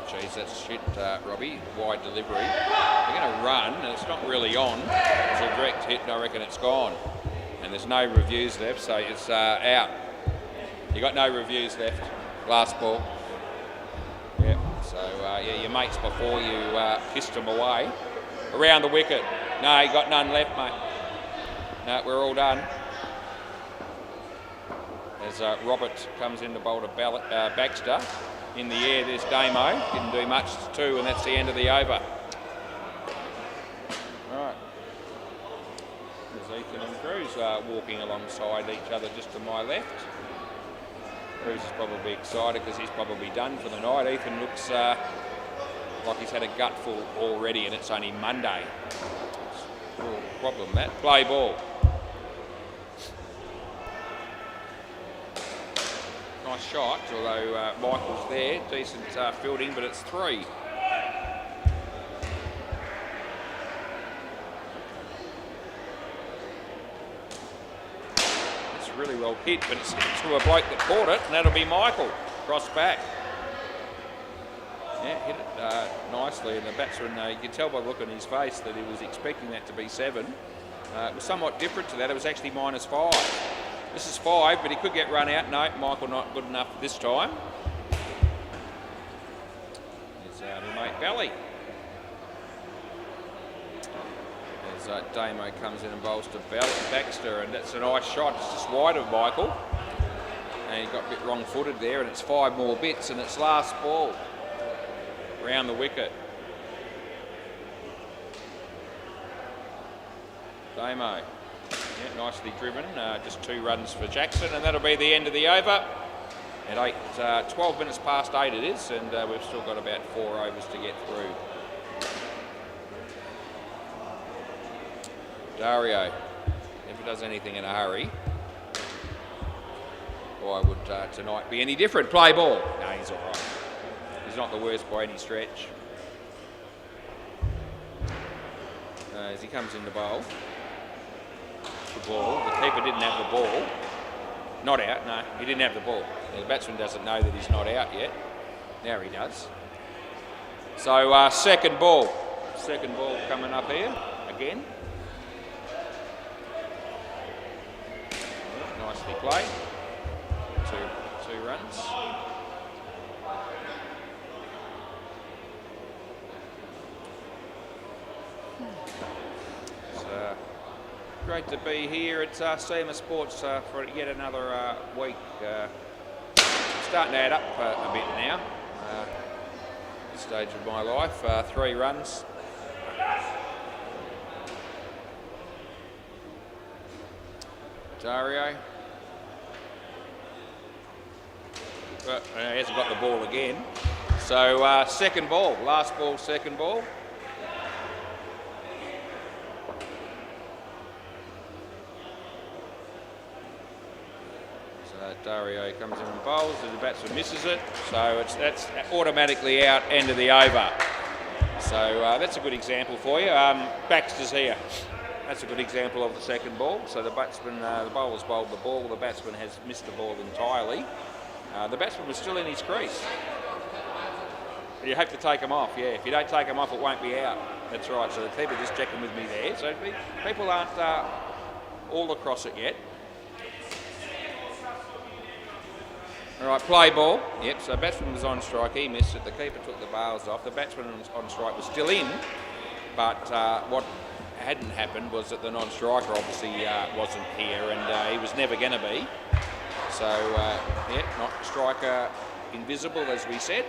Jeez, that's shit, Robbie. Wide delivery. They're going to run, and it's not really on. It's a direct hit, and I reckon it's gone. And there's no reviews left, so it's out. You got no reviews left. Last ball. Yeah. So yeah, your mates before you pissed them away around the wicket. No, he got none left, mate. No, we're all done. As Robert comes in to bowl to Baxter. In the air, there's Damo. Didn't do much too, and that's the end of the over. Right. There's Ethan and Cruz walking alongside each other just to my left. Cruz is probably excited because he's probably done for the night. Ethan looks like he's had a gutful already, and it's only Monday. It's a problem, that. Play ball. Nice shot, although Michael's there. Decent fielding, but it's 3. It's really well hit, but it's to a bloke that caught it, and that'll be Michael. Cross back. Yeah, hit it nicely, and the batsman, you can tell by the look on his face that he was expecting that to be 7. It was somewhat different to that. It was actually -5. This is 5, but he could get run out. No, Michael not good enough this time. There's my mate Belly. As Damo comes in and bowls to Baxter, and that's a nice shot. It's just wide of Michael. And he got a bit wrong-footed there, and it's 5 more bits, and it's last ball. Round the wicket. Damo. Yeah, nicely driven, just 2 runs for Jackson, and that'll be the end of the over. At 12 minutes past 8 it is, and we've still got about 4 overs to get through. Dario, if he does anything in a hurry, why would tonight be any different? Play ball. No, he's all right. He's not the worst by any stretch. As he comes in the bowl. The ball. The keeper didn't have the ball. Not out, no, he didn't have the ball. The batsman doesn't know that he's not out yet. Now he does. So second ball. Second ball coming up here again. Nicely played. Two runs. Great to be here at CMA Sports for yet another week. Starting to add up a bit now. This stage of my life, 3 runs. Dario. But he hasn't got the ball again. So second ball, last ball, second ball. Dario comes in and bowls, and the batsman misses it, so that's automatically out, end of the over. So that's a good example for you. Baxter's here. That's a good example of the second ball. So the batsman, the bowler's bowled the ball, the batsman has missed the ball entirely. The batsman was still in his crease. You have to take him off, yeah. If you don't take him off, it won't be out. That's right, so the keeper just checking with me there. So people aren't all across it yet. All right, play ball. Yep, so batsman was on strike, he missed it. The keeper took the bails off. The batsman on strike was still in, but what hadn't happened was that the non-striker obviously wasn't here, and he was never going to be. So, yeah, not striker invisible, as we said,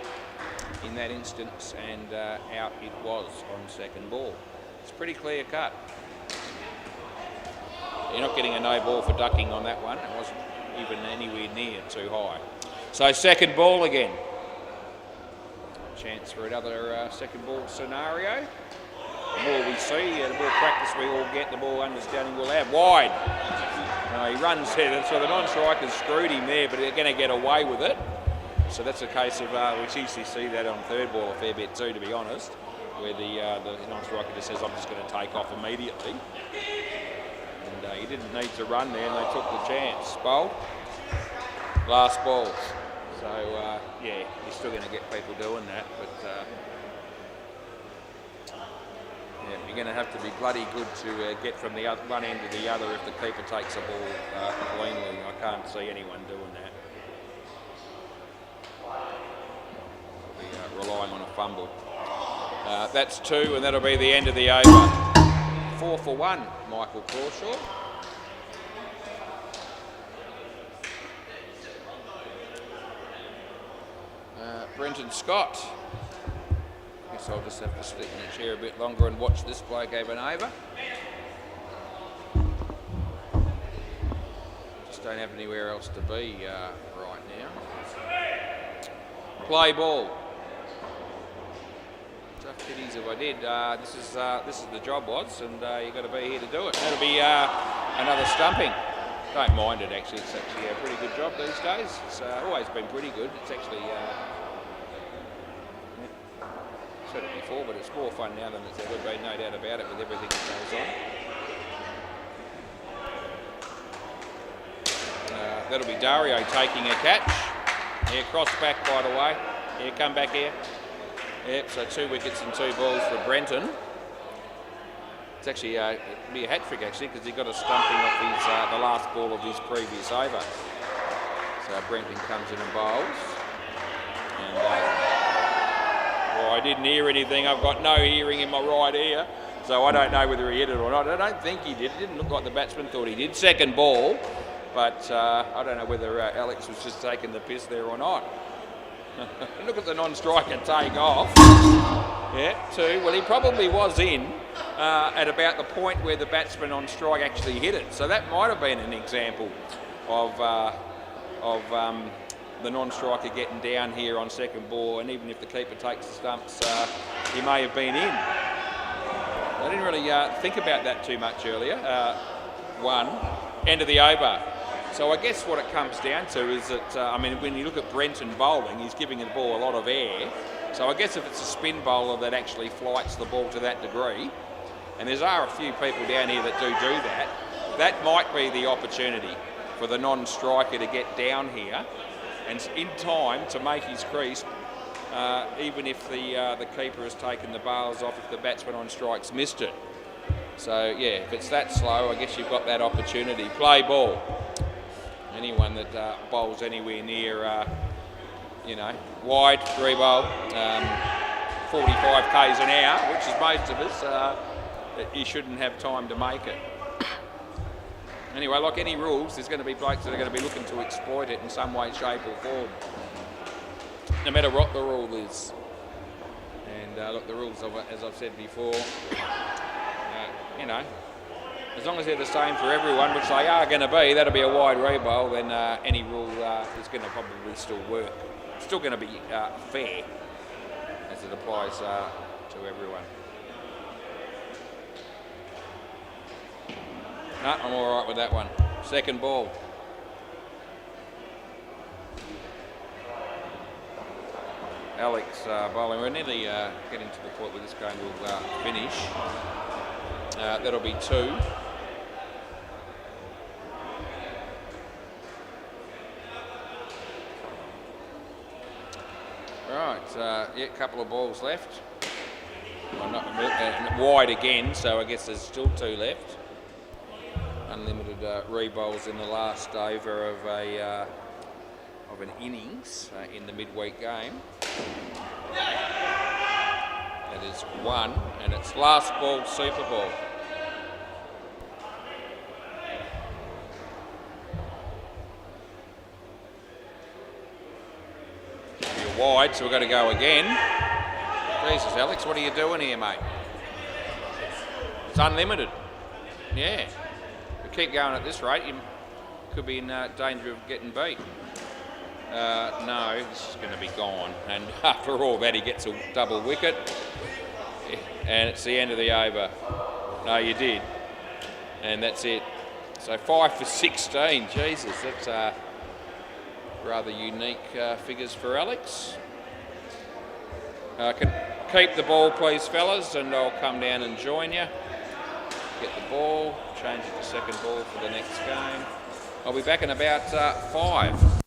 in that instance, and out it was on second ball. It's pretty clear cut. You're not getting a no ball for ducking on that one. It wasn't even anywhere near too high. So second ball again. Chance for another second ball scenario. The more we see, the more practice we all get, the more understanding we'll have. Wide. He runs here, so the non-striker's screwed him there, but they're going to get away with it. So that's a case of, we usually see that on third ball a fair bit too, to be honest, where the non-striker just says, I'm just going to take off immediately. And he didn't need to run there, and they took the chance. Bowled. Last ball. So, yeah, you're still going to get people doing that, but yeah, you're going to have to be bloody good to get from the one end to the other if the keeper takes the ball cleanly. I can't see anyone doing that. Be relying on a fumble. That's 2, and that'll be the end of the over. 4 4 for 1, Michael Crawshaw. Brenton Scott. Guess I'll just have to stick in the chair a bit longer and watch this bloke have an over. Just don't have anywhere else to be right now. Play ball. Tough kitties if I did. This is the job, Wads, and you've got to be here to do it. That'll be another stumping. Don't mind it actually. It's actually a pretty good job these days. It's always been pretty good. It's actually said it before, but it's more fun now than it's ever been, no doubt about it, with everything that goes on. That'll be Dario taking a catch. Yeah, cross back, by the way. Yeah, come back here. Yep, so 2 wickets and 2 balls for Brenton. It's actually it'd be a hat trick actually, because he got a stumping off his the last ball of his previous over. So Brenton comes in and bowls. And I didn't hear anything. I've got no hearing in my right ear, so I don't know whether he hit it or not. I don't think he did. It didn't look like the batsman thought he did. Second ball, but I don't know whether Alex was just taking the piss there or not. Look at the non-striker take off. Yeah, 2. Well, he probably was in at about the point where the batsman on strike actually hit it. So that might have been an example of the non-striker getting down here on second ball, and even if the keeper takes the stumps, he may have been in. I didn't really think about that too much earlier. 1, end of the over. So I guess what it comes down to is that, I mean, when you look at Brenton bowling, he's giving the ball a lot of air. So I guess if it's a spin bowler that actually flights the ball to that degree, and there are a few people down here that do that, that might be the opportunity for the non-striker to get down here and in time to make his crease, even if the keeper has taken the bails off, if the batsman on strike's missed it. So yeah, if it's that slow, I guess you've got that opportunity. Play ball. Anyone that bowls anywhere near, wide, 3 bowl, 45 k's an hour, which is most of us, you shouldn't have time to make it. Anyway, like any rules, there's going to be blokes that are going to be looking to exploit it in some way, shape or form, no matter what the rule is. And look, the rules, as I've said before, as long as they're the same for everyone, which they are going to be, that'll be a wide re-bowl, then any rule is going to probably still work. It's still going to be fair as it applies to everyone. No, I'm all right with that one. Second ball. Alex bowling. We're nearly getting to the point where this game will finish. That'll be 2. Right, yeah, couple of balls left. Well, not wide again, so I guess there's still 2 left. Unlimited re-bowls in the last over of an innings in the midweek game. That is 1, and it's last ball, super ball. You're wide, so we've got to go again. Jesus, Alex, what are you doing here, mate? It's unlimited. Yeah. Keep going at this rate, you could be in danger of getting beat. No, this is going to be gone. And after all that, he gets a double wicket. And it's the end of the over. No, you did. And that's it. So 5 for 16. Jesus, that's rather unique figures for Alex. Can keep the ball, please, fellas, and I'll come down and join you. Get the ball, change it to second ball for the next game. I'll be back in about 5.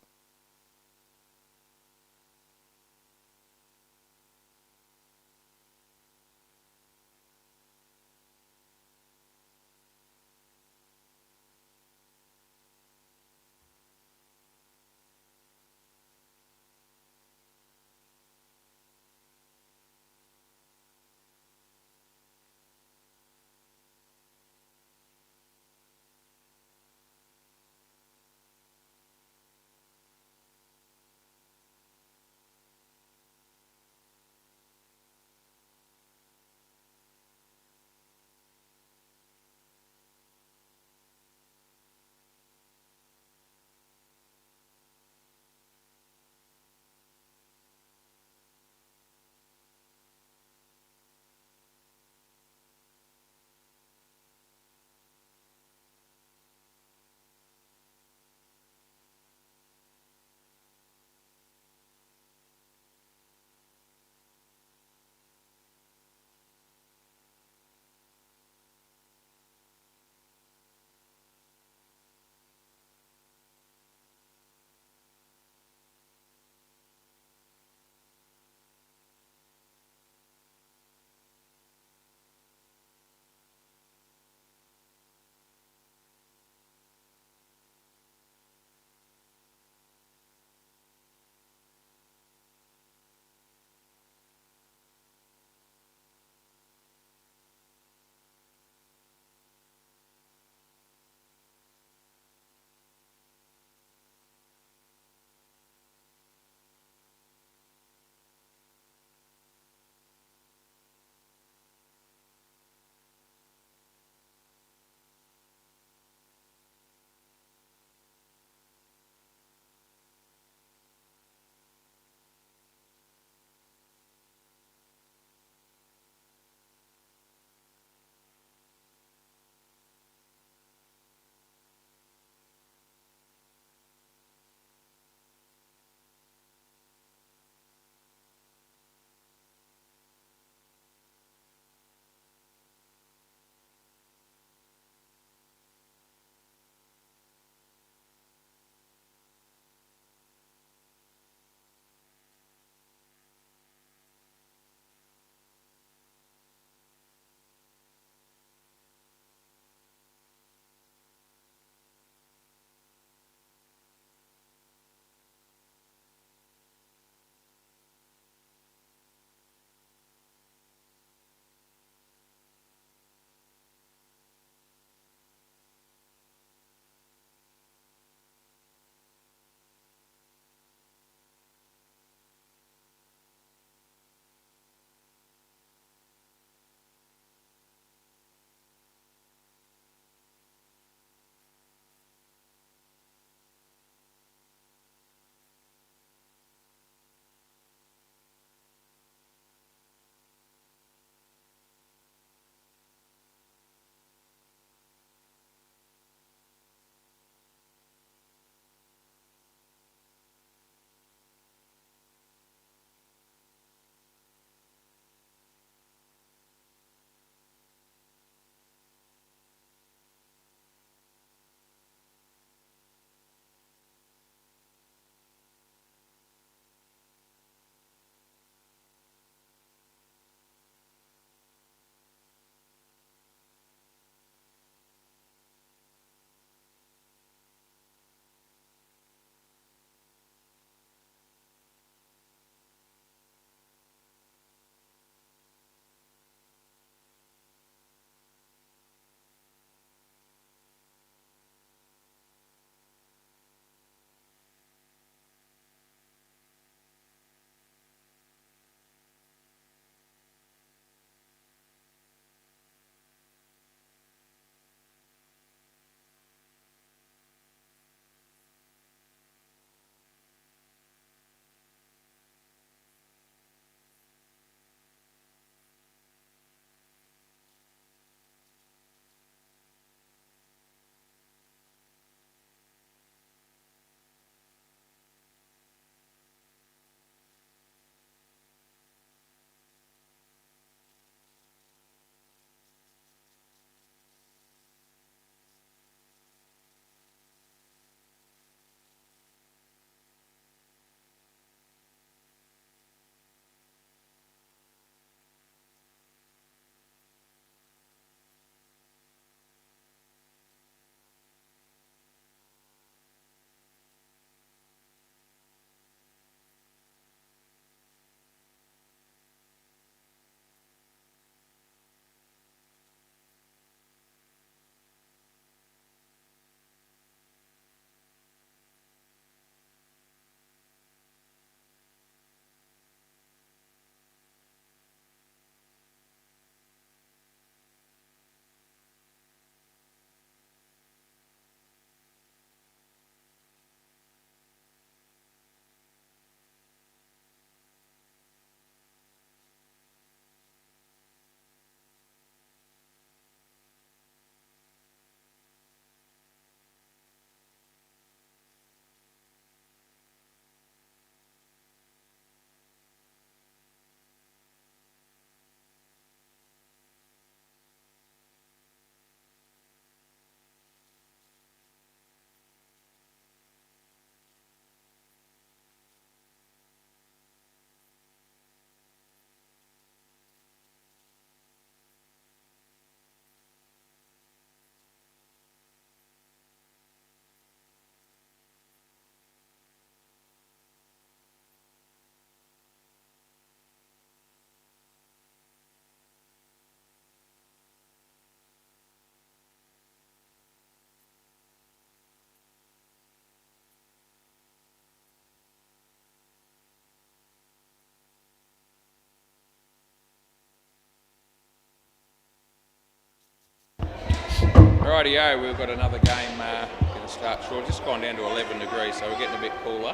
Rightio, we've got another game going to start short. Just gone down to 11 degrees, so we're getting a bit cooler.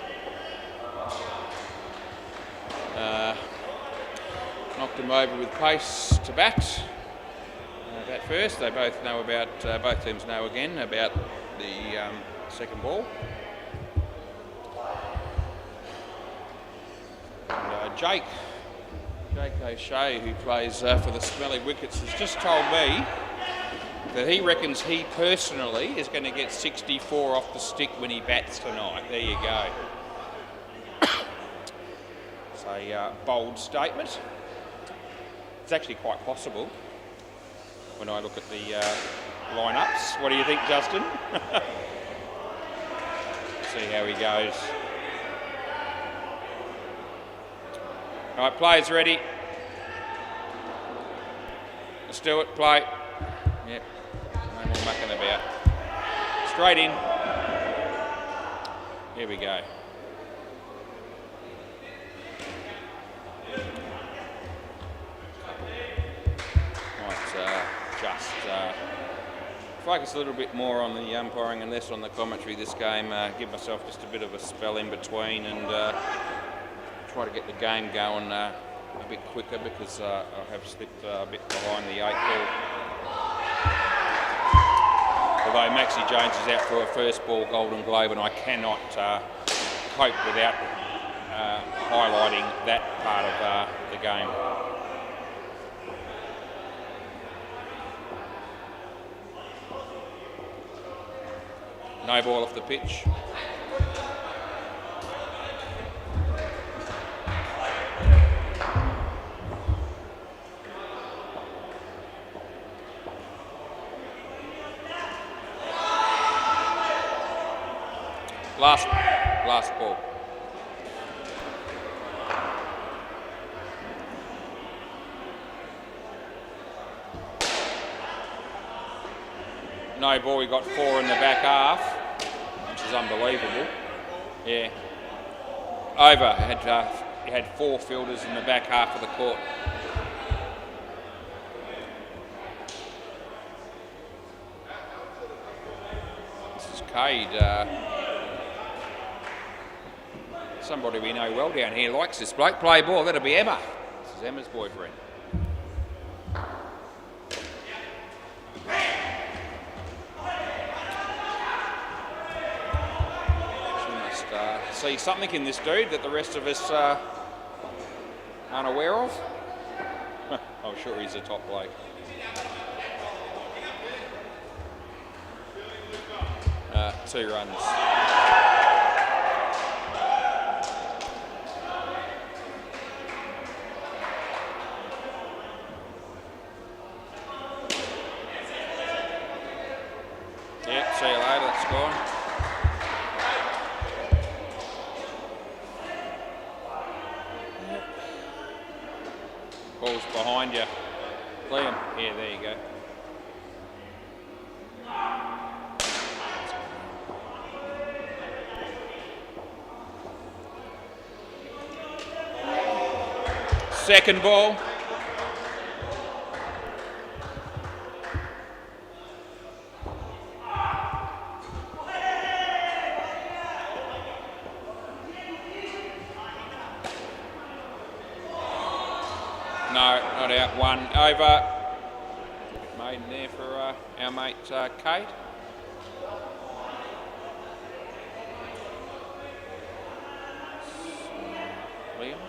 Knocked them over with pace to bat. Bat first. They both know about, both teams know again about the second ball. And, Jake O'Shea, who plays for the Smelly Wickets, has just told me that he reckons he personally is going to get 64 off the stick when he bats tonight. There you go. It's a bold statement. It's actually quite possible when I look at the lineups. What do you think, Justin? See how he goes. All right, players ready. Let's do it. Play. Yep. No more mucking about. Straight in. Here we go. Might just focus a little bit more on the umpiring and less on the commentary this game. Give myself just a bit of a spell in between and try to get the game going a bit quicker because I have slipped a bit behind the 8 ball. Although Maxie Jones is out for a first ball Golden Globe, and I cannot cope without highlighting that part of the game. No ball off the pitch. Last ball. No ball, we got 4 in the back half, which is unbelievable. Yeah. Over, he had 4 fielders in the back half of the court. This is Cade. Somebody we know well down here likes this bloke. Play ball, that'll be Emma. This is Emma's boyfriend. She must see something in this dude that the rest of us aren't aware of. I'm sure he's a top bloke. Two runs. See you later, that's gone. Ball's behind you. Liam, yeah, there you go. Second ball. No, not out. 1 over. Maiden there for our mate Kate. Liam.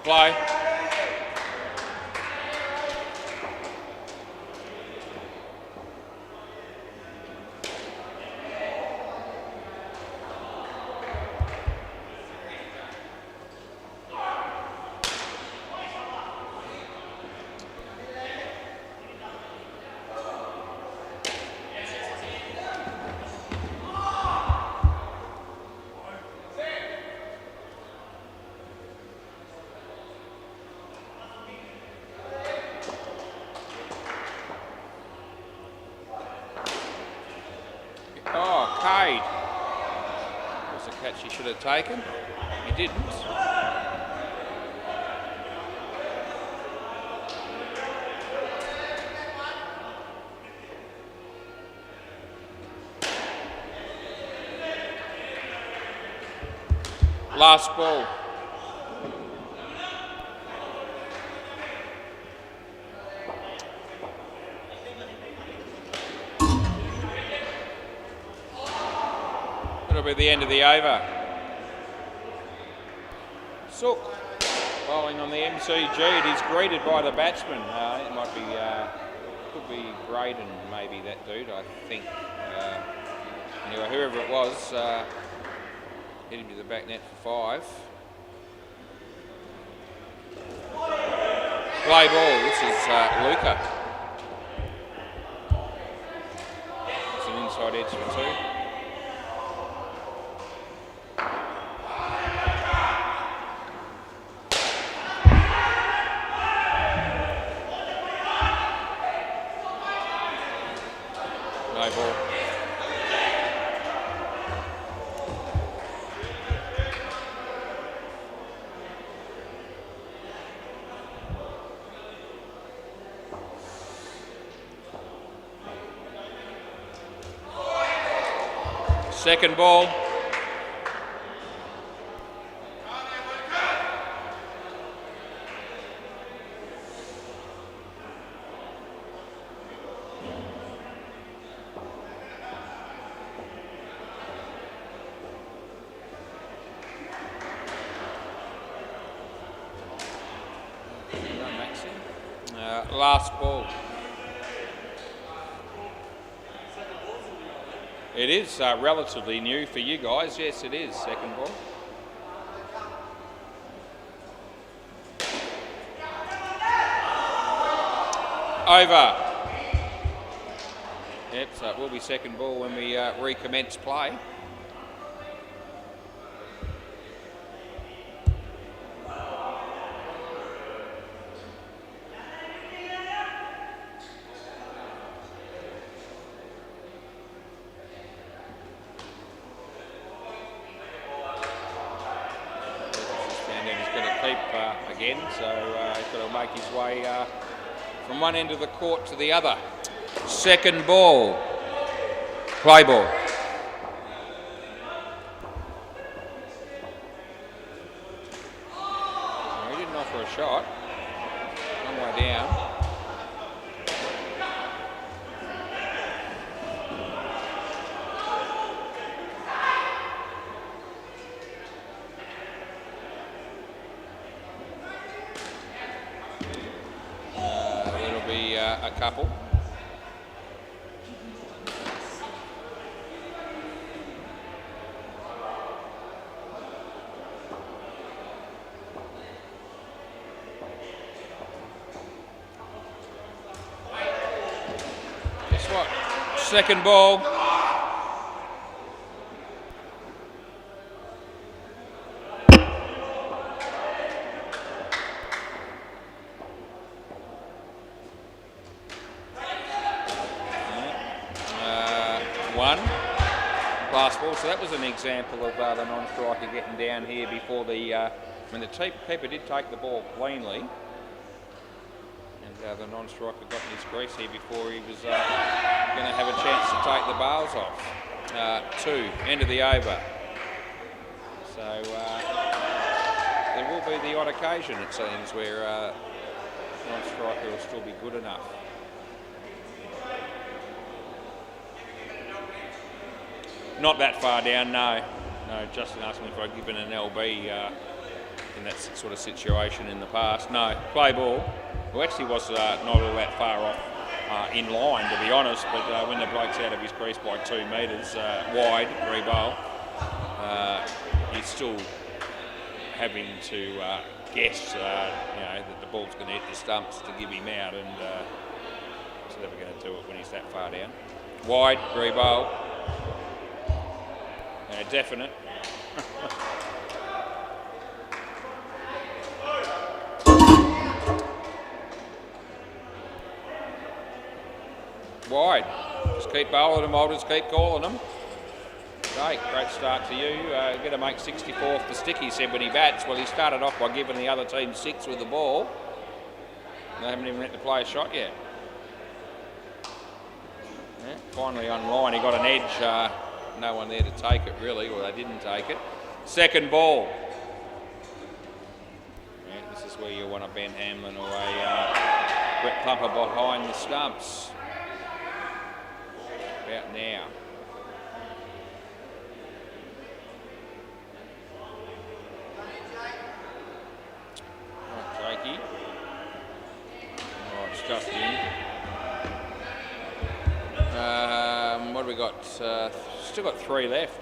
Play. Oh, Cade. That was a catch he should have taken. He didn't. Last ball. That'll be the end of the over. Sook bowling on the MCG. It is greeted by the batsman. It might be, could be Braden, maybe that dude, I think. Anyway, whoever it was, hit him to the back net for 5. Play ball. This is Luca. It's an inside edge for 2. Ball. Second ball. Last ball. It is relatively new for you guys. Yes, it is. Second ball. Over. Yep, so it will be second ball when we recommence play. Again, so he's got to make his way from one end of the court to the other. Second ball. Play ball. He didn't offer a shot. Long way down. A couple. Guess what? Second ball. Last ball, so that was an example of the non-striker getting down here before the when the keeper did take the ball cleanly, and the non-striker got in his crease here before he was going to have a chance to take the bails off. 2, end of the over. So there will be the odd occasion, it seems, where non-striker will still be good enough. Not that far down, no. No, Justin asked me if I'd given an LB in that sort of situation in the past. No, play ball. Well, actually was not all that far off in line, to be honest, but when the bloke's out of his crease by 2 metres wide, re-bowl, he's still having to guess that the ball's going to hit the stumps to give him out, and he's never going to do it when he's that far down. Wide, re-bowl. Definite. Wide. Just keep bowling them, I'll just keep calling them. Great start to you. Going to make 64th the stick, he said when he bats. Well, he started off by giving the other team 6 with the ball. They haven't even let the play a shot yet. Yeah, finally on line, he got an edge. No one there to take it, really, or they didn't take it. Second ball. where you want a Ben Hamlin or a Brett Plumper behind the stumps. About now. Right, Jakey. Oh, it's just in. What have we got? Still got 3 left.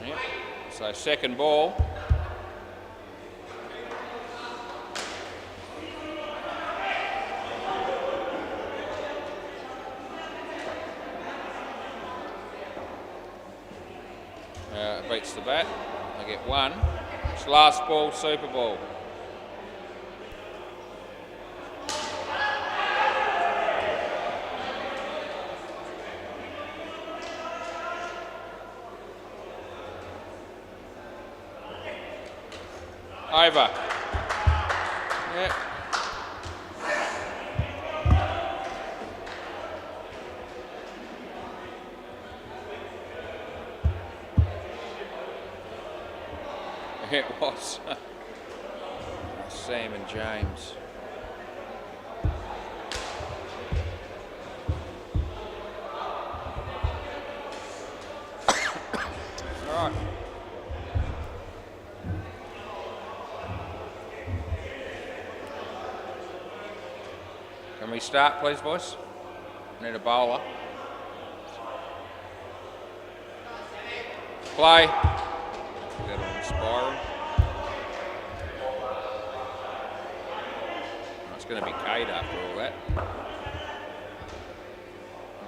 Yep. So second ball. Beats the bat. They get 1. It's last ball, Super Ball. Over. Yep. It was. Sam and James. All right. Can we start, please, boys? Need a bowler. Play. Got on spiral. It's going to be Cade after all that.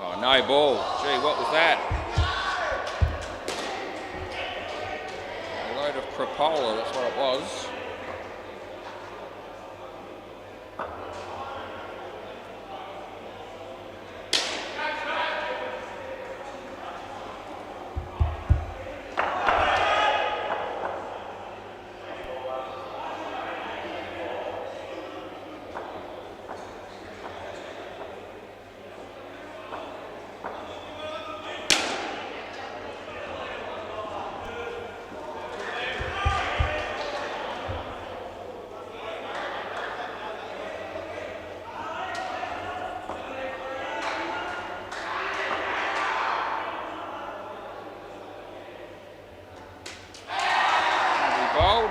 Oh, no ball. Gee, what was that? A load of crapola, that's what it was.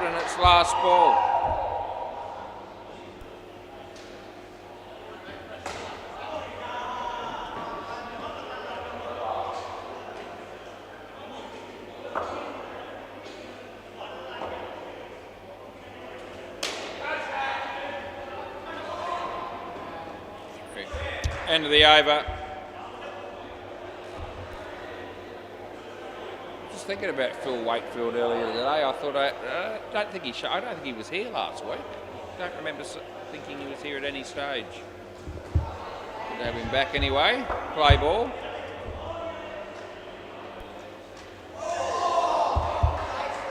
And it's last ball. End of the over. Thinking about Phil Wakefield earlier today, I thought I don't think he was here last week. Don't remember thinking he was here at any stage. Good to have him back anyway. Play ball.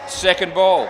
Second ball.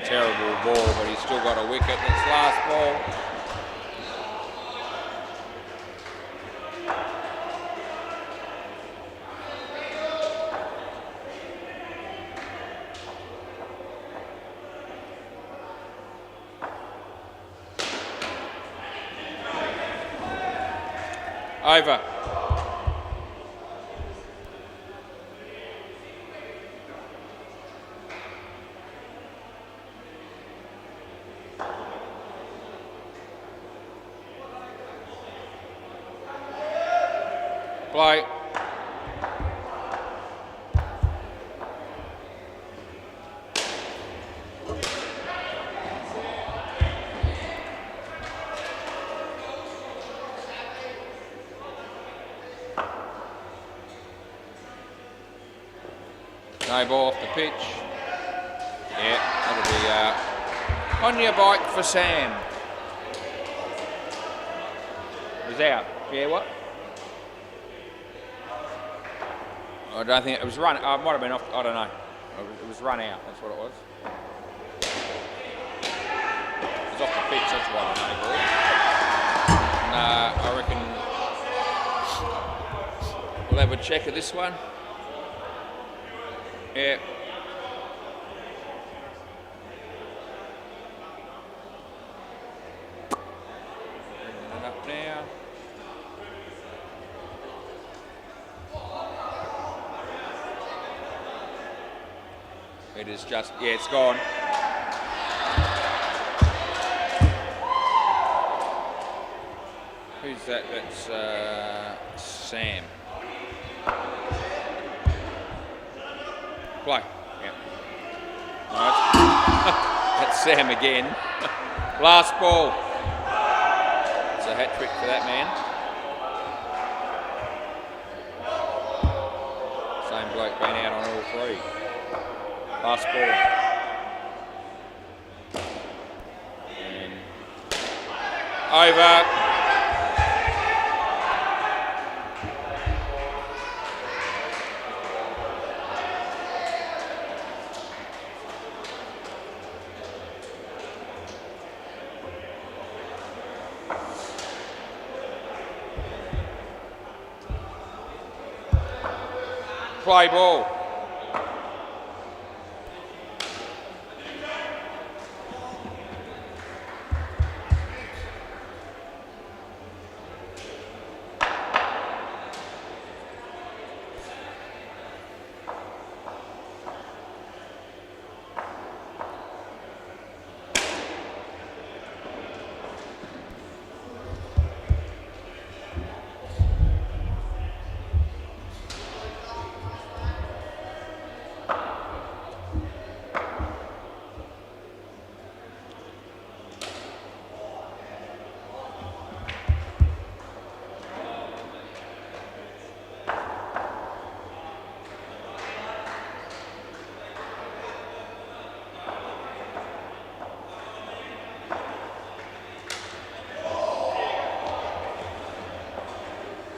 Terrible ball, but he's still got a wicket. It's last ball. Over. Play. No ball off the pitch. Yeah, that'll be on your bike for Sam. It was out. Yeah, what? I don't think it was run. It might have been off. I don't know. It was run out. That's what it was. It was off the pitch. That's why I know. I reckon we'll have a check of this one. Yeah. Bringing it up now. It is just, yeah, it's gone. Who's that? That's Sam. Play. Yeah. Right. That's Sam again. Last ball. It's a hat trick for that man. Same bloke been out on all three. Last ball. And over. Play ball.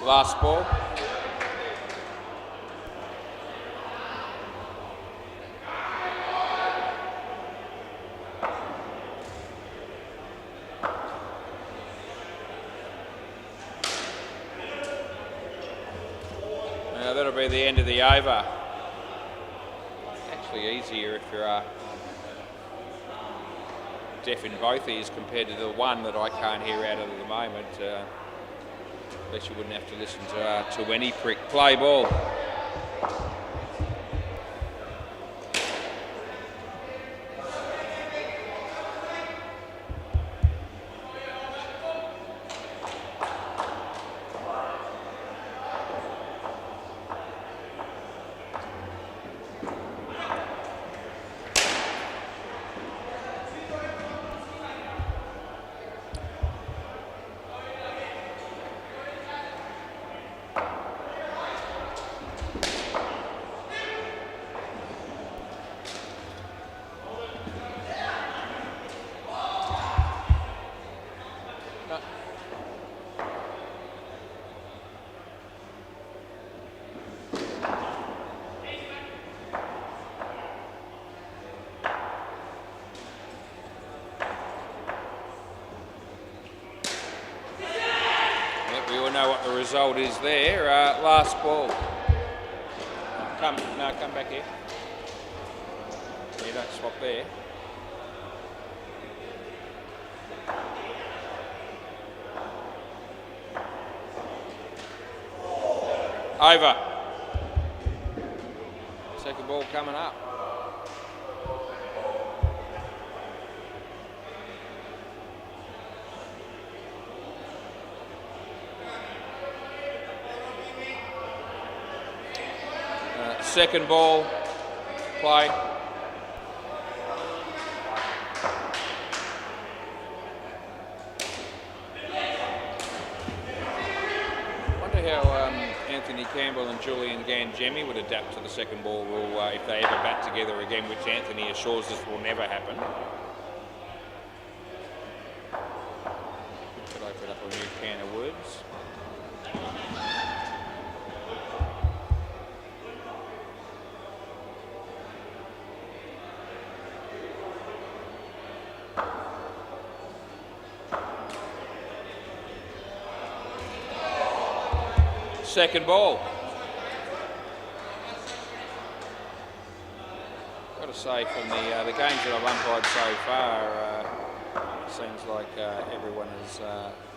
Last ball. Now that'll be the end of the over. Actually easier if you're deaf in both ears compared to the one that I can't hear out of at the moment. At least you wouldn't have to listen to any prick. Play ball. We all know what the result is there. Last ball. Come back here. You don't swap there. Over. Second ball coming up. Second ball, play. Wonder how Anthony Anthony Campbell and Julian Gangemi would adapt to the second ball rule if they ever bat together again, which Anthony assures us will never happen. Could open up a new can of words. Second ball. Got to say, from the games that I've umpired so far, it seems like everyone has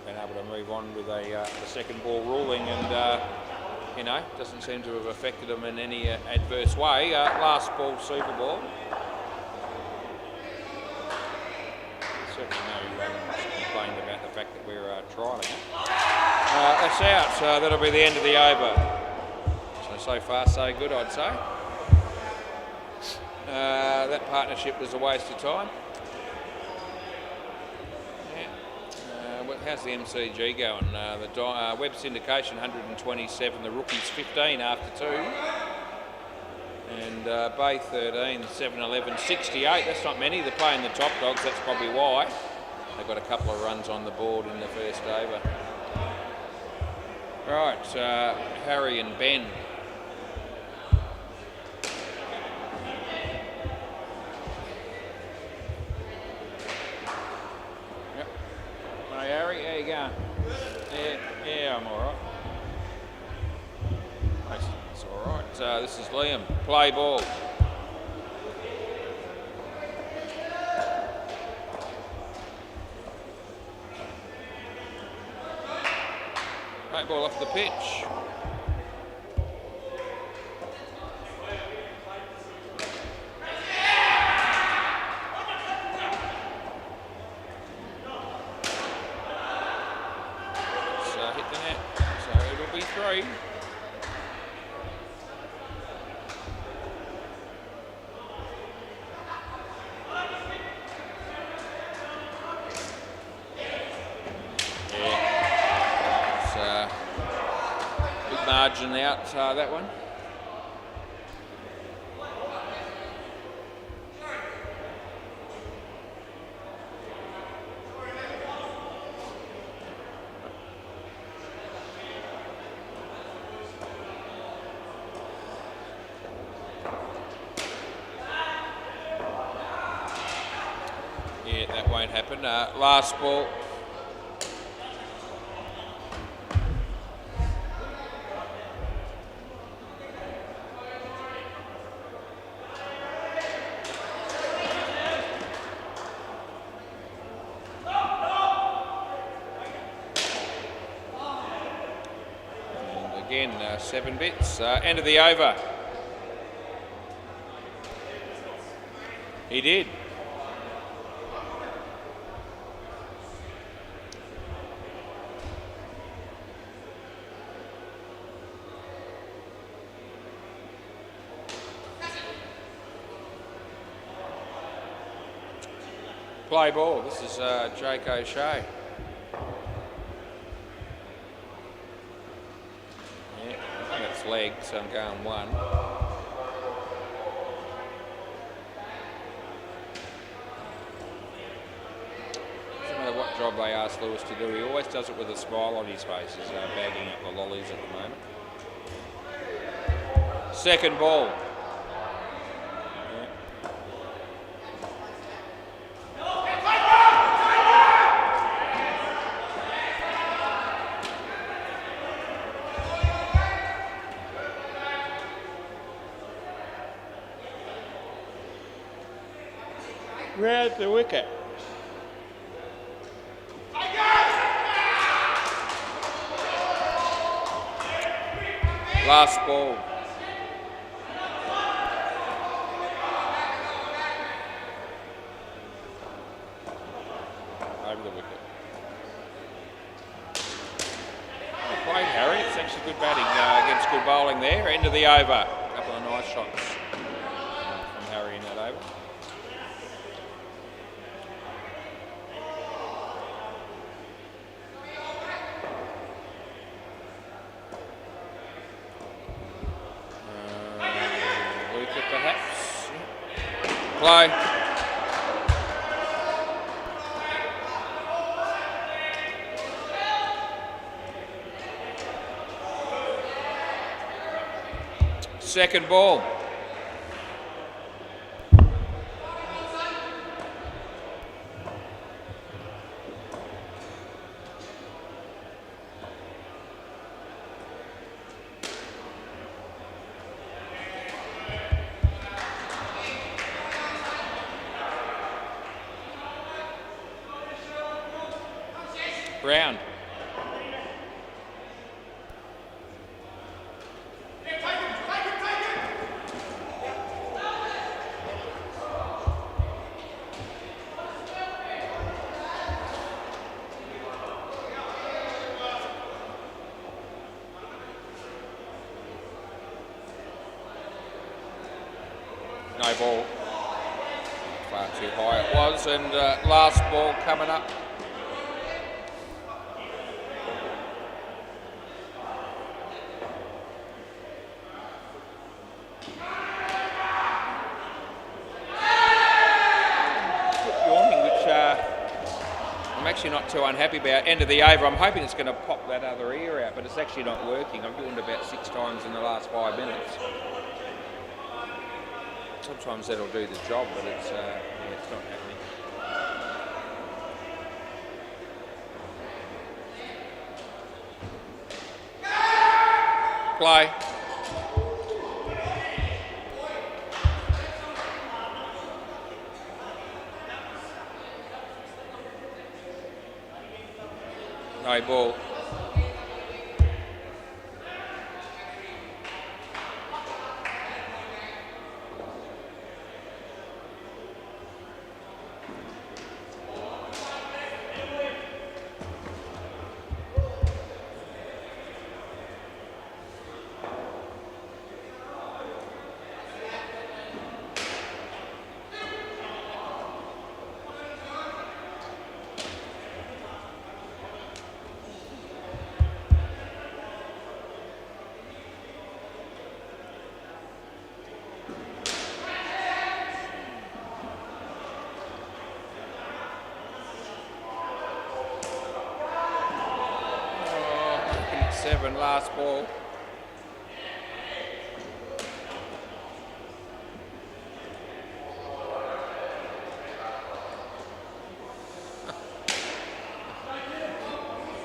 been able to move on with the second ball ruling, and you know, doesn't seem to have affected them in any adverse way. Last ball, Super Ball. Certainly no complaint about the fact that we're trialling it. That's out, so that'll be the end of the over. So far so good, I'd say. That partnership was a waste of time. Yeah. How's the MCG going? The web syndication 127, the rookies 15 after 2. And Bay 13, 7-11, 68. That's not many. They're playing the top dogs, that's probably why. They've got a couple of runs on the board in the first over. Right, Harry and Ben. Yep. Hey Harry, how you going? Yeah, I'm all right. That's all right. This is Liam. Play ball. Ball off the pitch. So hit the net. So it'll be 3. Margin out that one. Yeah, that won't happen. Last ball. Again, 7 bits. End of the over. He did. Play ball. This is Jake O'Shea. Leg, so I'm going 1. No matter what job they ask Lewis to do, he always does it with a smile on his face. He's bagging up the lollies at the moment. Second ball. Round the wicket. Last ball. Over the wicket. Well played, Harry. It's actually good batting against good bowling there. End of the over. A couple of nice shots from Harry in that over. perhaps. Play. Second ball. Round. No ball. Far too high it was, and last ball coming up. I'm actually not too unhappy about. End of the over. I'm hoping it's going to pop that other ear out, but it's actually not working. I've yawned about 6 times in the last 5 minutes. Sometimes that'll do the job, but it's not happening. Play. No ball. Seven, last ball.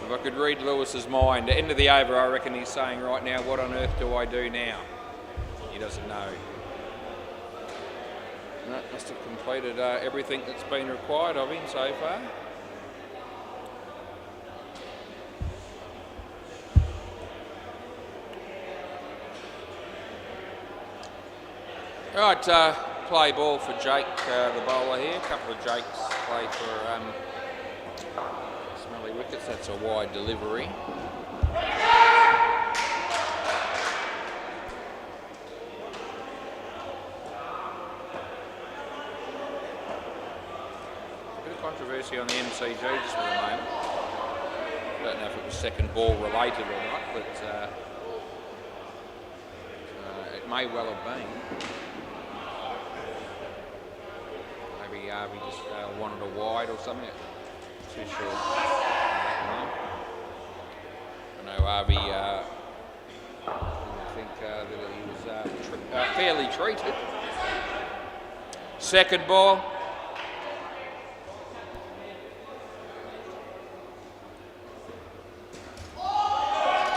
If I could read Lewis's mind, at the end of the over, I reckon he's saying right now, what on earth do I do now? He doesn't know. No, must have completed everything that's been required of him so far. Right, play ball for Jake, the bowler here. A couple of Jakes play for Smelly Wickets. That's a wide delivery. A bit of controversy on the MCG just for the moment. I don't know if it was second ball related or not, but it may well have been. Maybe Harvey just wanted a wide or something. Too sure. I know Harvey I think that he was fairly treated. Second ball.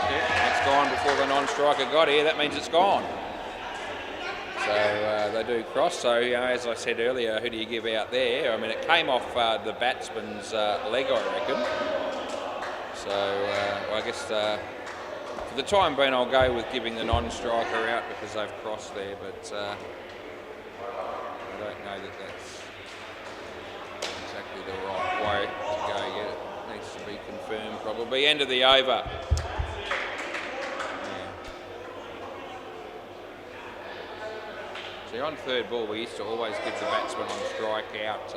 Yeah, it's gone before the non-striker got here. That means it's gone. So they do cross. So as I said earlier, who do you give out there? I mean, it came off the batsman's leg, I reckon. So I guess for the time being, I'll go with giving the non-striker out because they've crossed there. But I don't know that that's exactly the right way to go yet. It needs to be confirmed probably. End of the over. On third ball, we used to always give the batsman on strike out,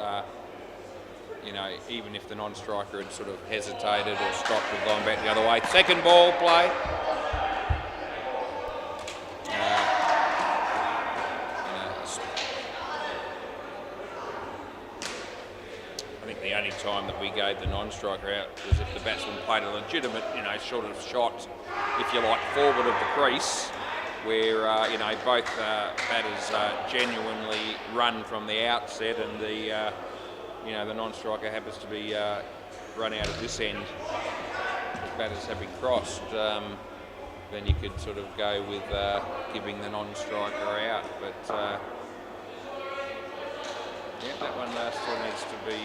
even if the non-striker had sort of hesitated or stopped or gone back the other way. Second ball play. the only time that we gave the non-striker out was if the batsman played a legitimate, sort of shot, if you like, forward of the crease, where both batters genuinely run from the outset, and the non-striker happens to be run out of this end. The batters have been crossed. Then you could sort of go with giving the non-striker out, but that one still needs to be,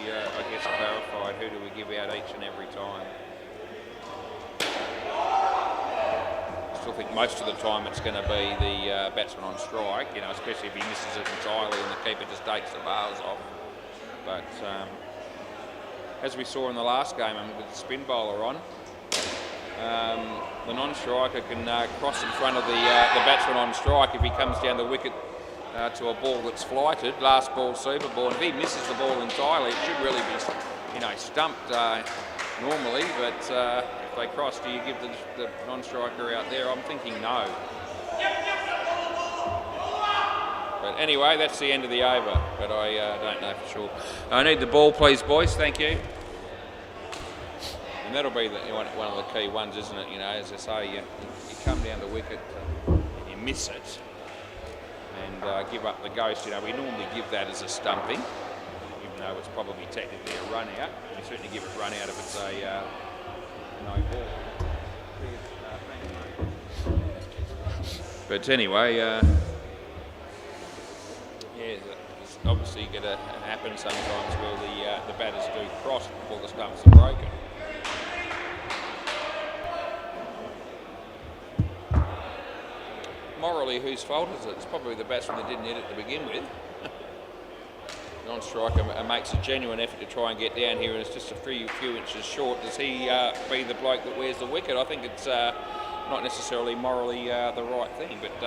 clarified. Who do we give out each and every time? I still think most of the time it's going to be the batsman on strike, especially if he misses it entirely and the keeper just takes the bars off. But as we saw in the last game with the spin bowler on, the non-striker can cross in front of the batsman on strike if he comes down the wicket to a ball that's flighted, last ball super ball. And if he misses the ball entirely, it should really be, stumped normally. But if they cross, do you give the non-striker out there? I'm thinking no. But anyway, that's the end of the over. But I don't know for sure. I need the ball, please, boys. Thank you. And that'll be one of the key ones, isn't it? As I say, you come down the wicket and you miss it and give up the ghost. We normally give that as a stumping, even though it's probably technically a run out. You certainly give it run out if it's a no ball. But anyway, it's obviously going to happen sometimes where the batters do cross before the stumps are broken. Morally, whose fault is it? It's probably the batsman that didn't hit it to begin with. Non-striker makes a genuine effort to try and get down here, and it's just a few inches short. Does he be the bloke that wears the wicket? I think it's not necessarily morally the right thing, but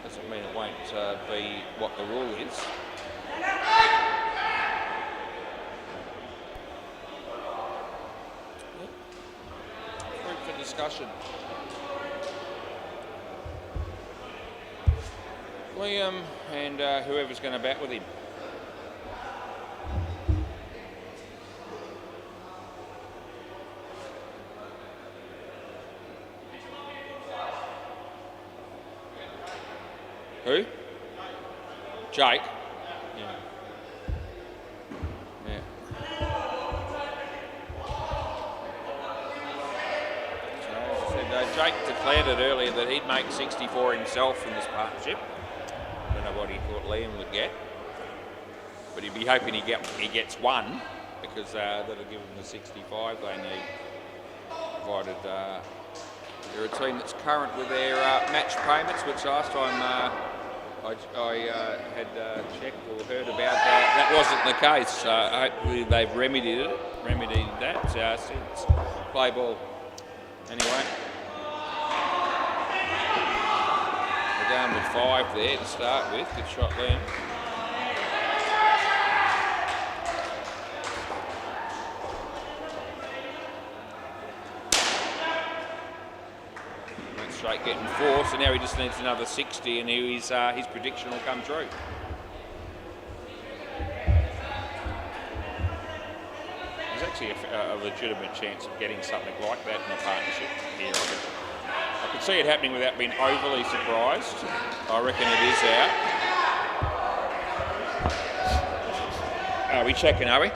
doesn't mean it won't be what the rule is. Food for discussion. Liam and whoever's going to bat with him. Who? Jake. Yeah. So, as I said, Jake declared it earlier that he'd make 64 himself in this partnership. What he thought Liam would get, but he'd be hoping he gets one, because that'll give him the 65 they need, provided they're a team that's current with their match payments, which last time I had checked or heard about that wasn't the case. Hopefully they've remedied that since play ball. Anyway. Down with 5 there to start with. Good shot, Liam. Went straight getting 4, so now he just needs another 60, and his prediction will come true. There's actually a legitimate chance of getting something like that in a partnership here. I could see it happening without being overly surprised. I reckon it is out. Are we checking, are we?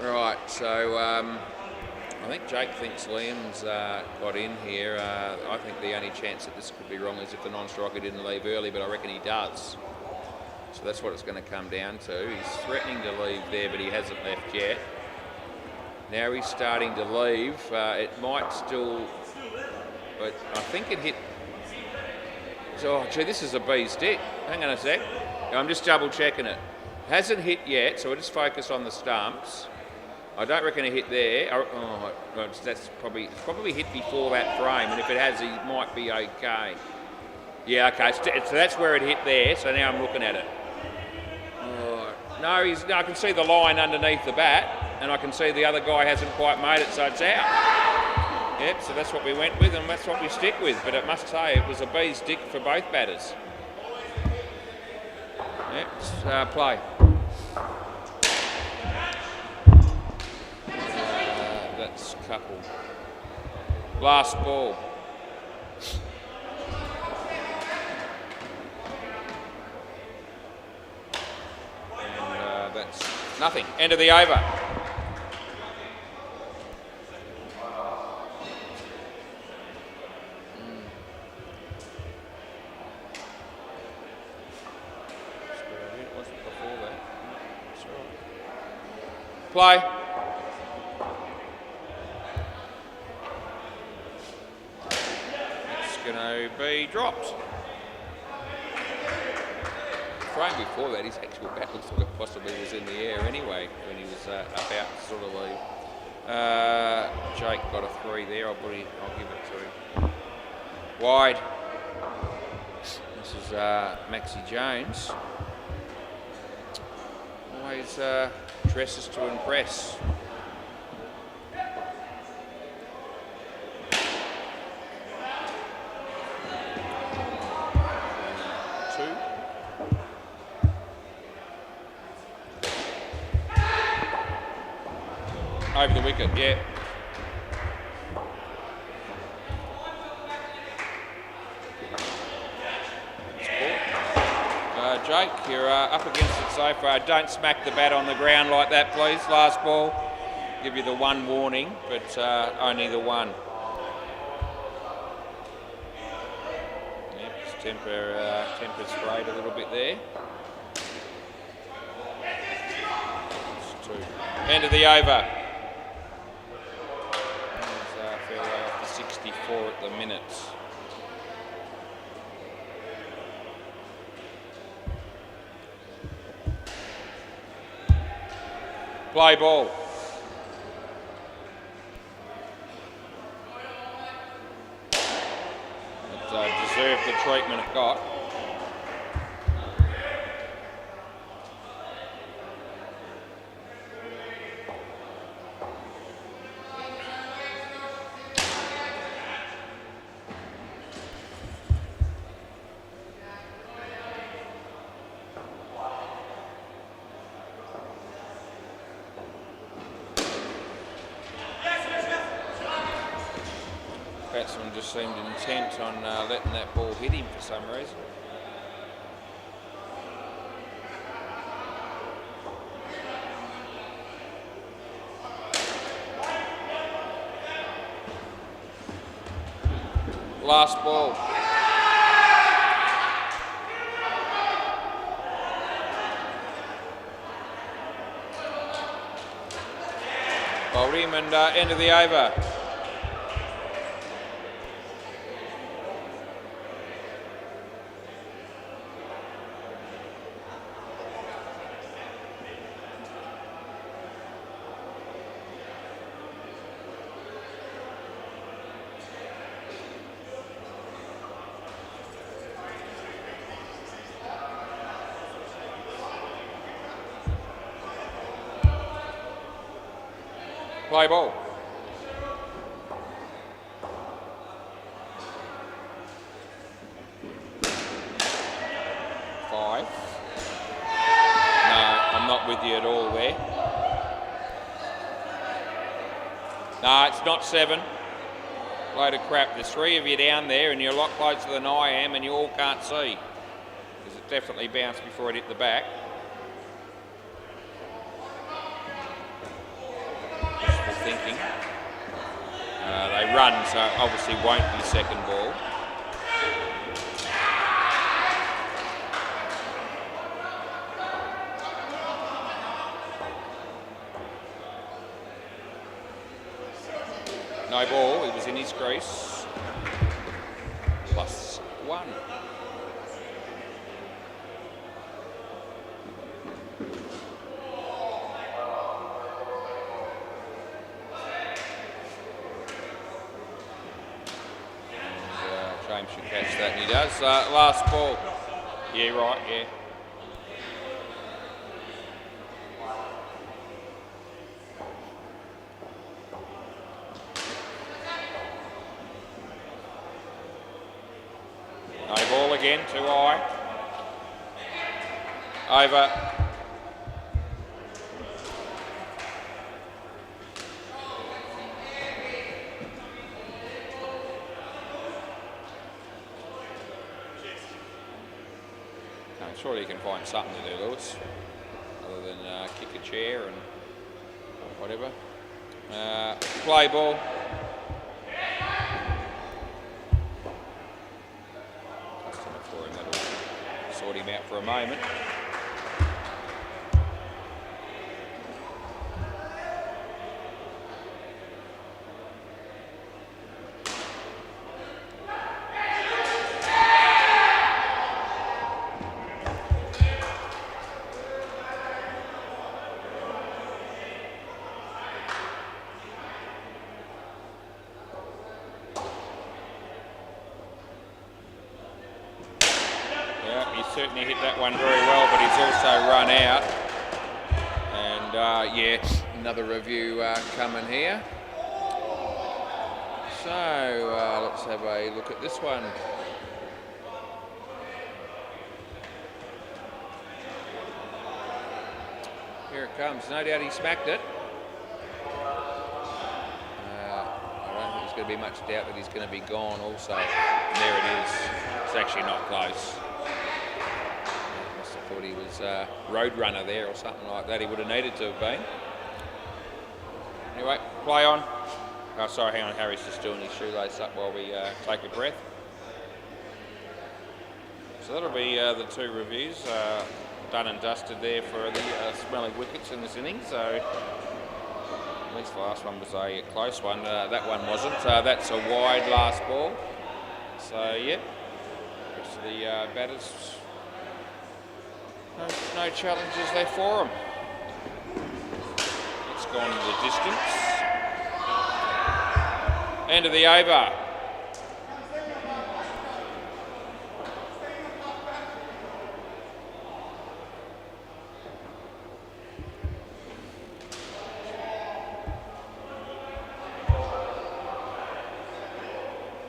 Right, so I think Jake thinks Liam's got in here. I think the only chance that this could be wrong is if the non-striker didn't leave early, but I reckon he does. So that's what it's going to come down to. He's threatening to leave there, but he hasn't left yet. Now he's starting to leave. It might still... But I think it hit... Oh, gee, this is a bee's stick. Hang on a sec. I'm just double checking it. Hasn't hit yet, so we'll just focus on the stumps. I don't reckon it hit there. That's probably hit before that frame, and if it has, he might be okay. Yeah, okay. So that's where it hit there. So now I'm looking at it. No, I can see the line underneath the bat, and I can see the other guy hasn't quite made it, so it's out. Yep, so that's what we went with, and that's what we stick with. But it must say it was a bee's dick for both batters. Yep, play. last couple. Last ball. And that's nothing. End of the over. Play. It's going to be dropped. The frame before that, his actual bat looks like it possibly was in the air anyway when he was about to sort of leave. Jake got a 3 there. I'll give it to him. Wide. This is Maxie Jones. Always dresses to impress. Two. Over the wicket, yeah. Jake, you're up against it so far. Don't smack the bat on the ground like that, please. Last ball. Give you the one warning, but only the one. Yep, his temper sprayed a little bit there. It's 2. End of the over. He's fairway off the 64 at the minute. Play ball. It deserved the treatment it got. Batsman just seemed intent on letting that ball hit him for some reason. Last ball. Bowled him and end of the over. Play ball. Five. No, I'm not with you at all there. No, it's not 7. Load of crap. There's 3 of you down there and you're a lot closer than I am and you all can't see. Because it definitely bounced before it hit the back. Thinking. They run, so obviously won't be second ball. No ball, he was in his crease. +1. James should catch that, and he does. Last ball. Yeah, right, yeah. No ball again, too high. Over. I'm sure you can find something to do, Lewis, other than kick a chair and whatever. Play ball. Customer for him, that'll sort him out for a moment. Certainly hit that one very well, but he's also run out. And yeah, another review coming here. So let's have a look at this one. Here it comes. No doubt he smacked it. I don't think there's going to be much doubt that he's going to be gone also. And there it is. It's actually not close. Thought he was a road runner there or something like that. He would have needed to have been. Anyway, play on. Oh, sorry, hang on. Harry's just doing his shoelace up while we take a breath. So that'll be the two reviews done and dusted there for the smelly wickets in this innings. So at least the last one was a close one. That one wasn't. That's a wide last ball. So yeah, rest of the batters. No challenges there for him. It's gone to the distance. End of the over.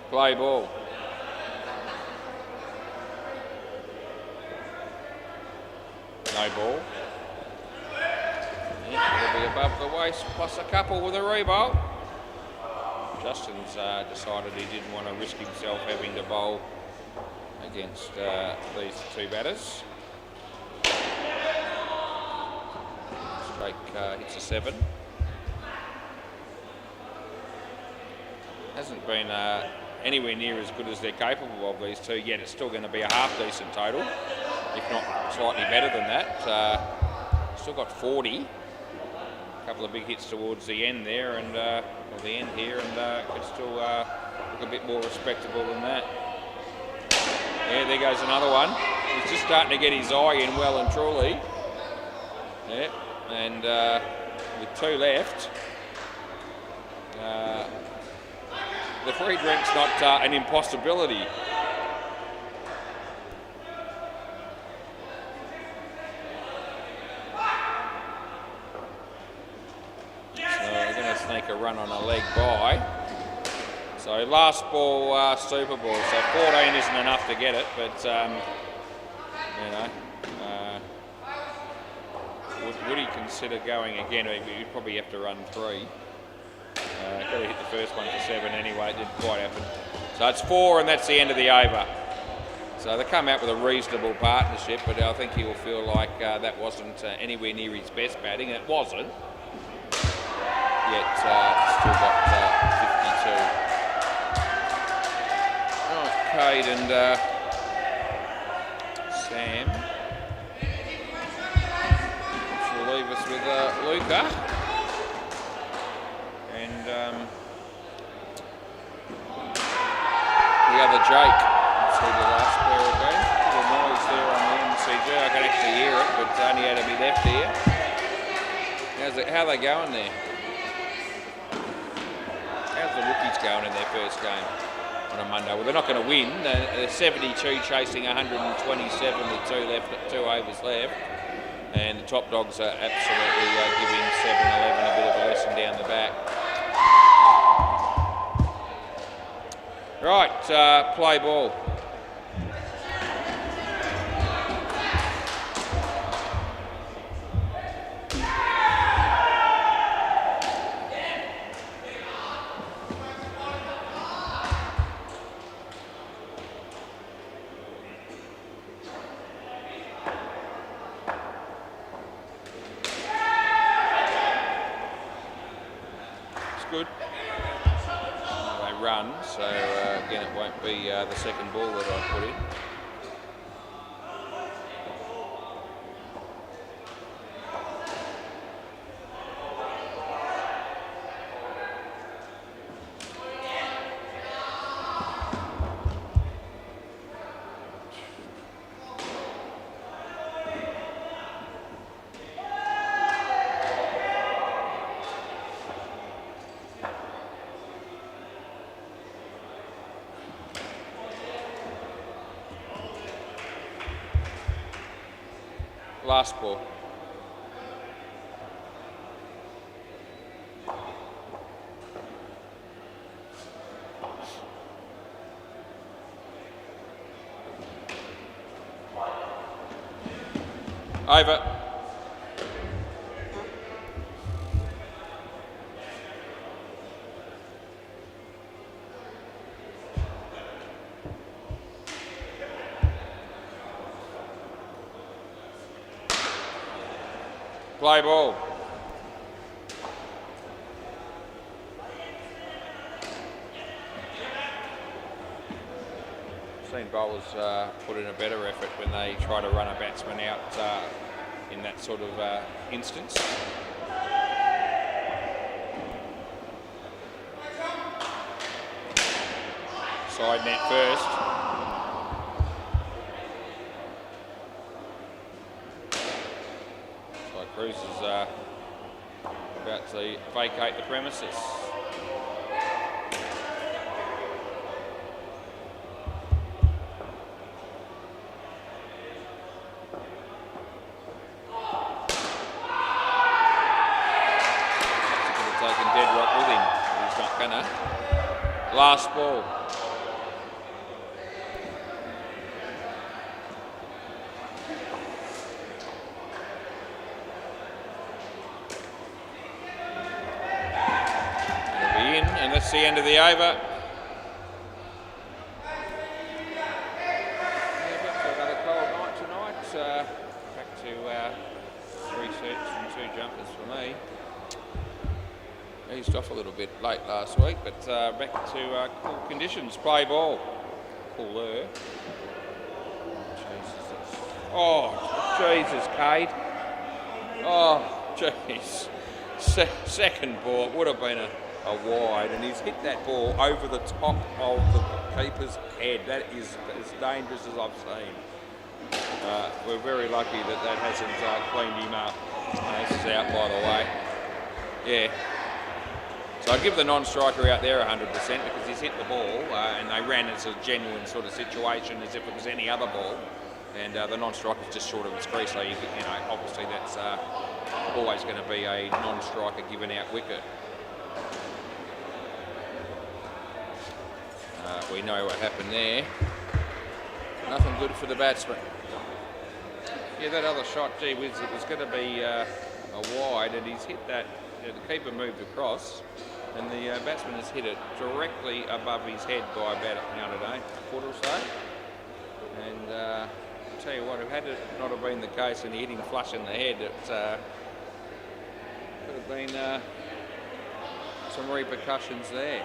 Play ball. No ball. Yeah, it'll be above the waist plus a couple with a rebowl. Justin's decided he didn't want to risk himself having to bowl against these two batters. Straight hits a 7. Hasn't been anywhere near as good as they're capable of, these two, yet it's still going to be a half decent total, if not slightly better than that. Still got 40. A couple of big hits towards the end there, and or the end here, and could still look a bit more respectable than that. Yeah, there goes another one. He's just starting to get his eye in well and truly. Yeah, and with 2 left, the free drink's not an impossibility. Sneak a run on a leg by. So last ball, super ball. So 14 isn't enough to get it, but you know, would he consider going again? He'd probably have to run 3. Got to hit the first one for 7 anyway. It didn't quite happen. So it's 4, and that's the end of the over. So they come out with a reasonable partnership, but I think he will feel like that wasn't anywhere near his best batting. It wasn't. Yet still got 52. Right, Cade and Sam. Which will leave us with Luca. And the other Jake. Let's see the last pair again. A little noise there on the MCG. I can actually hear it, but it's only out of me left here. How are they going there? How's the rookies going in their first game on a Monday? Well, they're not going to win. They're 72 chasing 127 with 2 overs left. And the top dogs are absolutely giving 7-11 a bit of a lesson down the back. Right, play ball. good. They run, so again it won't be the second ball that I put in. Last ball. Over. Play ball. Seen bowlers put in a better effort when they try to run a batsman out in that sort of instance. Side net first. Cruz is about to vacate the premises. He could have taken dead rock with him, but he's not gonna. Last ball. That's the end of the over. Another cold night tonight. Back to 3 sets and 2 jumpers for me. Eased off a little bit late last week, but back to cool conditions. Play ball. Cooler. Oh, Jesus, Cade. Oh, jeez. Second ball would have been a wide, and he's hit that ball over the top of the keeper's head. That is as dangerous as I've seen. We're very lucky that hasn't cleaned him up. This is out, by the way. Yeah. So I give the non-striker out there 100% because he's hit the ball, and they ran as a genuine sort of situation as if it was any other ball. And the non-striker's just short of his crease, so you know, obviously that's always going to be a non-striker given out wicket. We know what happened there. Nothing good for the batsman. Yeah, that other shot, gee whiz, it was going to be a wide, and he's hit that. You know, the keeper moved across, and the batsman has hit it directly above his head by about a foot or so. And I'll tell you what, if had it not have been the case and he hit him flush in the head, it could have been some repercussions there.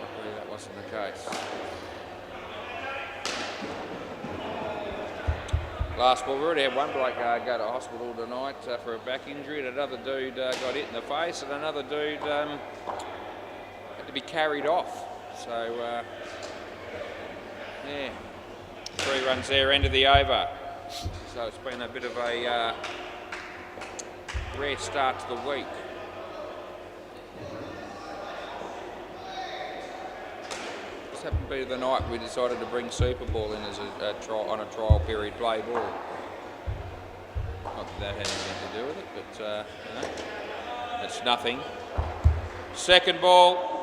Luckily that wasn't the case. Last ball, we already had one bloke go to hospital tonight for a back injury, and another dude got hit in the face, and another dude had to be carried off. So, yeah, 3 runs there, end of the over. So it's been a bit of a rare start to the week. This happened to be the night we decided to bring Super Ball in as a trial period play ball. Not that that had anything to do with it, but you know, it's nothing. Second ball.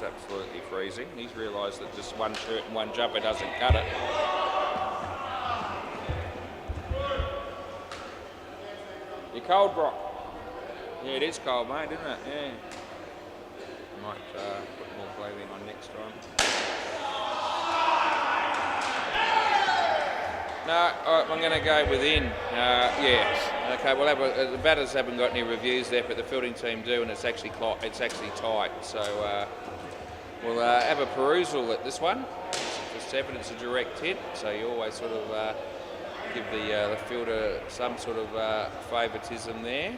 Absolutely freezing. He's realised that just one shirt and one jumper doesn't cut it. cold, Brock. Yeah, it is cold, mate, isn't it? Yeah. Might put more clothing on next time. No, all right, I'm going to go within. Yeah. Okay. Well, the batters haven't got any reviews there, but the fielding team do, and it's actually tight. So we'll have a perusal at this one. For 7, it's a direct hit, so you always sort of give the fielder some sort of favouritism there.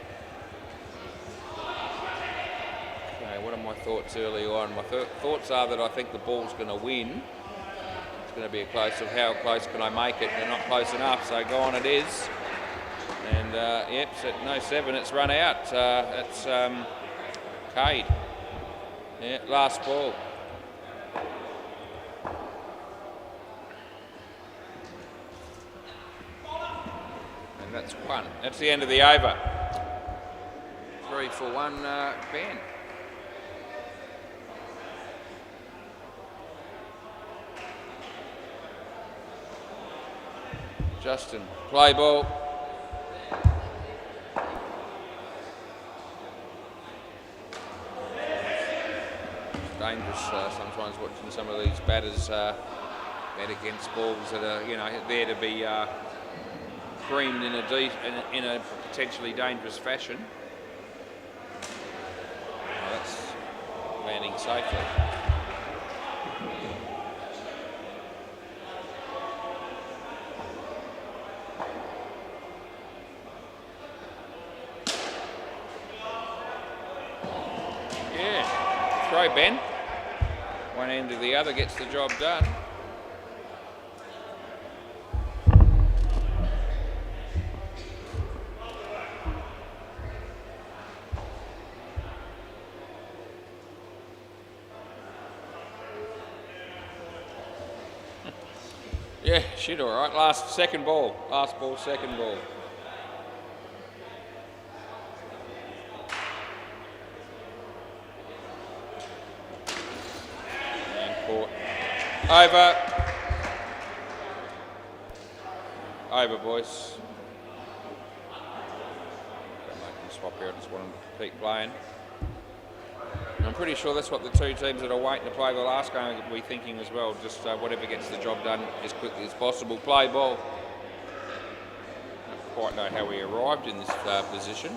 Okay, what are my thoughts early on? My thoughts are that I think the ball's going to win. It's going to be a close of how close can I make it. They're not close enough, so go on it is. And yep, no 7, it's run out. That's Cade. Yeah, last ball. And that's 1. That's the end of the over. 3 for 1, Ben. Justin, play ball. It's dangerous sometimes watching some of these batters bat against balls that are, there to be creamed in a potentially dangerous fashion. Well, that's landing safely. Throw, Ben. One end to the other gets the job done. Yeah, shit, all right. Second ball, second ball. Over, boys. Don't make them swap here. I just want them to keep playing. And I'm pretty sure that's what the two teams that are waiting to play the last game will be thinking as well. Just whatever gets the job done as quickly as possible. Play ball. I don't quite know how we arrived in this position.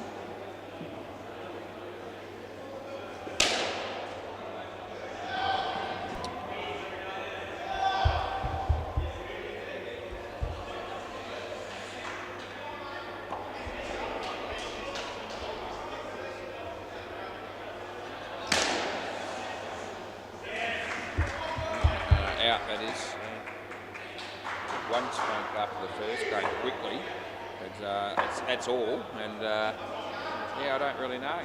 Out, that is. One spoke after the first game quickly, but that's all. And yeah, I don't really know.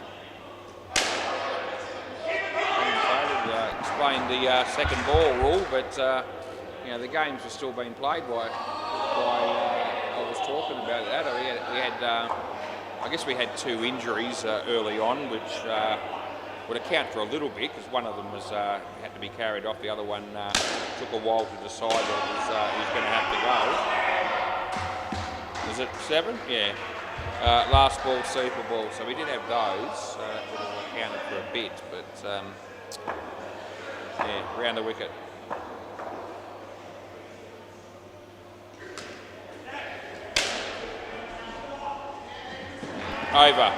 I explained the second ball rule, but the games are still being played while I was talking about that. I guess we had 2 injuries early on, which would account for a little bit, because one of them was had to be carried off. The other one took a while to decide that he was going to have to go. Is it 7? Yeah. Last ball, super ball. So we did have those. That would have accounted for a bit, but yeah, round the wicket. Over.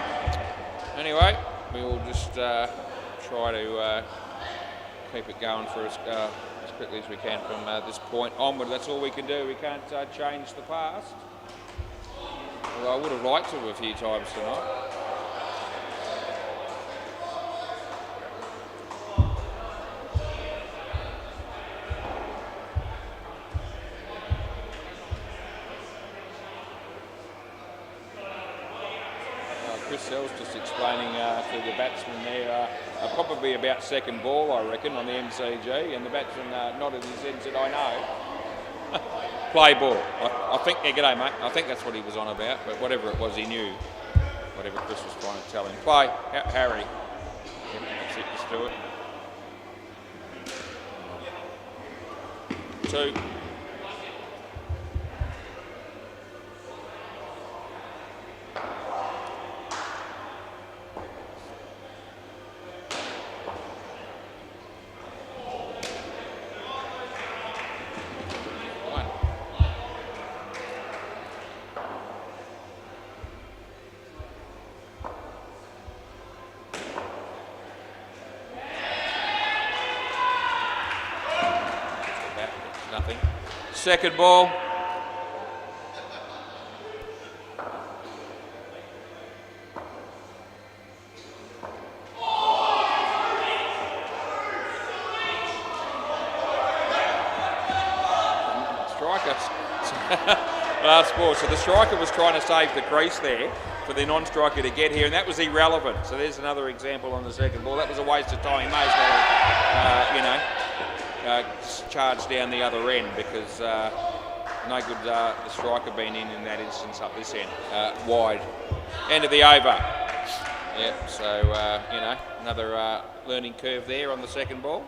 Anyway, we will just try to keep it going for as quickly as we can from this point onward. That's all we can do. We can't change the past. Although I would have liked to a few times tonight. Chris Sell's just explaining to the batsman there, probably about second ball, I reckon, on the MCG, and the batsman nodded his head and said, I know. Play ball. I think, yeah, g'day mate, I think that's what he was on about, but whatever it was, he knew whatever Chris was trying to tell him. Play, Harry. Yep, that's it, just do it. 2. Second ball. Last ball. So the striker was trying to save the crease there for the non-striker to get here, and that was irrelevant. So there's another example on the second ball. That was a waste of time. He may as well, charge down the other end because no good the striker being in that instance up this end. Wide. End of the over. Yep, so, another learning curve there on the second ball.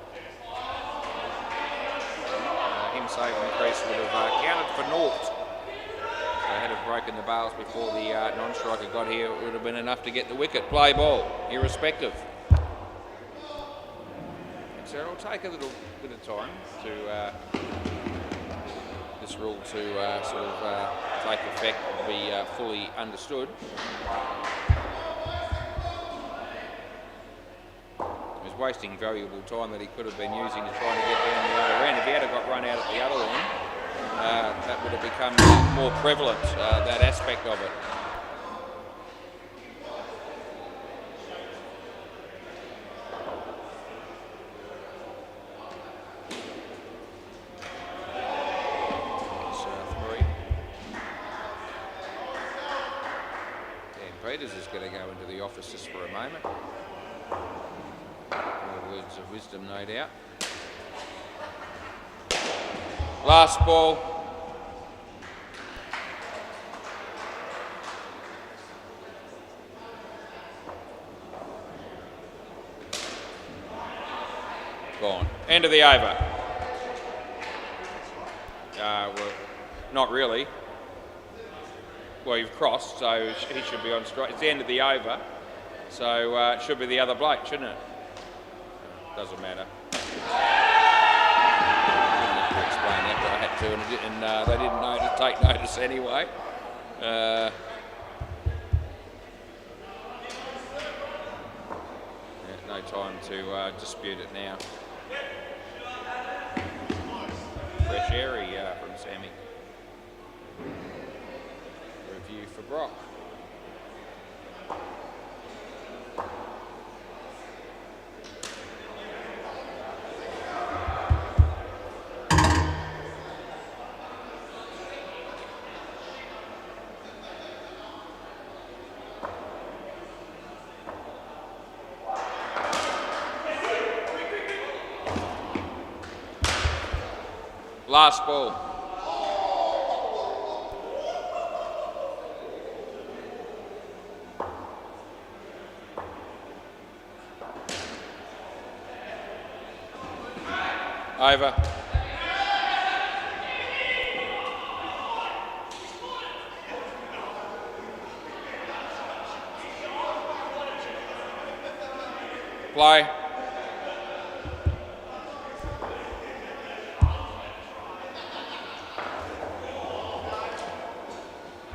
Him saving the crease would have counted for naught. They had have broken the bails before the non-striker got here. It would have been enough to get the wicket. Play ball, irrespective. So it'll take a little bit of time to this rule to take effect and be fully understood. He was wasting valuable time that he could have been using to trying to get down the other end. If he had got run out at the other end, that would have become more prevalent, that aspect of it. Peters is going to go into the office just for a moment. More words of wisdom, no doubt. Last ball. Gone. End of the over. Well, not really. Well, you've crossed, so he should be on strike. It's the end of the over, so it should be the other bloke, shouldn't it? Doesn't matter. I didn't have to explain that, but I had to, and they didn't know to take notice anyway. Yeah, no time to dispute it now. Fresh airy from Sammy. Review for Brock. Last ball. Over. Play.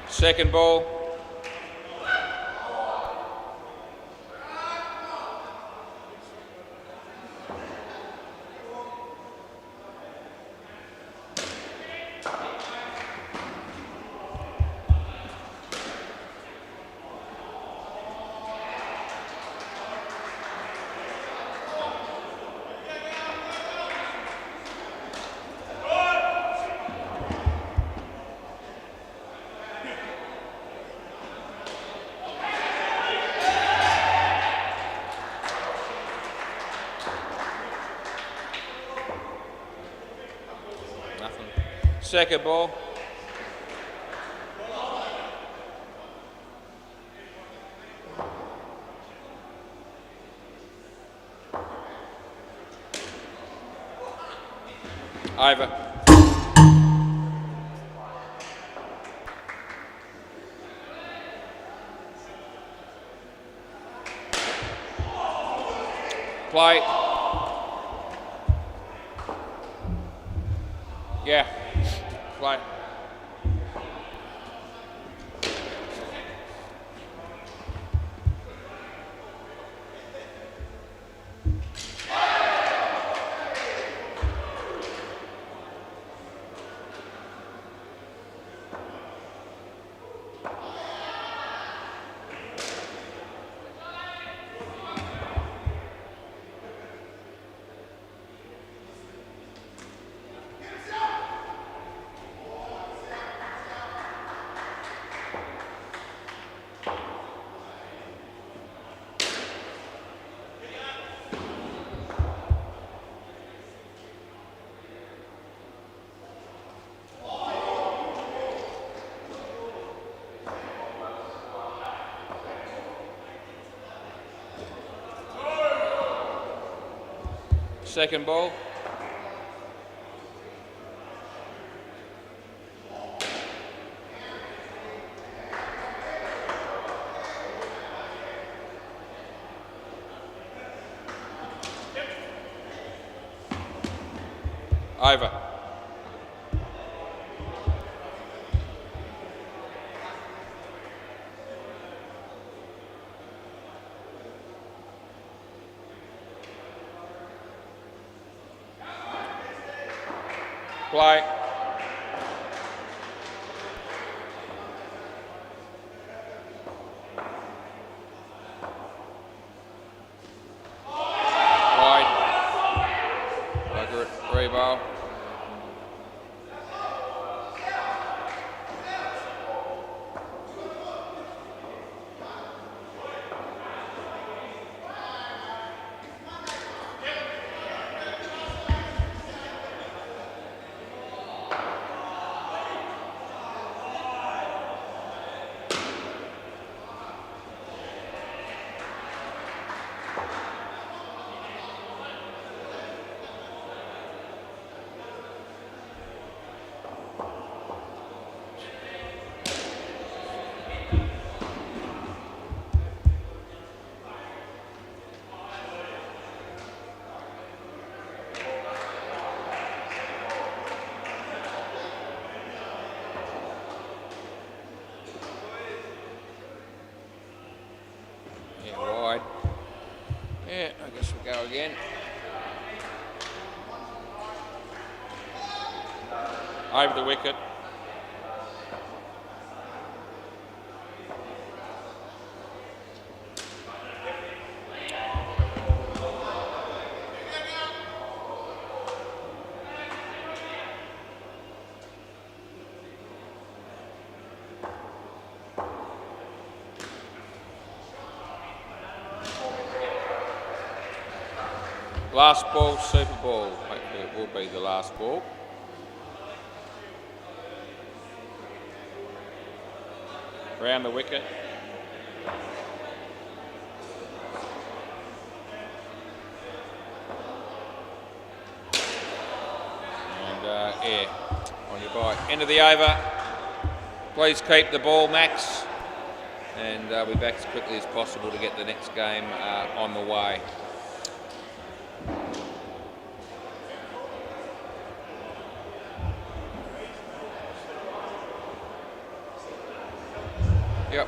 Second ball. Second ball. Over. Play. Yeah. Play. Second ball. Over. Play. Wide. Bugger it. 3 ball. Yeah, wide. Yeah, I guess we'll go again. Over the wicket. Last ball, super ball. Hopefully it will be the last ball. Round the wicket. And yeah, on your bike. End of the over. Please keep the ball, Max. And we'll be back as quickly as possible to get the next game on the way. Yep.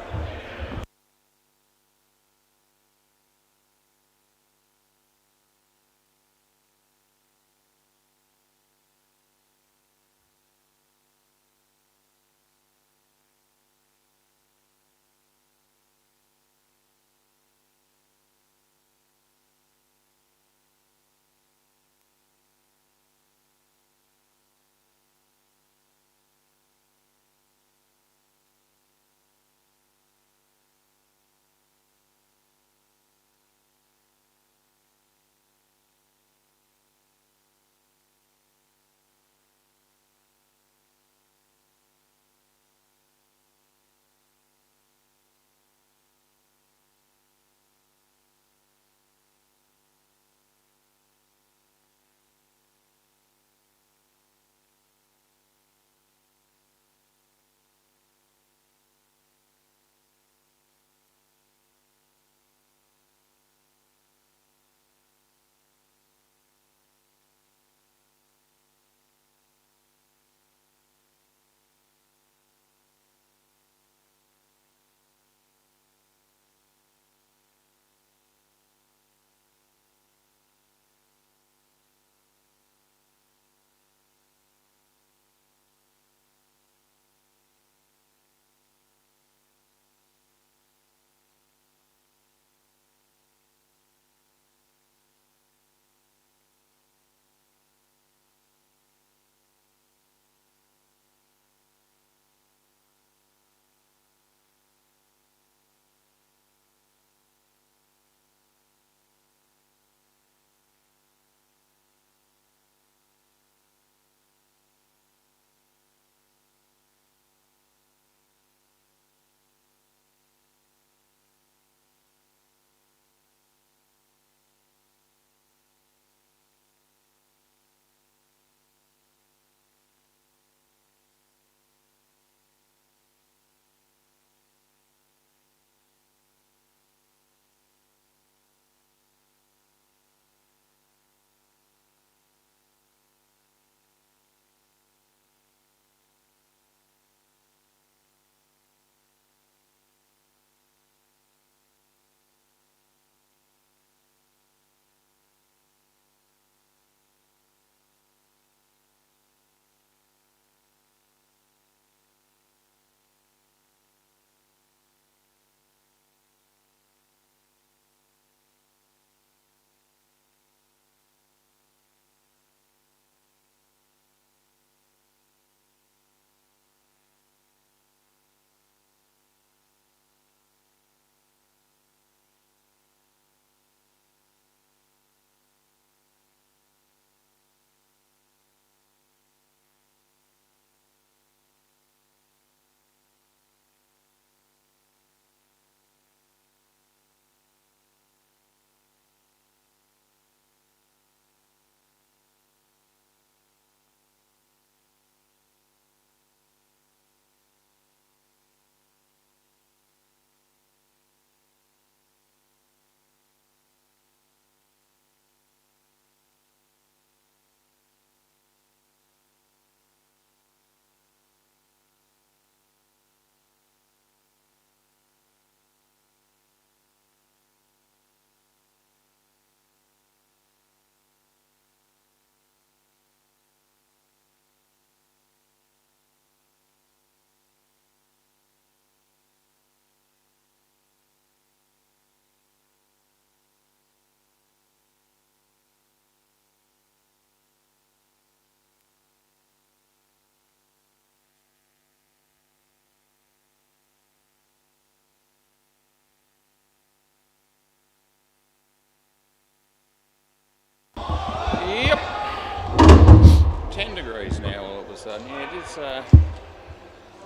sudden. Yeah, it is.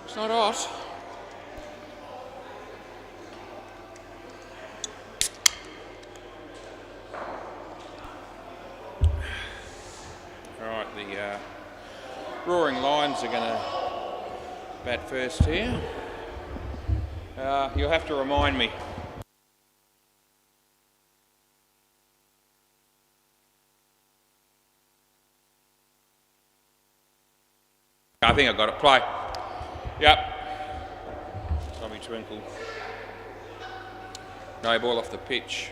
It's not hot. All right, the Roaring Lions are going to bat first here. You'll have to remind me. I think I got it. Play. Yep. Tommy Twinkle. No ball off the pitch.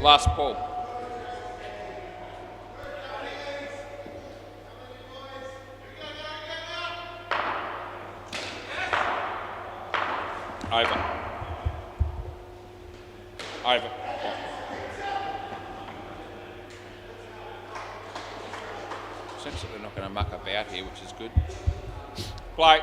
Last ball. Over. Over. Sense that they're not going to muck about here, which is good. Play.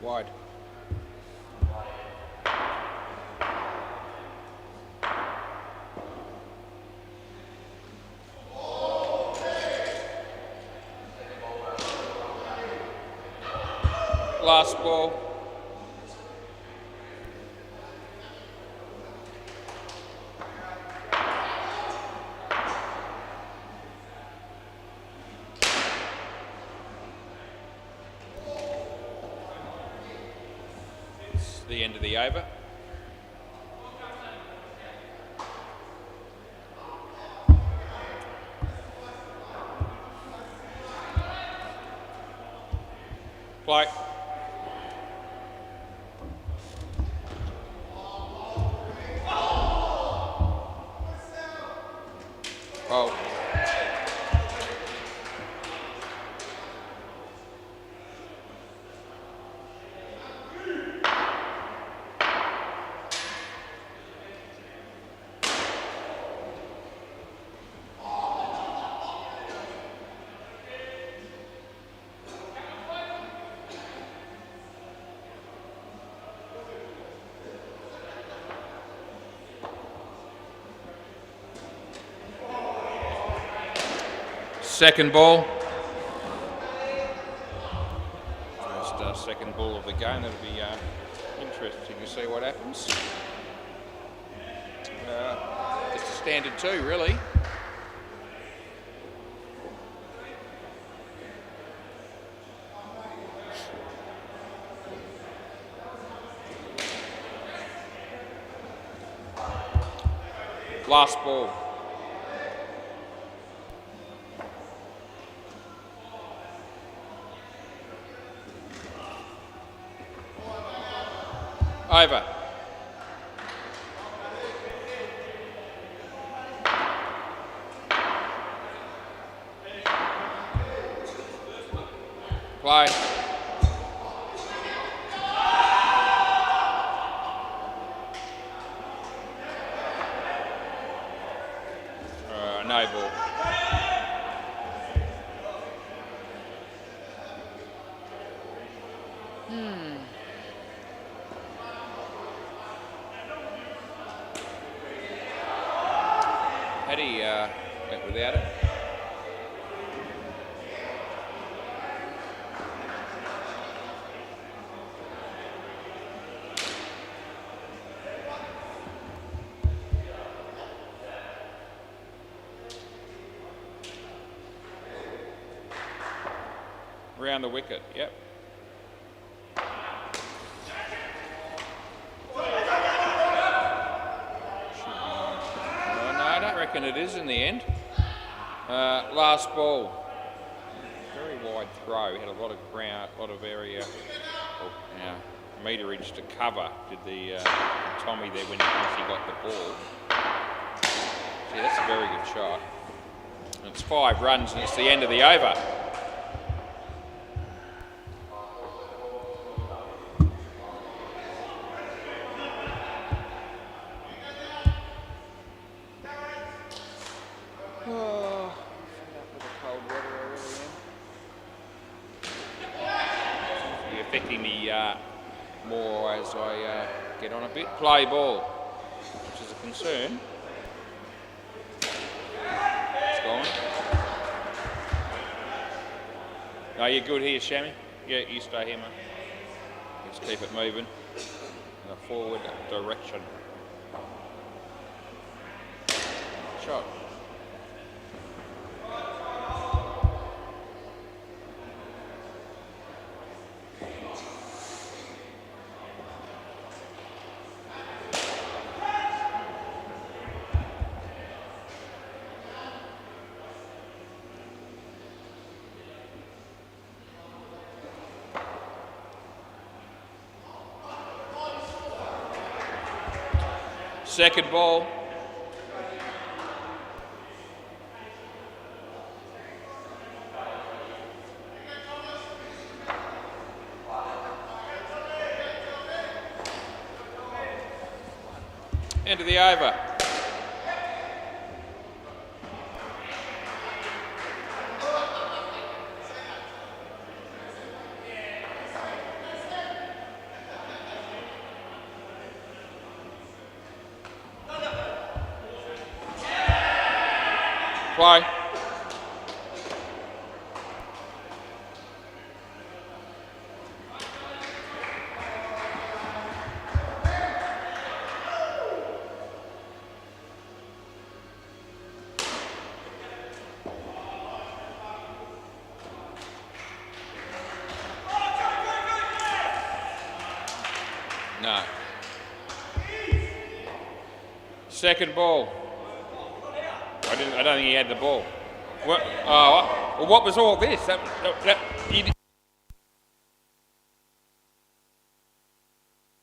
Wide. Last ball. The end of the over. Play. Oh. Second ball. First second ball of the game. It'll be interesting to see what happens. Just a standard two, really. Last ball. Over. Play. No ball. He went without it. Round the wicket, yep. No, I don't reckon it is in the end. Last ball. Very wide throw, had a lot of ground, a lot of area, meterage to cover, did the Tommy there once he got the ball. Yeah, that's a very good shot. And it's 5 runs and it's the end of the over. Affecting me more as I get on a bit. Play ball, which is a concern. It's gone. No, you're good here, Shammy. Yeah, you stay here, mate. Just keep it moving in a forward direction. Shot. Second ball. End of the over. Play. No. Second ball. I don't think he had the ball. Well, what was all this?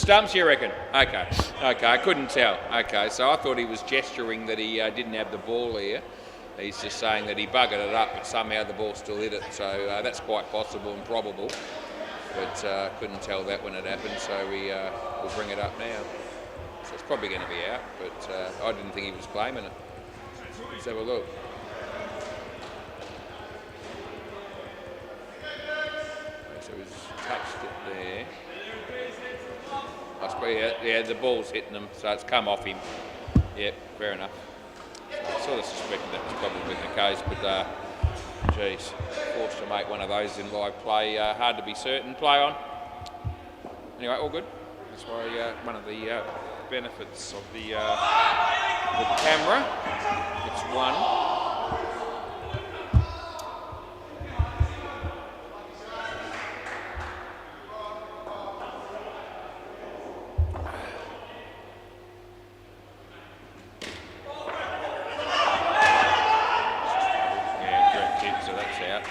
Stumps, you reckon? Okay, I couldn't tell. Okay, so I thought he was gesturing that he didn't have the ball here. He's just saying that he buggered it up, but somehow the ball still hit it. So that's quite possible and probable. But couldn't tell that when it happened, so we'll bring it up now. So it's probably going to be out, but I didn't think he was claiming it. Let's have a look. So he's touched it there. I suppose, yeah, the ball's hitting him, so it's come off him. Yep, fair enough. So I sort of suspected that was probably been the case, but geez, forced to make one of those in live play. Hard to be certain. Play on. Anyway, all good. That's why one of the benefits of the camera. It's one. So that's out.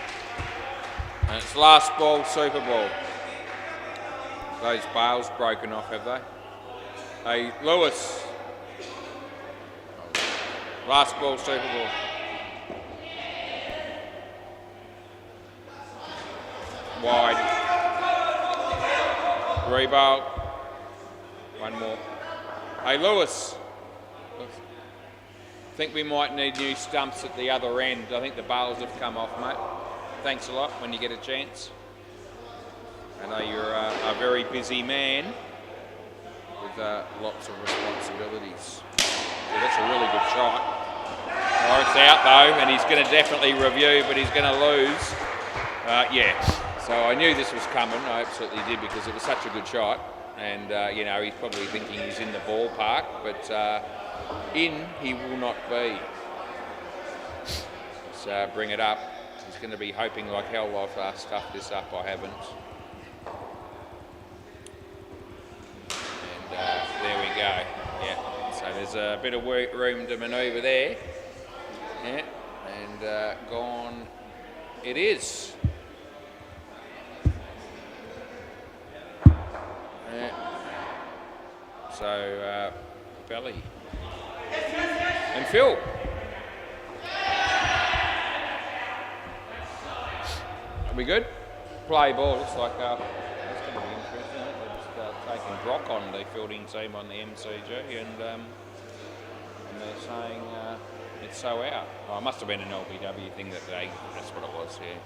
And it's last ball, Super Bowl. Those bails broken off, have they? Hey, Lewis. Last ball, Super Bowl. Wide. Rebound. One more. Hey, Lewis. I think we might need new stumps at the other end. I think the bails have come off, mate. Thanks a lot when you get a chance. I know you're a very busy man with lots of responsibilities. So that's a really good shot. Oh, it's out though, and he's going to definitely review, but he's going to lose. Yeah, so I knew this was coming. I absolutely did, because it was such a good shot. And, you know, he's probably thinking he's in the ballpark, but in he will not be. Let's bring it up. He's going to be hoping like hell I've stuffed this up. I haven't. And there we go. Yeah, so there's a bit of room to manoeuvre there. Yeah, and gone it is. Yeah. So, Belly and Phil. Are we good? Play ball. Looks like that's going to be interesting. They're just taking Brock on the fielding team on the MCG, and they're saying it's so out. Oh, it must have been an LBW thing that's what it was, yeah.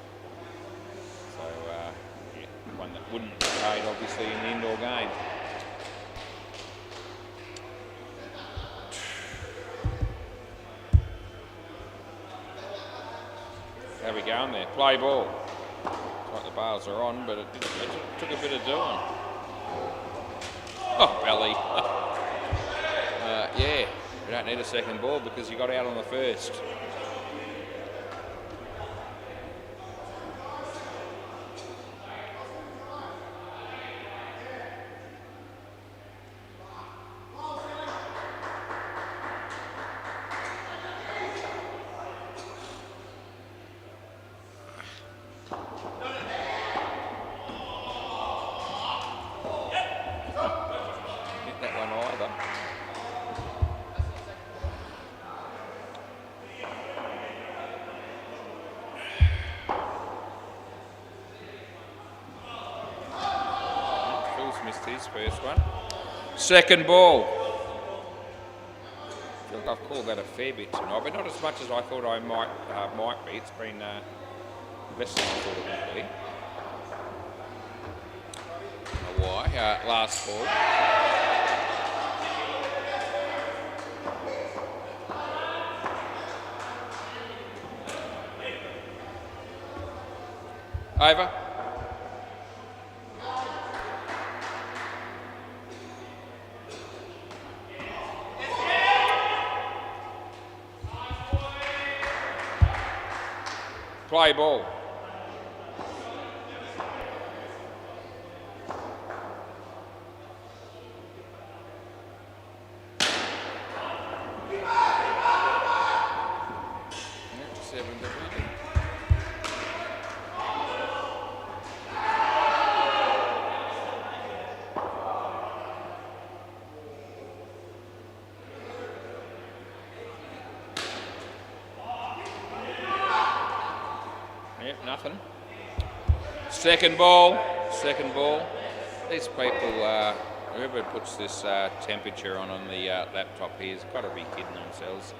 So, yeah, one that wouldn't be paid, obviously, in the indoor game. How we going there? Play ball. Looks like the bars are on, but it took a bit of doing. Oh, Belly. Yeah, we don't need a second ball because you got out on the first. Missed his first one. Second ball. Look, I've called that a fair bit tonight, but not as much as I thought I might be. It's been less than I thought it would be. I don't know why. Last ball. Over. Play ball. Nothing. Second ball. These people, whoever puts this temperature on the laptop here has got to be kidding themselves.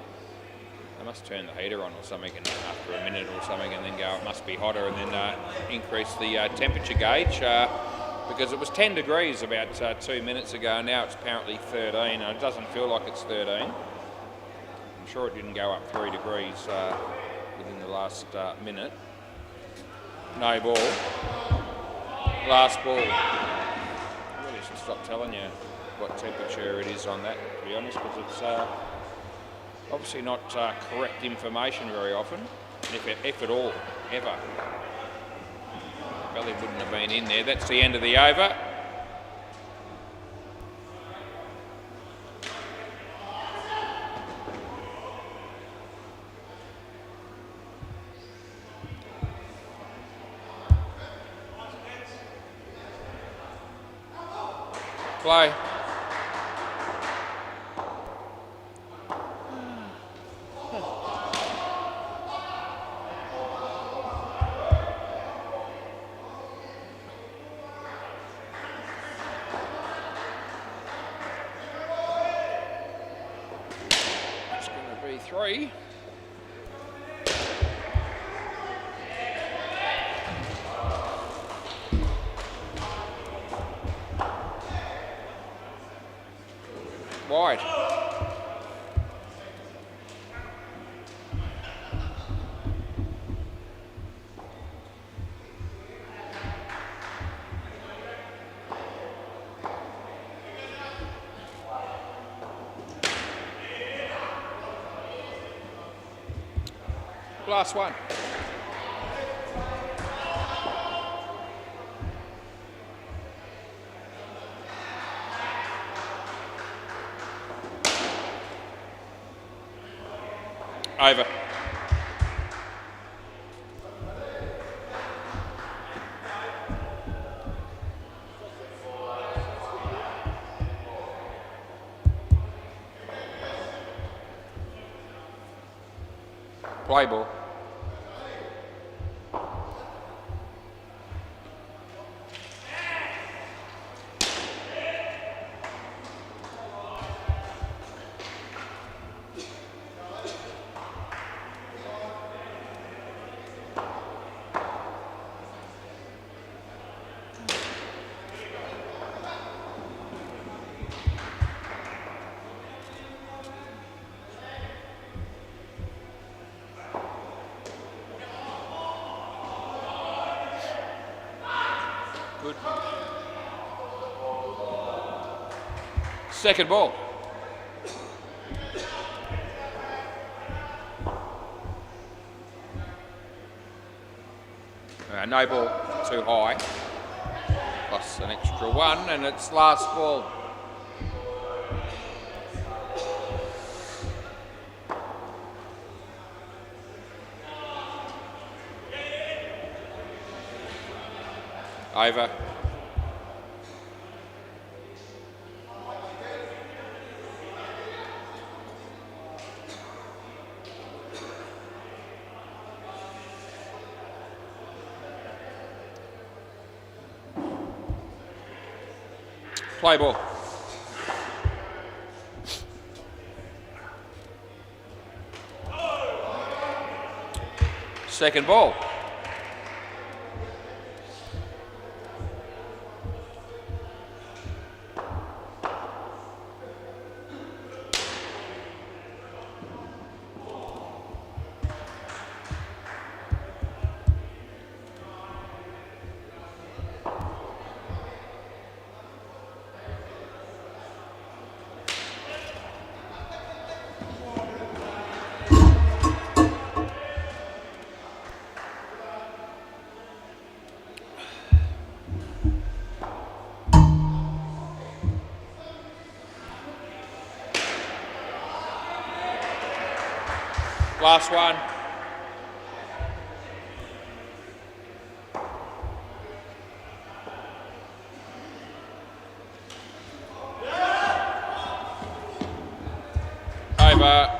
They must turn the heater on or something, and after a minute or something, and then go, it must be hotter, and then increase the temperature gauge, because it was 10 degrees about 2 minutes ago. Now it's apparently 13, and it doesn't feel like it's 13. I'm sure it didn't go up 3 degrees within the last minute. No ball. Last ball. I really should stop telling you what temperature it is on that, to be honest, because it's obviously not correct information very often, if at all, ever. Belly wouldn't have been in there. That's the end of the over. Play. It's going to be 3. Wide. Last one. Over. Play ball. Good. Second ball. No ball too high. Plus an extra one, and it's last ball. Over. Play ball. Second ball. Last one. Over.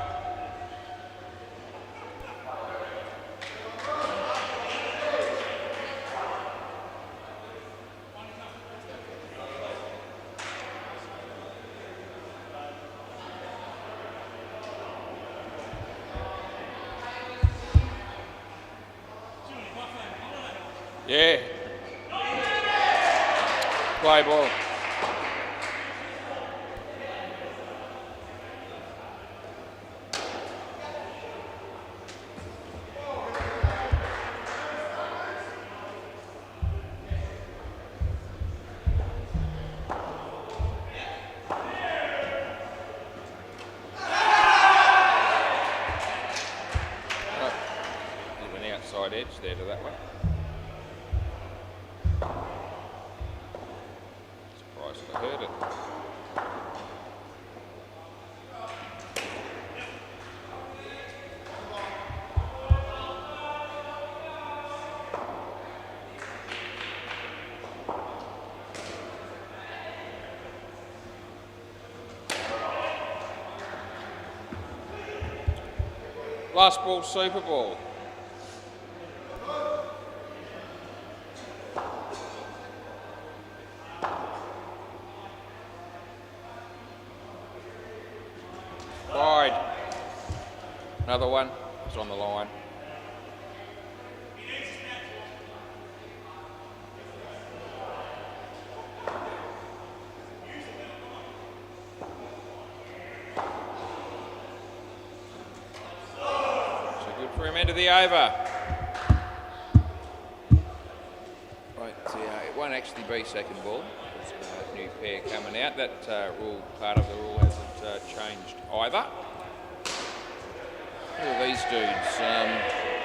Yeah. Play ball. There's an outside edge there to that one. I heard it. Last ball, Super Ball. Wide. Another one. It's on the line. So good for him into the over. Right, it won't actually be second ball. It's a new pair coming out. That part of the rule hasn't changed either. Who are these dudes?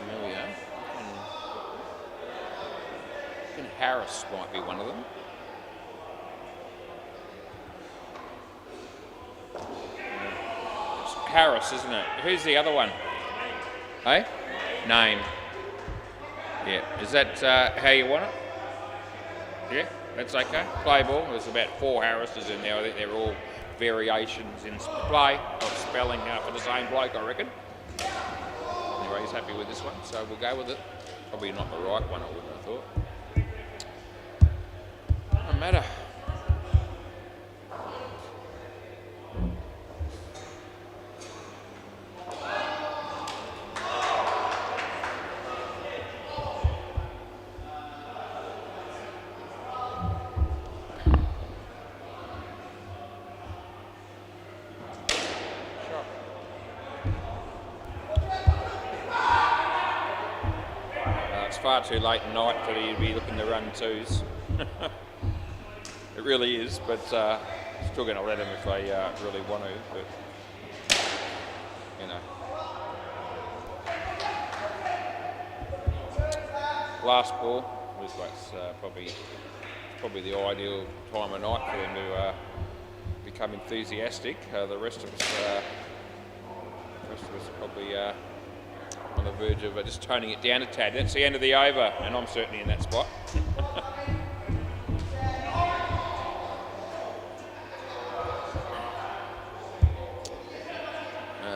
familiar. And Harris might be one of them. It's Harris, isn't it? Who's the other one? Hey? Name. Yeah. Is that how you want it? Yeah, that's okay. Play ball. There's about 4 Harrises in there. I think they're all variations in play of spelling for the same bloke, I reckon. Anyway, he's happy with this one, so we'll go with it. Probably not the right one, I wouldn't have thought. No matter. Far too late at night for you to be looking to run 2s. It really is, but still going to let them if they really want to. But you know, last ball was probably the ideal time of night for them to become enthusiastic. The rest of us are probably. On the verge of just toning it down a tad. That's the end of the over, and I'm certainly in that spot.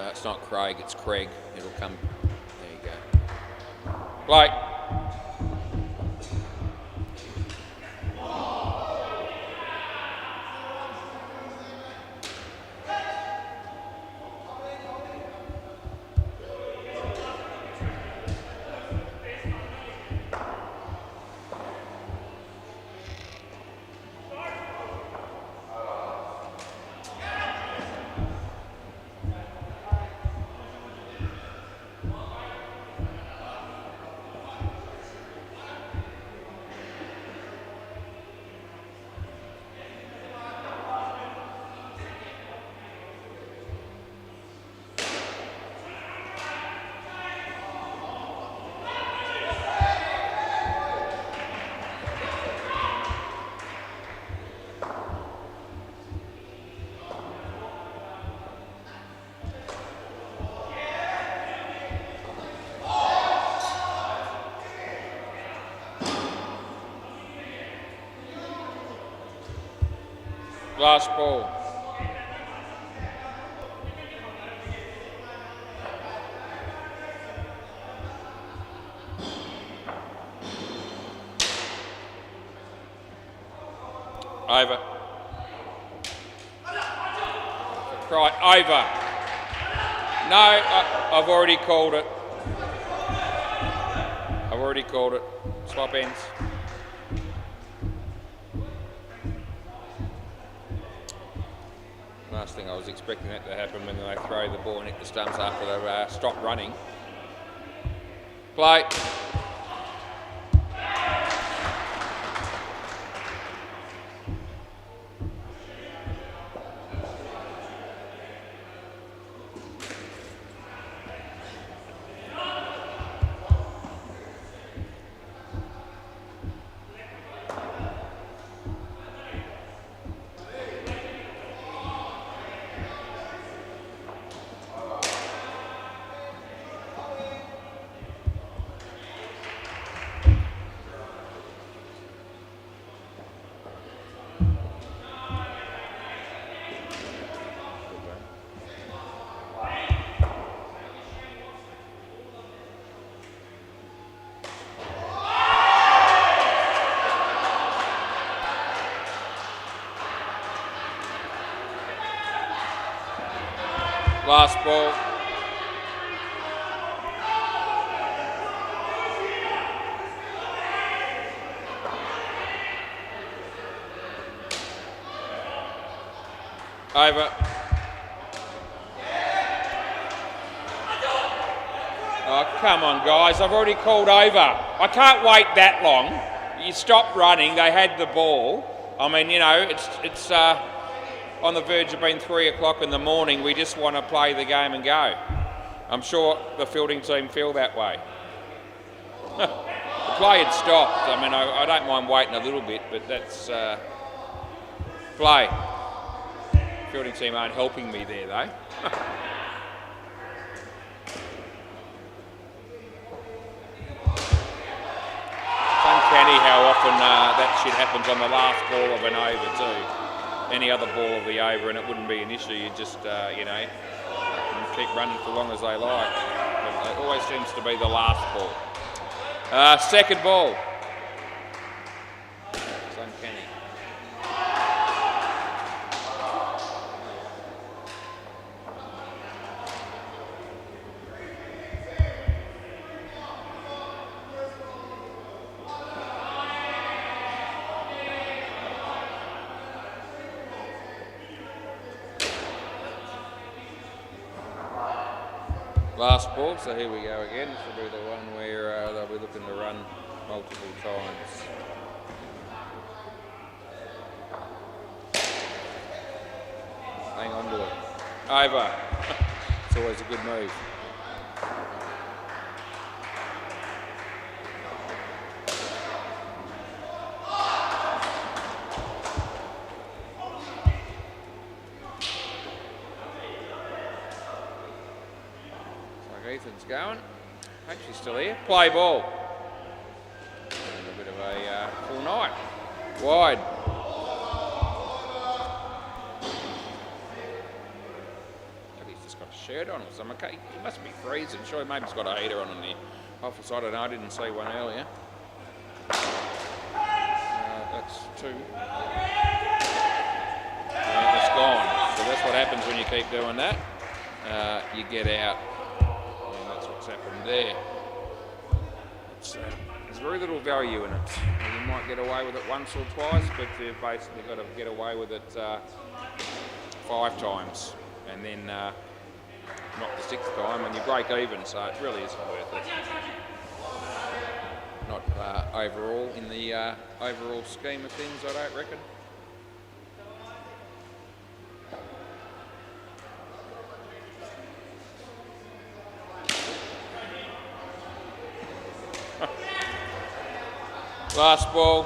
It's not Craig, it's Craig. It'll come. There you go. Blake. Last ball. Over. Right, over. No, I've already called it. Swap ends. Last thing I was expecting that to happen when they throw the ball and hit the stumps after they've stopped running. Play. Last ball. Over. Oh, come on, guys. I've already called over. I can't wait that long. You stopped running. They had the ball. I mean, you know, it's on the verge of being 3 o'clock in the morning. We just want to play the game and go. I'm sure the fielding team feel that way. The play had stopped. I mean, I don't mind waiting a little bit, but that's play. Fielding team aren't helping me there, though. It's uncanny how often that shit happens on the last ball of an over, too. Any other ball of the over, and it wouldn't be an issue. You just, you know, keep running for as long as they like. But it always seems to be the last ball. Second ball. It's uncanny. Last ball, so here we go again. This will be the one where they'll be looking to run multiple times. Hang on to it. Over. It's always a good move. Ethan's going. I think she's still here. Play ball. And a bit of a full night. Wide. Maybe he's just got a shirt on or something. Okay, he must be freezing. Sure, maybe he's got a heater on the office. I don't know. I didn't see one earlier. That's two. It's gone. So that's what happens when you keep doing that. You get out. Happened there. There's very little value in it. You might get away with it once or twice, but you've basically got to get away with it 5 times, and then not the 6th time, and you break even. So it really isn't worth it. Not overall in the overall scheme of things, I don't reckon. Last ball.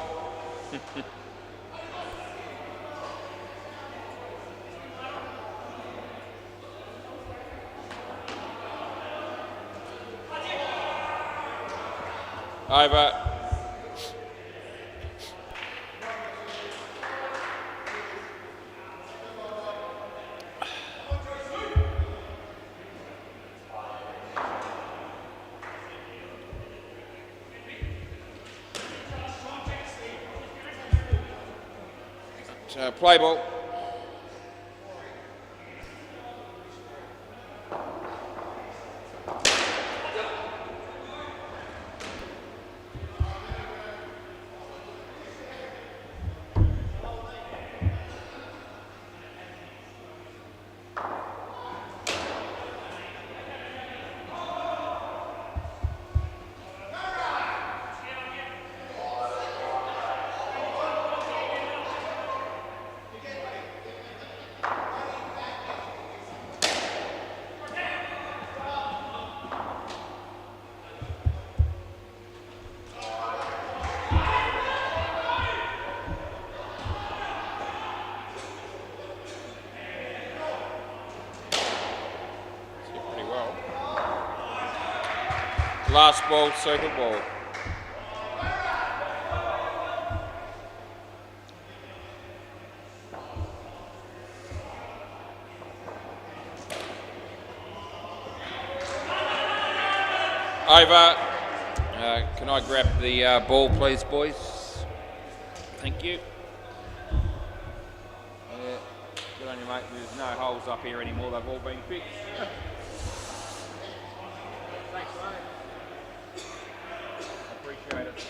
Over. Play ball. Last ball, circle ball. Over. Can I grab the ball, please, boys? Thank you. Good on you, mate. There's no holes up here anymore. They've all been fixed. Thanks, mate. Appreciate it.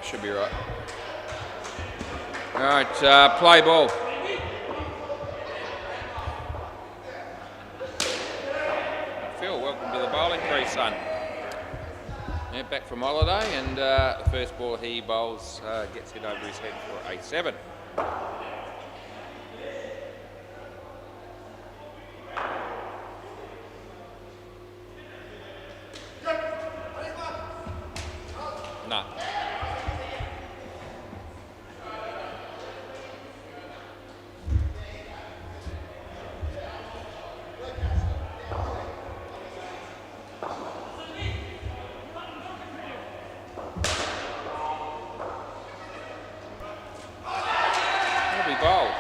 should be right. All right, play ball. Phil, welcome to the bowling crease, son. Yeah, back from holiday, and the first ball he bowls gets hit over his head for a 7. No. That'll be bowled.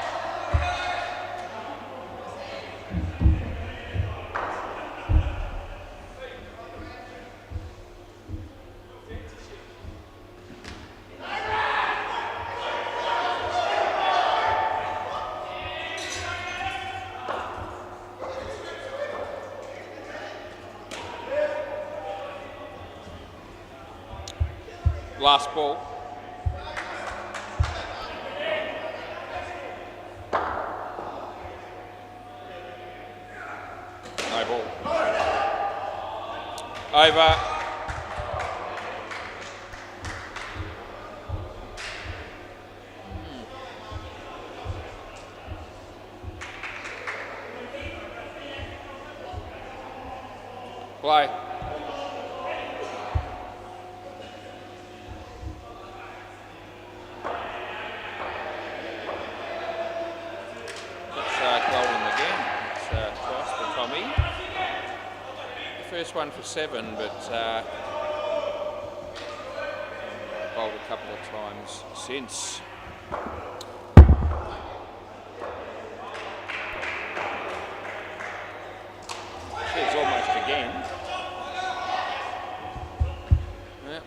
Last ball. No ball. Over. Play. First one for 7, but bowled a couple of times since. It's almost again. Yeah.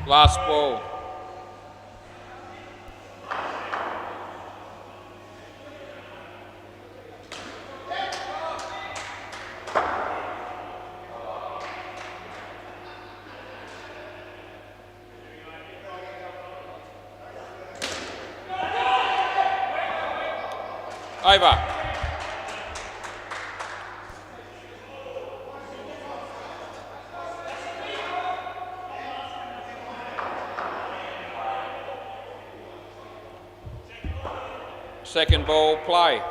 Last ball. Over. Second ball, play.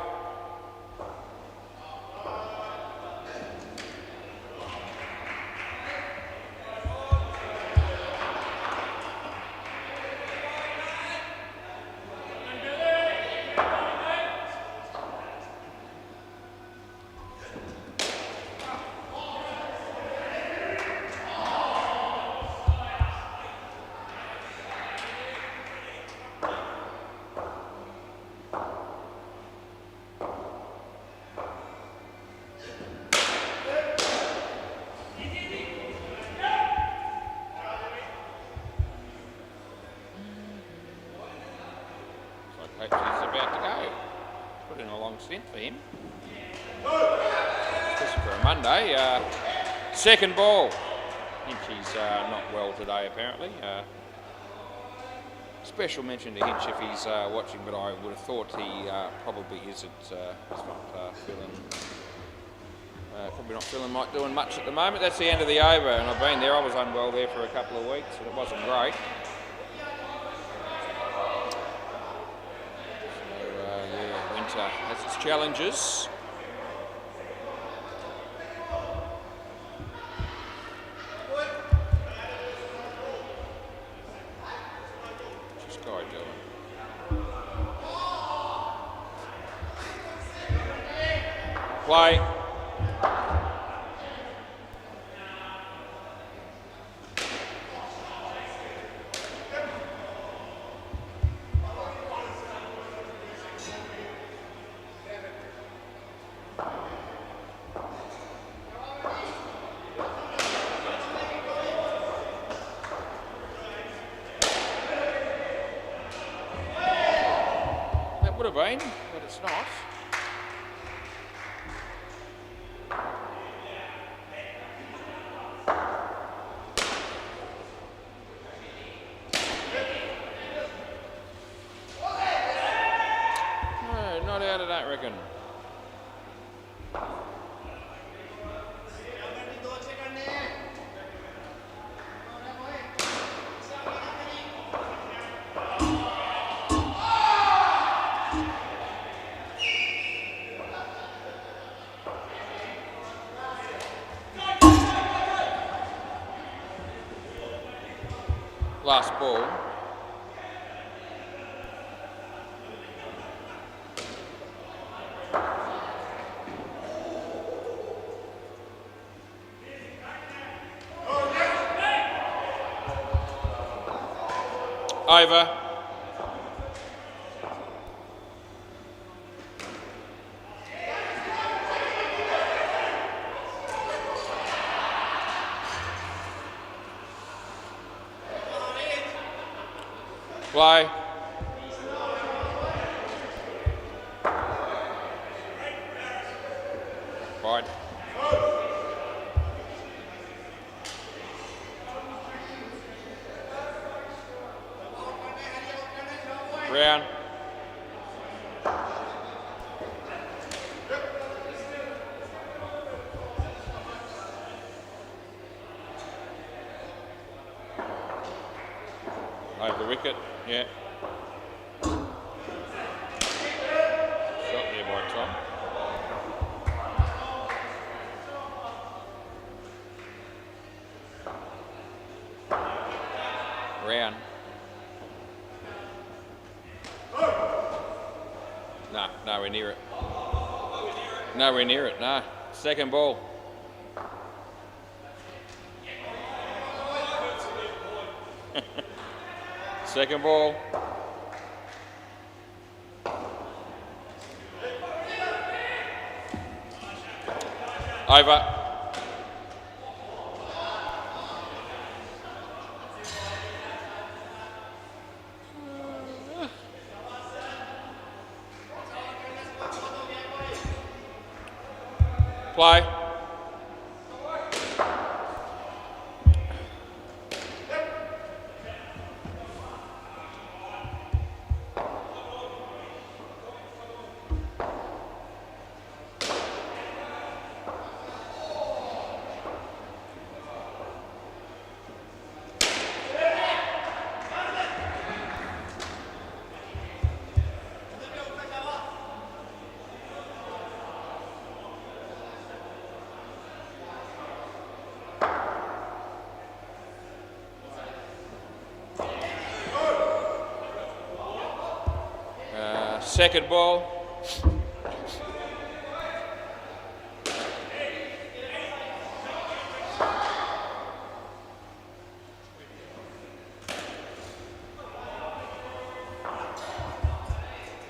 He's about to go. Put in a long stint for him. Especially for a Monday. Second ball. Hinchy's not well today apparently. Special mention to Hinch if he's watching, but I would have thought he probably isn't. He's not probably not feeling like doing much at the moment. That's the end of the over, and I've been there. I was unwell there for a couple of weeks, and it wasn't great. Has its challenges. What's this guy doing? Play. have been, but it's not. No, not out, I don't reckon. Last ball. Over. Play. Fine. Brown. Over the wicket, yeah. Shot there by Tom. Brown. No, nowhere near it. Nowhere near it, no. Second ball. Second ball. Over. Play. Second ball.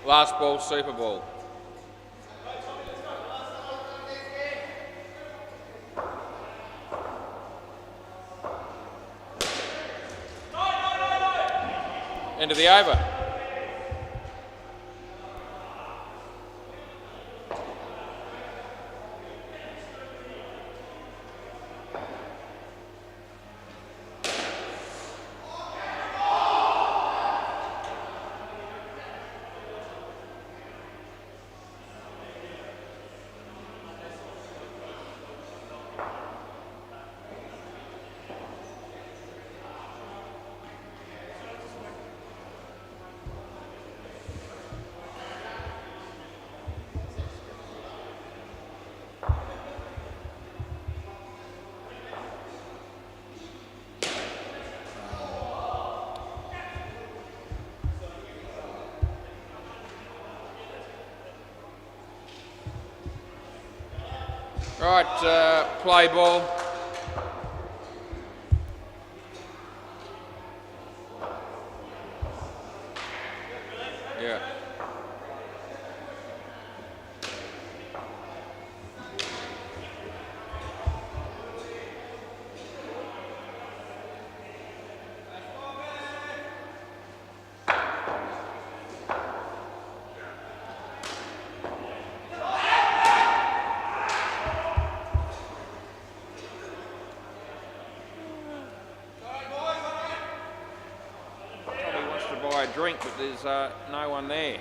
Last ball, Super Bowl. End of the over. Right, play ball. Yeah. a drink, but there's no one there.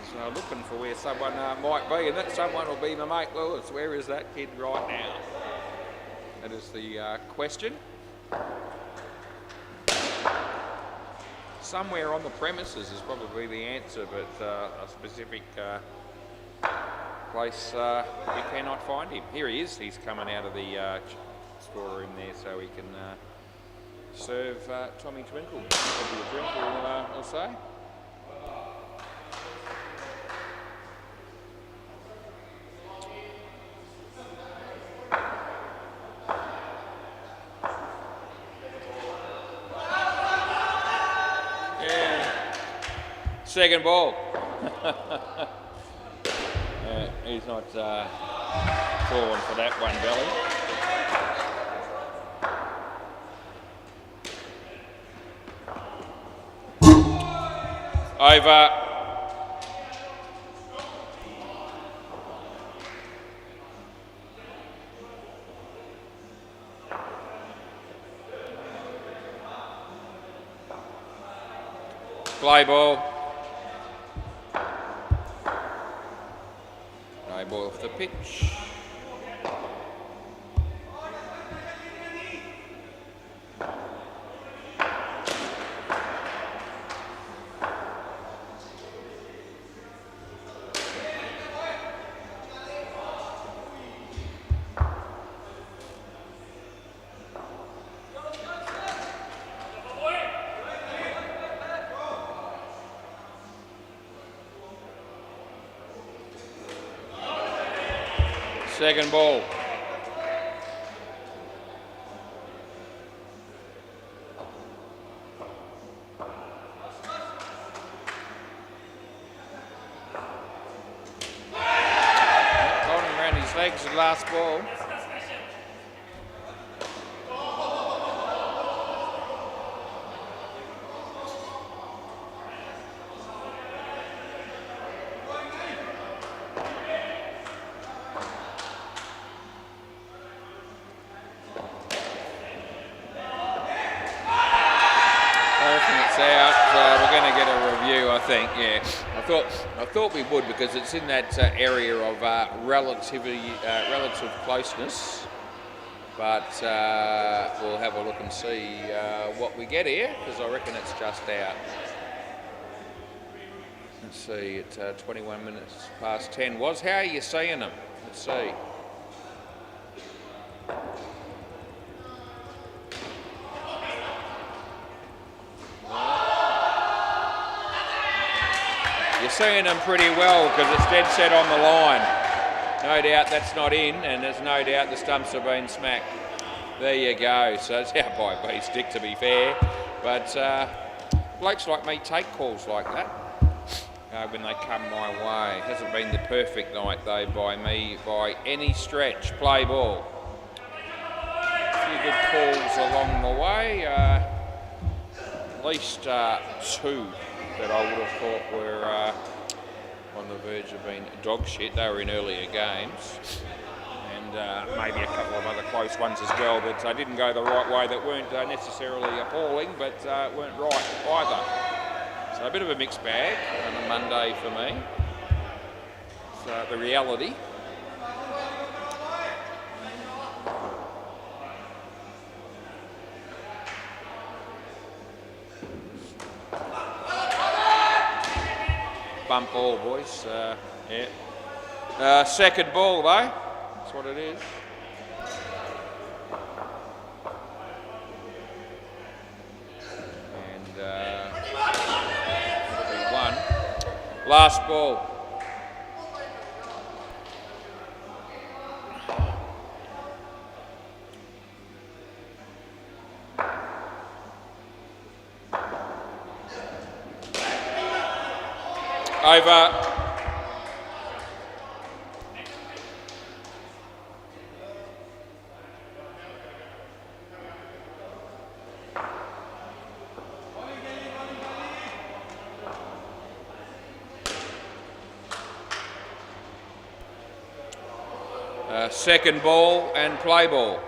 He's looking for where someone might be, and that someone will be my mate Lewis. Where is that kid right now? That is the question. Somewhere on the premises is probably the answer, but a specific place you cannot find him. Here he is. He's coming out of the storeroom there, so he can serve Tommy Twinkle. Probably a drink, we'll say. Second ball. He's not falling for that one, Belly. Over. Play ball. Ball off the pitch. Second ball. Got him around his legs, the last ball. I think, yeah. I thought we would, because it's in that area of relative closeness. But we'll have a look and see what we get here, because I reckon it's just out. Let's see, at 21 minutes past 10 was. How are you seeing them? Let's see. You're seeing them pretty well, because it's dead set on the line. No doubt that's not in, and there's no doubt the stumps have been smacked. There you go. So it's out by a stick, to be fair. But blokes like me take calls like that when they come my way. Hasn't been the perfect night, though, by me by any stretch. Play ball. A few good calls along the way. At least two that I would have thought were on the verge of being dog shit. They were in earlier games, and maybe a couple of other close ones as well that didn't go the right way, that weren't necessarily appalling, but weren't right either. So a bit of a mixed bag on a Monday for me. So the reality. Bump ball, boys. Yeah. Second ball, though. That's what it is. And one. Last ball. Over. Second ball and play ball.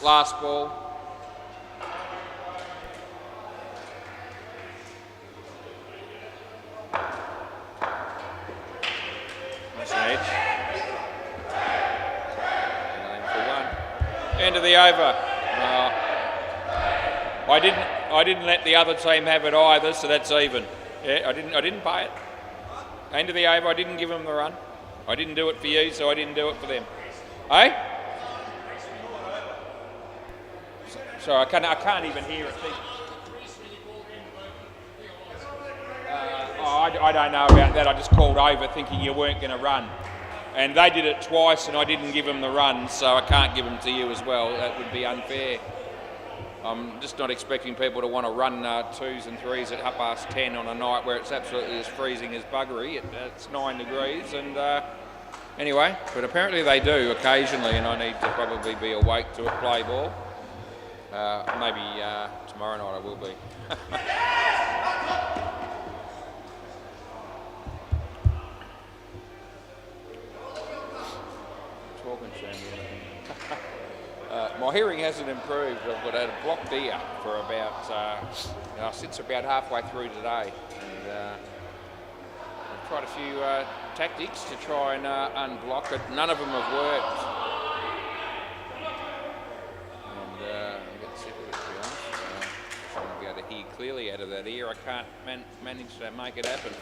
Last ball. That's an edge. And aim for one. End of the over. I didn't let the other team have it either, so that's even. Yeah, I didn't pay it. End of the over. I didn't give them the run. I didn't do it for you, so I didn't do it for them. Eh? So I can't even hear it. I don't know about that. I just called over thinking you weren't going to run. And they did it twice and I didn't give them the run, so I can't give them to you as well. That would be unfair. I'm just not expecting people to want to run 2s and 3s at 10:30 on a night where it's absolutely as freezing as buggery. It's 9 degrees and anyway, but apparently they do occasionally and I need to probably be awake to a play ball. Maybe tomorrow night I will be. Talking to me. My hearing hasn't improved. I've had a blocked ear for about since about halfway through today, and I've tried a few tactics to try and unblock it. None of them have worked. Trying to be able to hear clearly out of that ear. I can't manage to make it happen.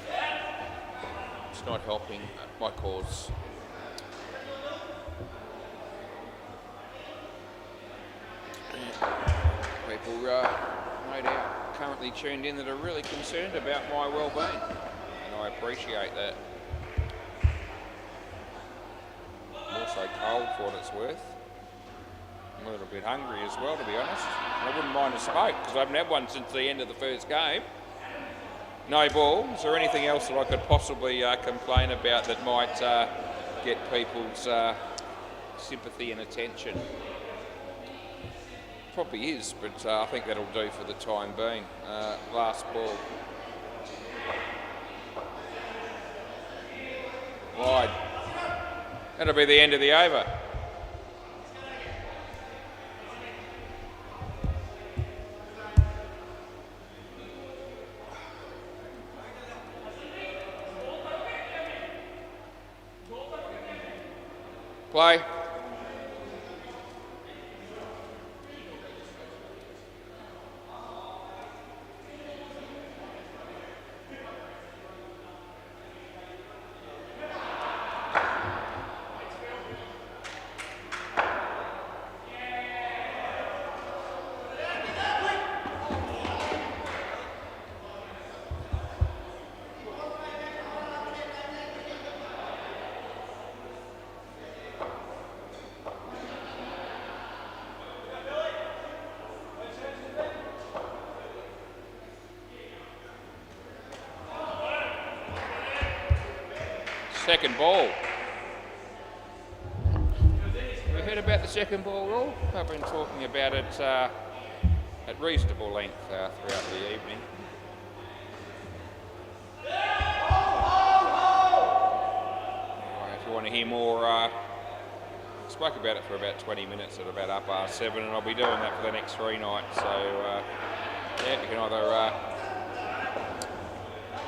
It's not helping my cause. People, no doubt, currently tuned in that are really concerned about my well-being, and I appreciate that. I'm also cold for what it's worth. I'm a little bit hungry as well, to be honest. I wouldn't mind a smoke because I haven't had one since the end of the first game. No ball. Is there anything else that I could possibly complain about that might get people's sympathy and attention? Probably is, but I think that'll do for the time being. Last ball. Wide. That'll be the end of the over. Play. Second ball. We heard about the second ball rule. I've been talking about it at reasonable length throughout the evening. Anyway, if you want to hear more, I spoke about it for about 20 minutes at about 7:30, and I'll be doing that for the next 3 nights. So yeah, you can either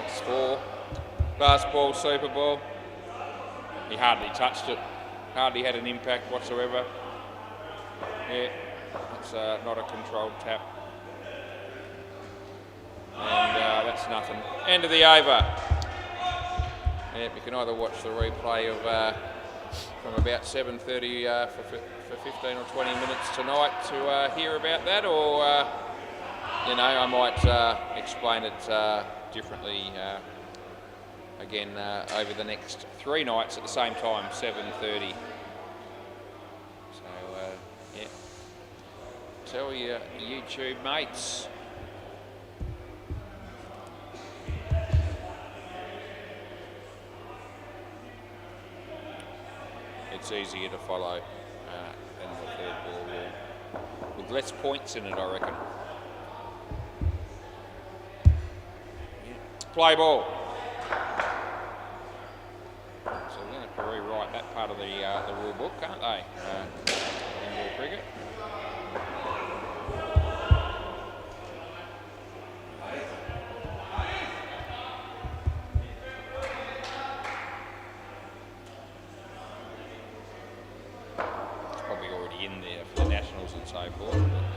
score, basketball, Super Bowl. He hardly touched it, hardly had an impact whatsoever. Yeah, it's not a controlled tap. And that's nothing. End of the over. Yeah, you can either watch the replay of from about 7:30 for 15 or 20 minutes tonight to hear about that, or I might explain it differently again over the next 3 nights at the same time, 7:30. So yeah, tell your YouTube mates. It's easier to follow than the third ball rule, with less points in it, I reckon. Yeah. Play ball. So we're going to rewrite that part of the rule book, can't they? In cricket.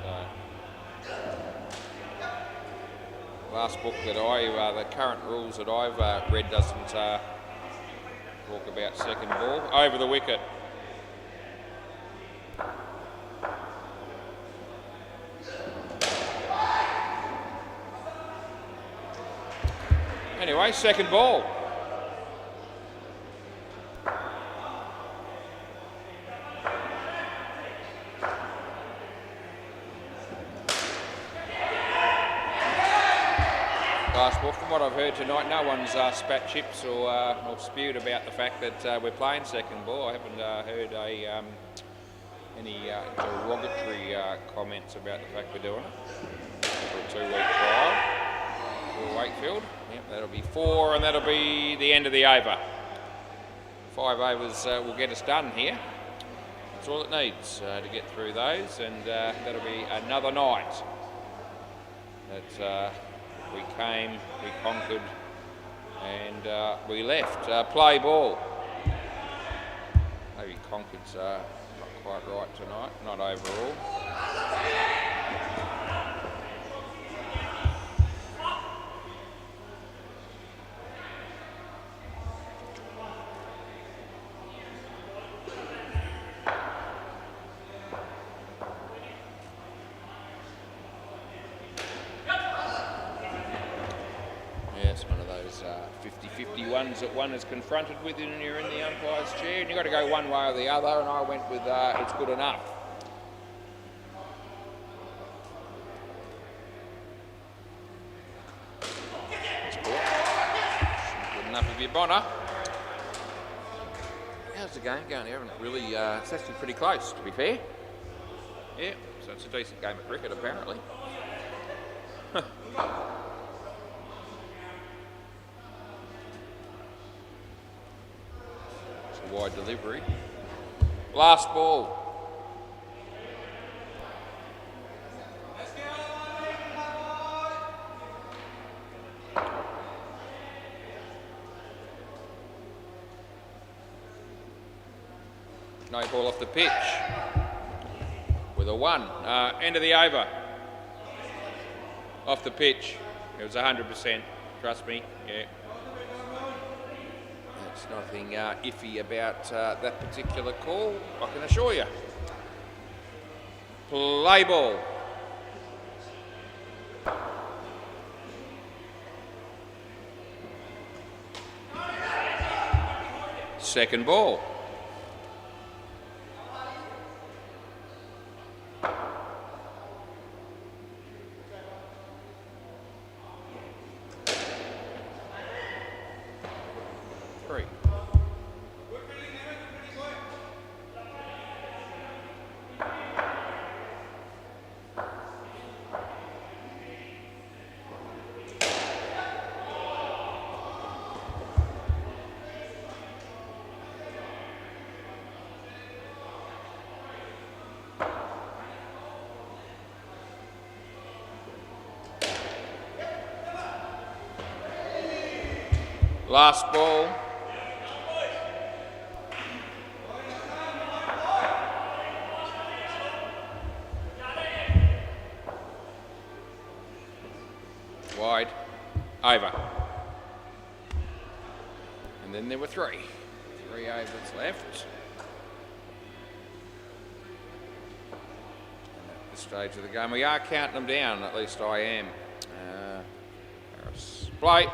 But, last book that the current rules that I've read doesn't talk about second ball. Over the wicket. Anyway, second ball. Last ball. From what I've heard tonight, no one's spat chips or spewed about the fact that we're playing second ball. I haven't heard any derogatory comments about the fact we're doing it. For a 2-week trial for Wakefield. Yep, that'll be 4 and that'll be the end of the over. 5 overs will get us done here. That's all it needs to get through those, and that'll be another night that we came, we conquered, and we left. Play ball. Maybe conquered's not quite right tonight, not overall. That one is confronted with and you're in the umpire's chair, and you've got to go one way or the other, and I went with it's good enough. That's good enough of your Bonner. How's the game going? You haven't really, it's actually pretty close, to be fair. Yeah, so it's a decent game of cricket apparently. Wide delivery. Last ball. No ball off the pitch. With a 1. End of the over. Off the pitch. It was 100%. Trust me. Yeah. There's nothing iffy about that particular call, I can assure you. Play ball. Second ball. Last ball. Wide. Over. And then there were 3. 3 overs left. At this stage of the game, we are counting them down, at least I am. Harris. Play.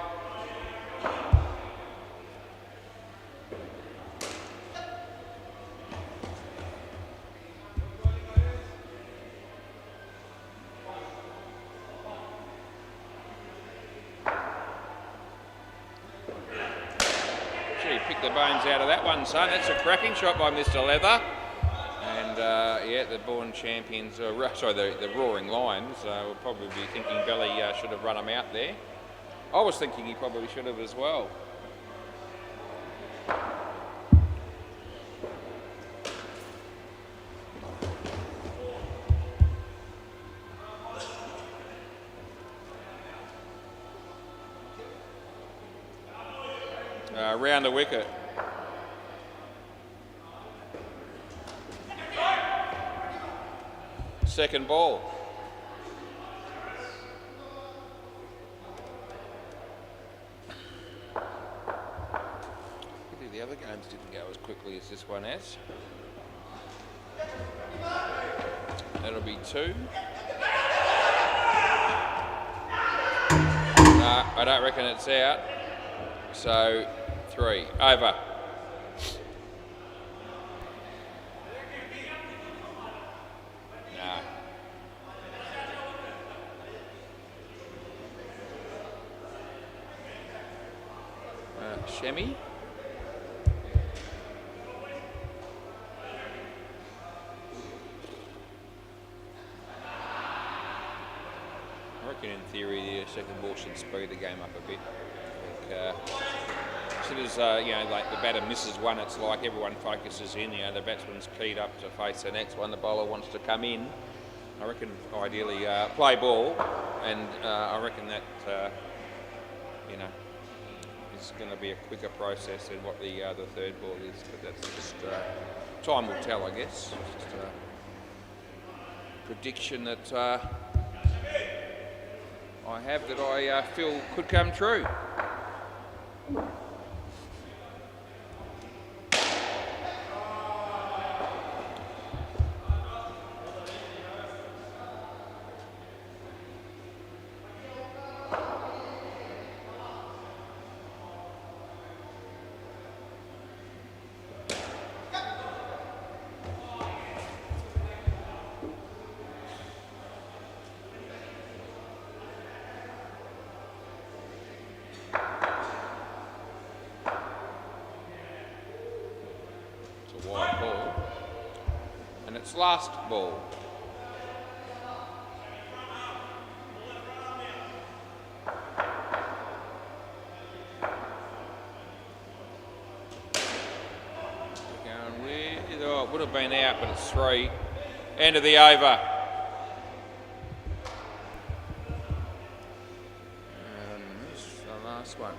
Pick the bones out of that one, son. That's a cracking shot by Mr. Leather. And yeah, the born champions, sorry, the Roaring Lions will probably be thinking Belly should have run him out there. I was thinking he probably should have as well. Round the wicket. second ball. The other games didn't go as quickly as this one has. That'll be 2. No, I don't reckon it's out. So 3. Over. No. Shemmy. In theory, the second ball should speed the game up a bit. As soon as you know, like the batter misses one, it's like everyone focuses in. You know, the batsman's keyed up to face the next one. The bowler wants to come in. I reckon ideally play ball, and I reckon that you know, is going to be a quicker process than what the third ball is. But that's just time will tell, I guess. Just a prediction that. I have that I feel could come true. Wide ball, and it's last ball. Going with, oh, it would have been out, but it's 3. End of the over. And this is the last one.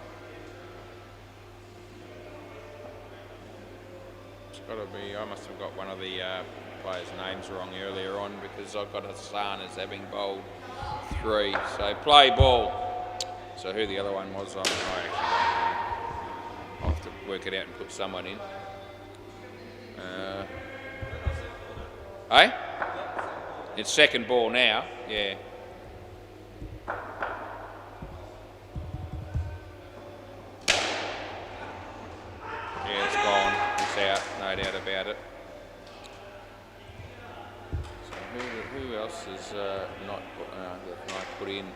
Got to be. I must have got one of the players' names wrong earlier on because I've got Hassan as having bowled 3. So play ball. So who the other one was, I actually don't know. I'll have to work it out and put someone in. It's second ball now. Yeah. Yeah, it's gone. It's out. No doubt about it. So who else is not put in?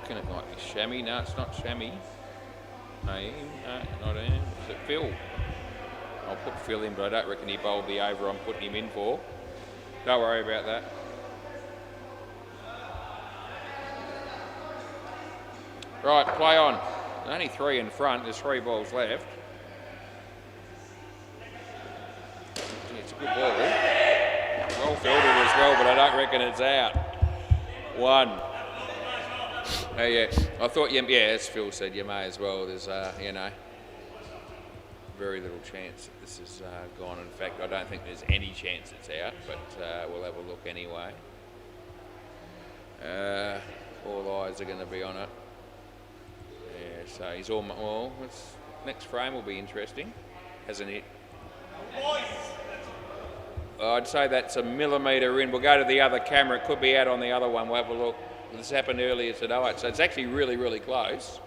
It might be Shammy. No, it's not Shammy. Naeem. No, not him. Is it Phil? I'll put Phil in, but I don't reckon he bowled the over I'm putting him in for. Don't worry about that. Right, play on. Only 3 in front. There's 3 balls left. It's a good ball. Well fielded as well, but I don't reckon it's out. 1. Oh yeah, I thought as Phil said, you may as well. There's you know, very little chance that this is gone. In fact, I don't think there's any chance it's out, but we'll have a look anyway. All eyes are going to be on it. Yeah, so he's all well. Next frame will be interesting, hasn't it? I'd say that's a millimetre in. We'll go to the other camera. It could be out on the other one. We'll have a look. This happened earlier today, so it's actually really, really close.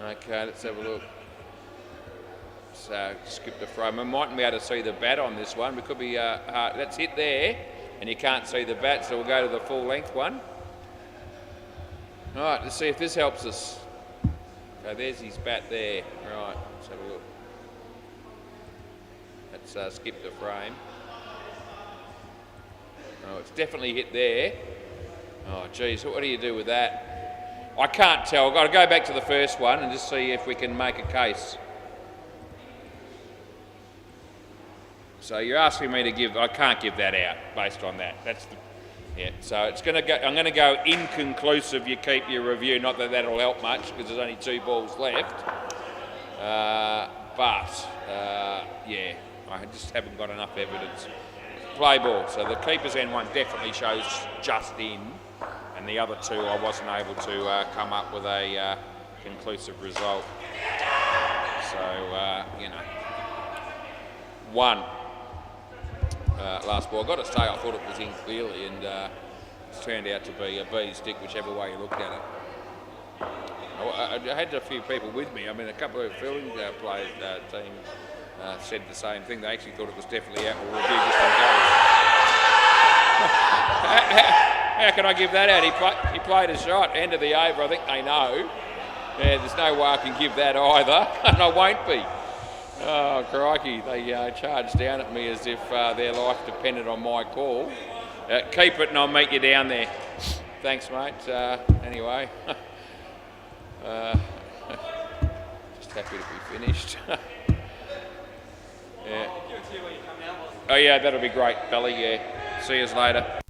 Okay, let's have a look. So skip the frame. We mightn't be able to see the bat on this one. We could be that's it there, and you can't see the bat, so we'll go to the full length one. All right, let's see if this helps us. Okay, there's his bat there. Right, let's have a look. Let's skip the frame. Oh, it's definitely hit there. Oh, geez, what do you do with that? I can't tell. I've got to go back to the first one and just see if we can make a case. So you're asking me to give, I can't give that out based on that. That's the, yeah, so it's going to go, I'm going to go inconclusive, you keep your review, not that that'll help much because there's only 2 balls left. Yeah, I just haven't got enough evidence. play ball. So the keeper's end one definitely shows just in, and the other two I wasn't able to come up with a conclusive result. So, you know, one last ball. I've got to say, I thought it was in clearly, and it's turned out to be a B stick, whichever way you looked at it. I had a few people with me. I mean, a couple of fielding players team said the same thing. They actually thought it was definitely out. We'll review just in case. How can I give that out? He played a shot, end of the over. I think they know. Yeah, there's no way I can give that either, and I won't be. Oh, crikey. They charged down at me as if their life depended on my call. Keep it and I'll meet you down there. Thanks, mate. Anyway. Just happy to be finished. Yeah. Oh yeah, that'll be great, Belly. Yeah. See you later.